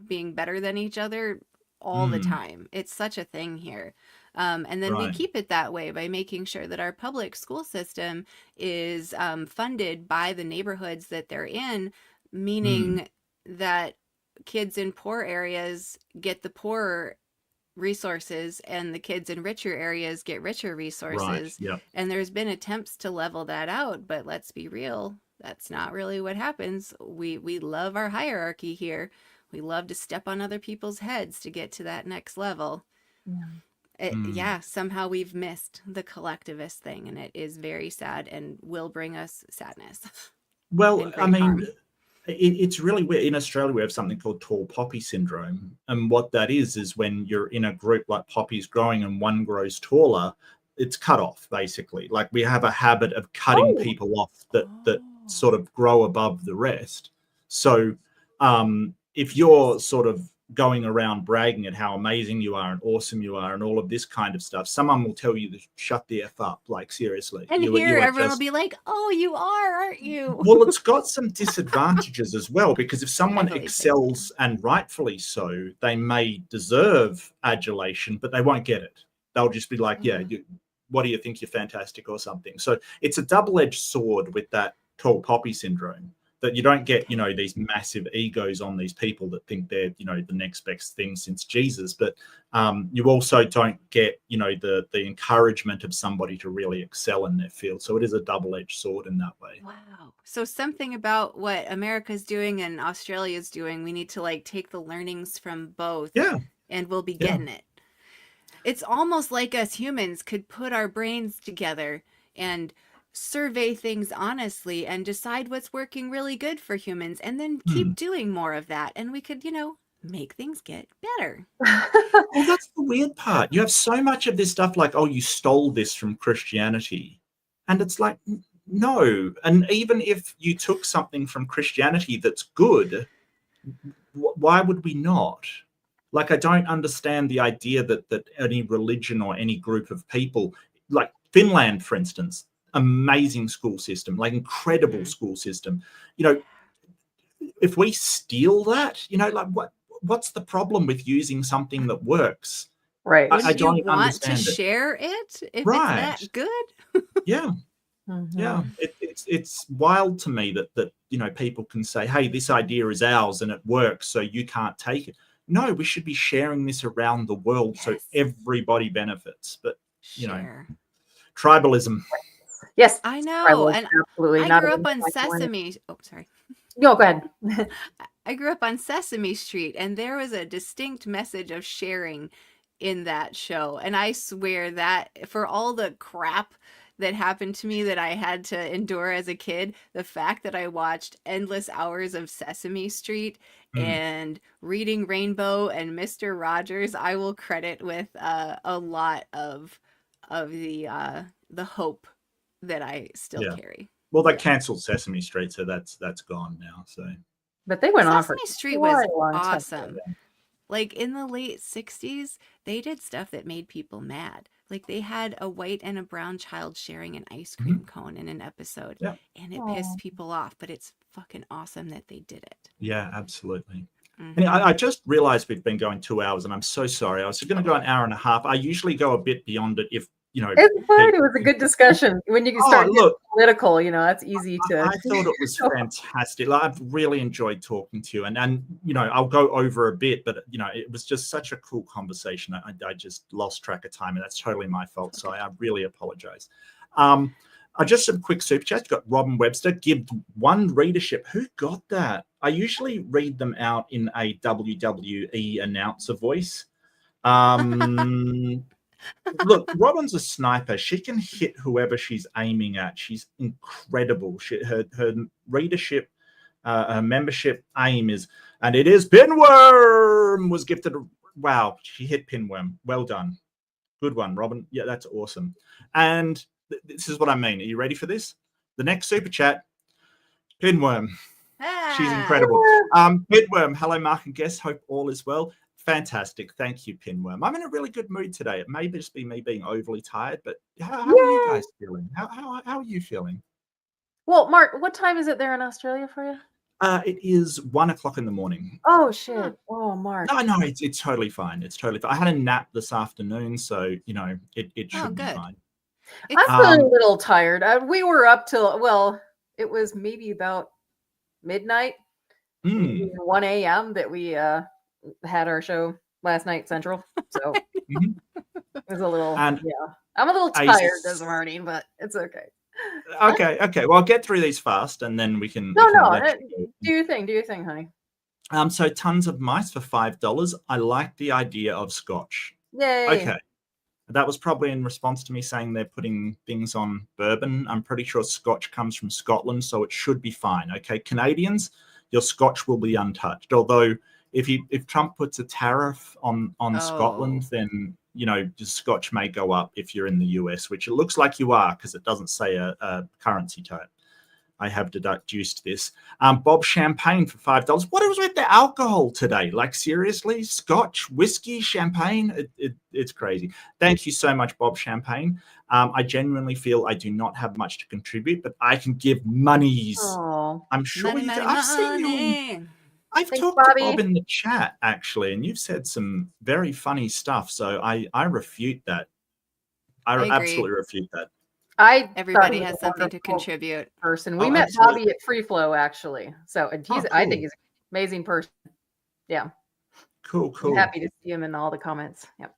being better than each other all the time. It's such a thing here. And then we Right. keep it that way by making sure that our public school system is funded by the neighborhoods that they're in, meaning that kids in poor areas get the poorer resources and the kids in richer areas get richer Right. resources. Yep. And there's been attempts to level that out, but let's be real, that's not really what happens. We love our hierarchy here. We love to step on other people's heads to get to that next level. Yeah, somehow we've missed the collectivist thing, and it is very sad and will bring us sadness. Well, and I great harm. mean, it's really weird. In Australia, we have something called tall poppy syndrome. And what that is when you're in a group like poppies growing and one grows taller, it's cut off, basically. Like, we have a habit of cutting people off that sort of grow above the rest. So if you're sort of going around bragging at how amazing you are and awesome you are and all of this kind of stuff, someone will tell you to shut the F up, like, seriously. And here everyone will be like, oh, you are, aren't you? Well, it's got some disadvantages as well, because if someone believe it, excels, and rightfully so, they may deserve adulation, but they won't get it. They'll just be like, yeah, what do you think, you're fantastic or something? So it's a double-edged sword with that tall poppy syndrome, that you don't get, these massive egos on these people that think they're, the next best thing since Jesus. But you also don't get, the encouragement of somebody to really excel in their field. So it is a double-edged sword in that way. Wow. So something about what America's doing and Australia's doing, we need to like take the learnings from both. Yeah. And we'll be getting it. It's almost like us humans could put our brains together and survey things honestly and decide what's working really good for humans and then keep doing more of that. And we could, make things get better. Well, that's the weird part. You have so much of this stuff like, oh, you stole this from Christianity. And it's like, no. And even if you took something from Christianity that's good, why would we not? Like, I don't understand the idea that any religion or any group of people, like Finland, for instance, amazing school system, like incredible school system. If we steal that, like what's the problem with using something that works? Right. Wouldn't I don't you want understand to it. share it if Right. it's that good? Yeah. Mhm. Yeah. It's wild to me that people can say, hey, this idea is ours and it works, so you can't take it. No, we should be sharing this around the world so everybody benefits. But Share. Tribalism. Yes, I know. tribal, And absolutely. I Not grew even up on like one. Sesame. Oh, sorry. No, go ahead. I grew up on Sesame Street, and there was a distinct message of sharing in that show. And I swear that for all the crap that happened to me that I had to endure as a kid, the fact that I watched endless hours of Sesame Street and Reading Rainbow and Mr. Rogers, I will credit with a lot of the hope that I still carry. Well, they cancelled Sesame Street, so that's gone now. So, but they went on for Sesame Street was quite a long time. awesome. Like in the late 60s, they did stuff that made people mad. Like they had a white and a brown child sharing an ice cream cone in an episode, and it pissed people off. But it's fucking awesome that they did it. Yeah, absolutely. And I just realized we've been going 2 hours, and I'm so sorry. I was going to go an hour and a half. I usually go a bit beyond it if It's fine. It was a good discussion. When you can start getting political, that's easy to. I thought it was fantastic. Like, I've really enjoyed talking to you, and I'll go over a bit, but it was just such a cool conversation. I just lost track of time, and that's totally my fault. So I really apologize. I just some quick super chats. Got Robin Webster, give one readership. Who got that? I usually read them out in a WWE announcer voice. Look, Robin's a sniper. She can hit whoever she's aiming at. She's incredible. Her readership, her membership aim is, and it is Pinworm was gifted. Wow, she hit Pinworm. Well done. Good one, Robin. Yeah, that's awesome. And this is what I mean. Are you ready for this? The next super chat, Pinworm. She's incredible. Pinworm, hello, Mark and guests. Hope all is well. Fantastic. Thank you, Pinworm. I'm in a really good mood today. It may just be me being overly tired, but how are you guys feeling? How are you feeling? Well, Mark, what time is it there in Australia for you? It is 1 o'clock in the morning. Oh, shit. Oh, Mark. No, it's totally fine. It's totally fine. I had a nap this afternoon, so, it should be fine. I'm feeling a little tired. We were up till, it was maybe about midnight, 1 a.m. that we had our show last night Central. So it was a little, I'm a little tired this morning, but it's okay. Okay. Well, I'll get through these fast, and then we can. Do your thing, honey. So tons of mice for $5. I like the idea of Scotch. Yay. Okay. That was probably in response to me saying they're putting things on bourbon. I'm pretty sure Scotch comes from Scotland, so it should be fine. Okay, Canadians, your Scotch will be untouched. Although if Trump puts a tariff on Scotland, then Scotch may go up if you're in the US, which it looks like you are because it doesn't say a currency type. I have deduced this. Bob Champagne for $5. What was with the alcohol today? Like, seriously? Scotch, whiskey, champagne? It's crazy. Thank you so much, Bob Champagne. I genuinely feel I do not have much to contribute, but I can give monies. Oh, I'm sure I've seen you. I've talked Bobby. to Bob in the chat, actually, and you've said some very funny stuff. So I refute that. I absolutely refute that. Everybody has something to contribute. We met Bobby at Free Flow, actually. So cool. I think he's an amazing person. Yeah. Cool. I'm happy to see him in all the comments. Yep.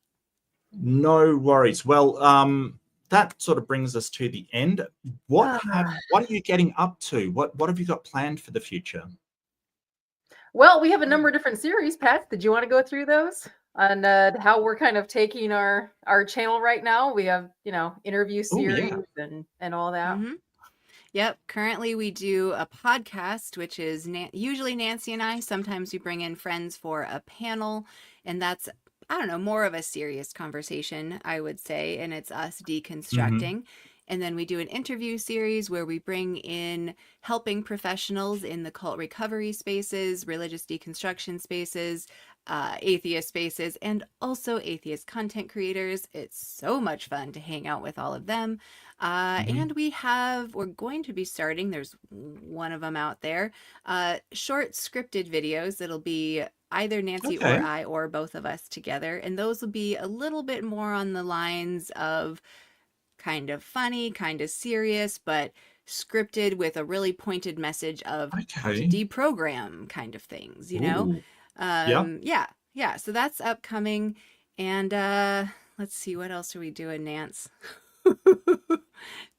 No worries. Well, that sort of brings us to the end. What are you getting up to? What have you got planned for the future? Well, we have a number of different series. Pat, did you want to go through those? On how we're kind of taking our channel right now. We have, interview series and all that. Yep. Currently, we do a podcast, which is usually Nancy and I. Sometimes we bring in friends for a panel, and that's, I don't know, more of a serious conversation, I would say, and it's us deconstructing. And then we do an interview series where we bring in helping professionals in the cult recovery spaces, religious deconstruction spaces, atheist spaces, and also atheist content creators. It's so much fun to hang out with all of them. And we're going to be starting, there's one of them out there, short scripted videos that'll be either Nancy or I or both of us together. And those will be a little bit more on the lines of kind of funny, kind of serious, but scripted with a really pointed message of to deprogram kind of things, you know? Yeah. So that's upcoming. And let's see, what else are we doing, Nance?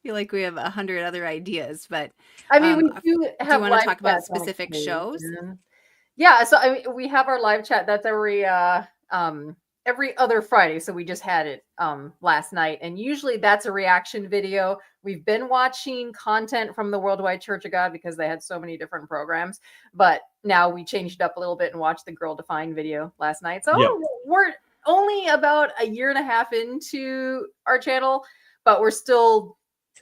Feel like we have 100 other ideas, but I mean, we do have. Do you want to talk about specific shows? Yeah, so I mean, we have our live chat. That's every other Friday. So we just had it last night, and usually that's a reaction video. We've been watching content from the Worldwide Church of God because they had so many different programs, but now we changed it up a little bit and watched the Girl Defined video last night. So we're only about a year and a half into our channel, but we're still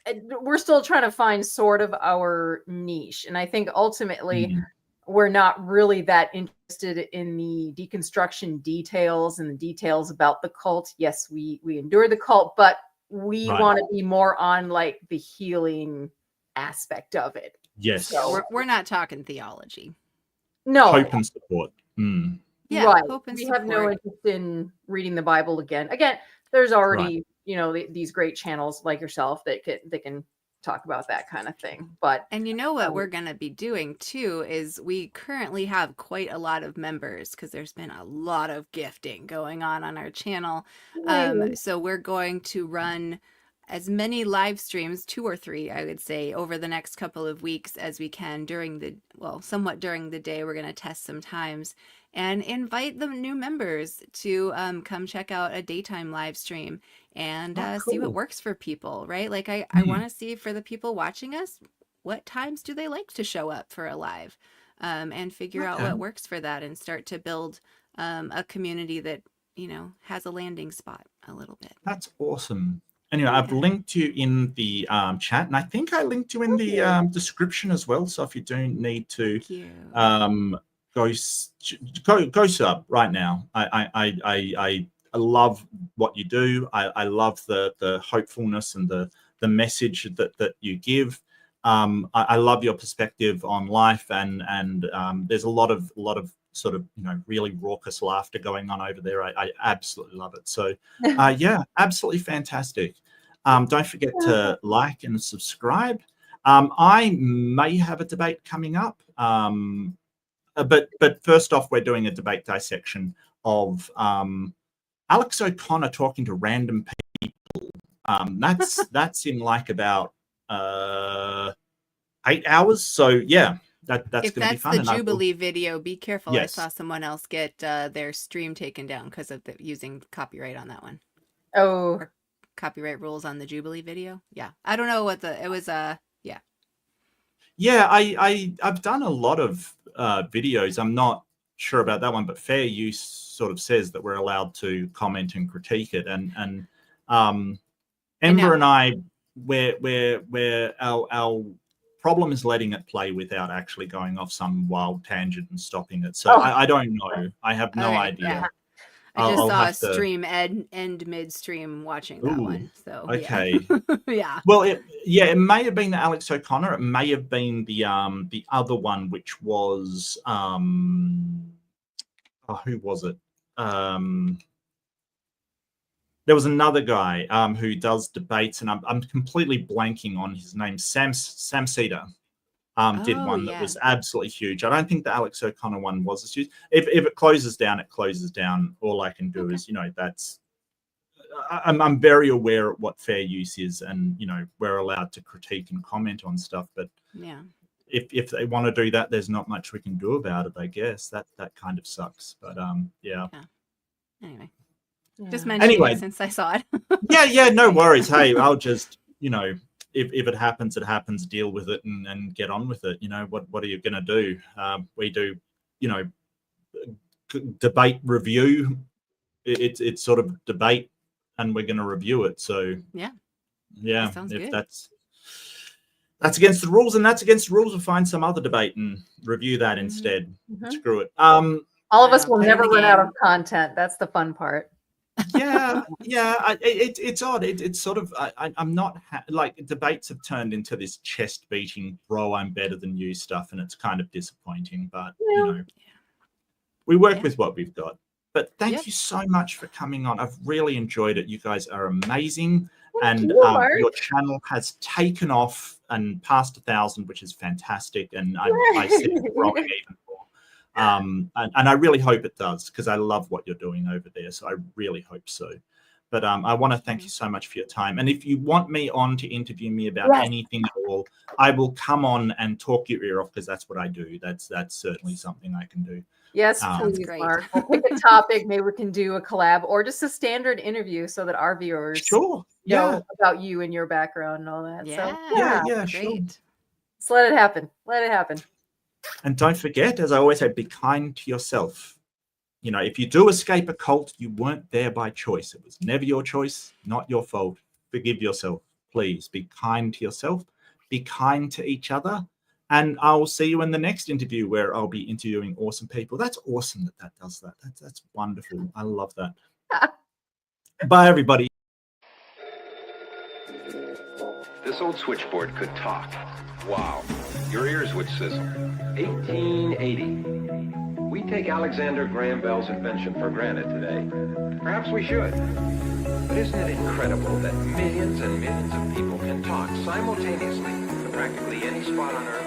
trying to find sort of our niche. And I think ultimately we're not really that interested in the deconstruction details and the details about the cult. Yes, we endure the cult, but we want to be more on like the healing aspect of it. Yes. So we're not talking theology. No. Hope and support. Yeah, right. Hope and we support. have no interest in reading the Bible again. Again, there's already, these great channels like yourself that can talk about that kind of thing. But and you know what we're going to be doing too is we currently have quite a lot of members because there's been a lot of gifting going on our channel. So we're going to run as many live streams, 2 or 3, I would say, over the next couple of weeks as we can somewhat during the day. We're going to test some times and invite the new members to come check out a daytime live stream and see what works for people, right? Like I want to see for the people watching us, what times do they like to show up for a live, and figure out what works for that and start to build a community that, has a landing spot a little bit. That's awesome. Anyway, I've linked you in the chat, and I think I linked you in the description as well. So if you do need to go sub right now. I love what you do. I love the hopefulness and the message that you give. I love your perspective on life, and there's a lot of sort of really raucous laughter going on over there. I absolutely love it. So absolutely fantastic. Don't forget to like and subscribe. I may have a debate coming up, but first off, we're doing a debate dissection of Alex O'Connor talking to random people. That's in like about 8 hours. So yeah. That's going to be fun. If that's the Jubilee video, be careful. Yes. I saw someone else get their stream taken down because of using copyright on that one. Oh. Or copyright rules on the Jubilee video. Yeah. I don't know what it was. Yeah, I've done a lot of videos. I'm not sure about that one, but fair use sort of says that we're allowed to comment and critique it. And Ember and I, we're our problem is letting it play without actually going off some wild tangent and stopping it. So I don't know. I have no idea. Yeah. I just saw a stream end midstream watching that one. So okay. Yeah. Well, it may have been the Alex O'Connor. It may have been the other one, which was who was it? There was another guy who does debates, and I'm completely blanking on his name. Sam Cedar did one that was absolutely huge. I don't think the Alex O'Connor one was as huge. If it closes down, it closes down. All I can do is, that's. I'm very aware of what fair use is, and we're allowed to critique and comment on stuff. But if they want to do that, there's not much we can do about it. I guess that kind of sucks. But Anyway. Just mentioning it since I saw it. No worries. Hey, I'll just, if it happens, it happens. Deal with it and get on with it. You know, what are you going to do? We do, you know, debate review. It's sort of debate, and we're going to review it. So yeah, if good. that's against the rules, and that's against the rules, we'll find some other debate and review that instead. Screw it. All of us will never run out of content. That's the fun part. It's odd. It's sort of I'm not like debates have turned into this chest beating, bro, I'm better than you stuff, and it's kind of disappointing. But you know, we work with what we've got. But thank you so much for coming on. I've really enjoyed it. You guys are amazing. And your channel has taken off and passed 1,000, which is fantastic. And I see it growing even more. And I really hope it does, because I love what you're doing over there. So I really hope so. But I want to thank you so much for your time. And if you want me on to interview me about anything at all, I will come on and talk your ear off, because that's what I do. That's certainly something I can do. Yes, please, Mark. We'll pick a topic. Maybe we can do a collab or just a standard interview so that our viewers know about you and your background and all that. Yeah, sure. Let's let it happen. Let it happen. And don't forget, as I always say, be kind to yourself. You know, if you do escape a cult, you weren't there by choice. It was never your choice, not your fault. Forgive yourself. Please be kind to yourself. Be kind to each other. And I'll see you in the next interview, where I'll be interviewing awesome people. That's awesome that does that. That's wonderful. I love that. Bye, everybody. This old switchboard could talk. Wow. Your ears would sizzle. 1880. We take Alexander Graham Bell's invention for granted today. Perhaps we should. But isn't it incredible that millions and millions of people can talk simultaneously to practically any spot on Earth?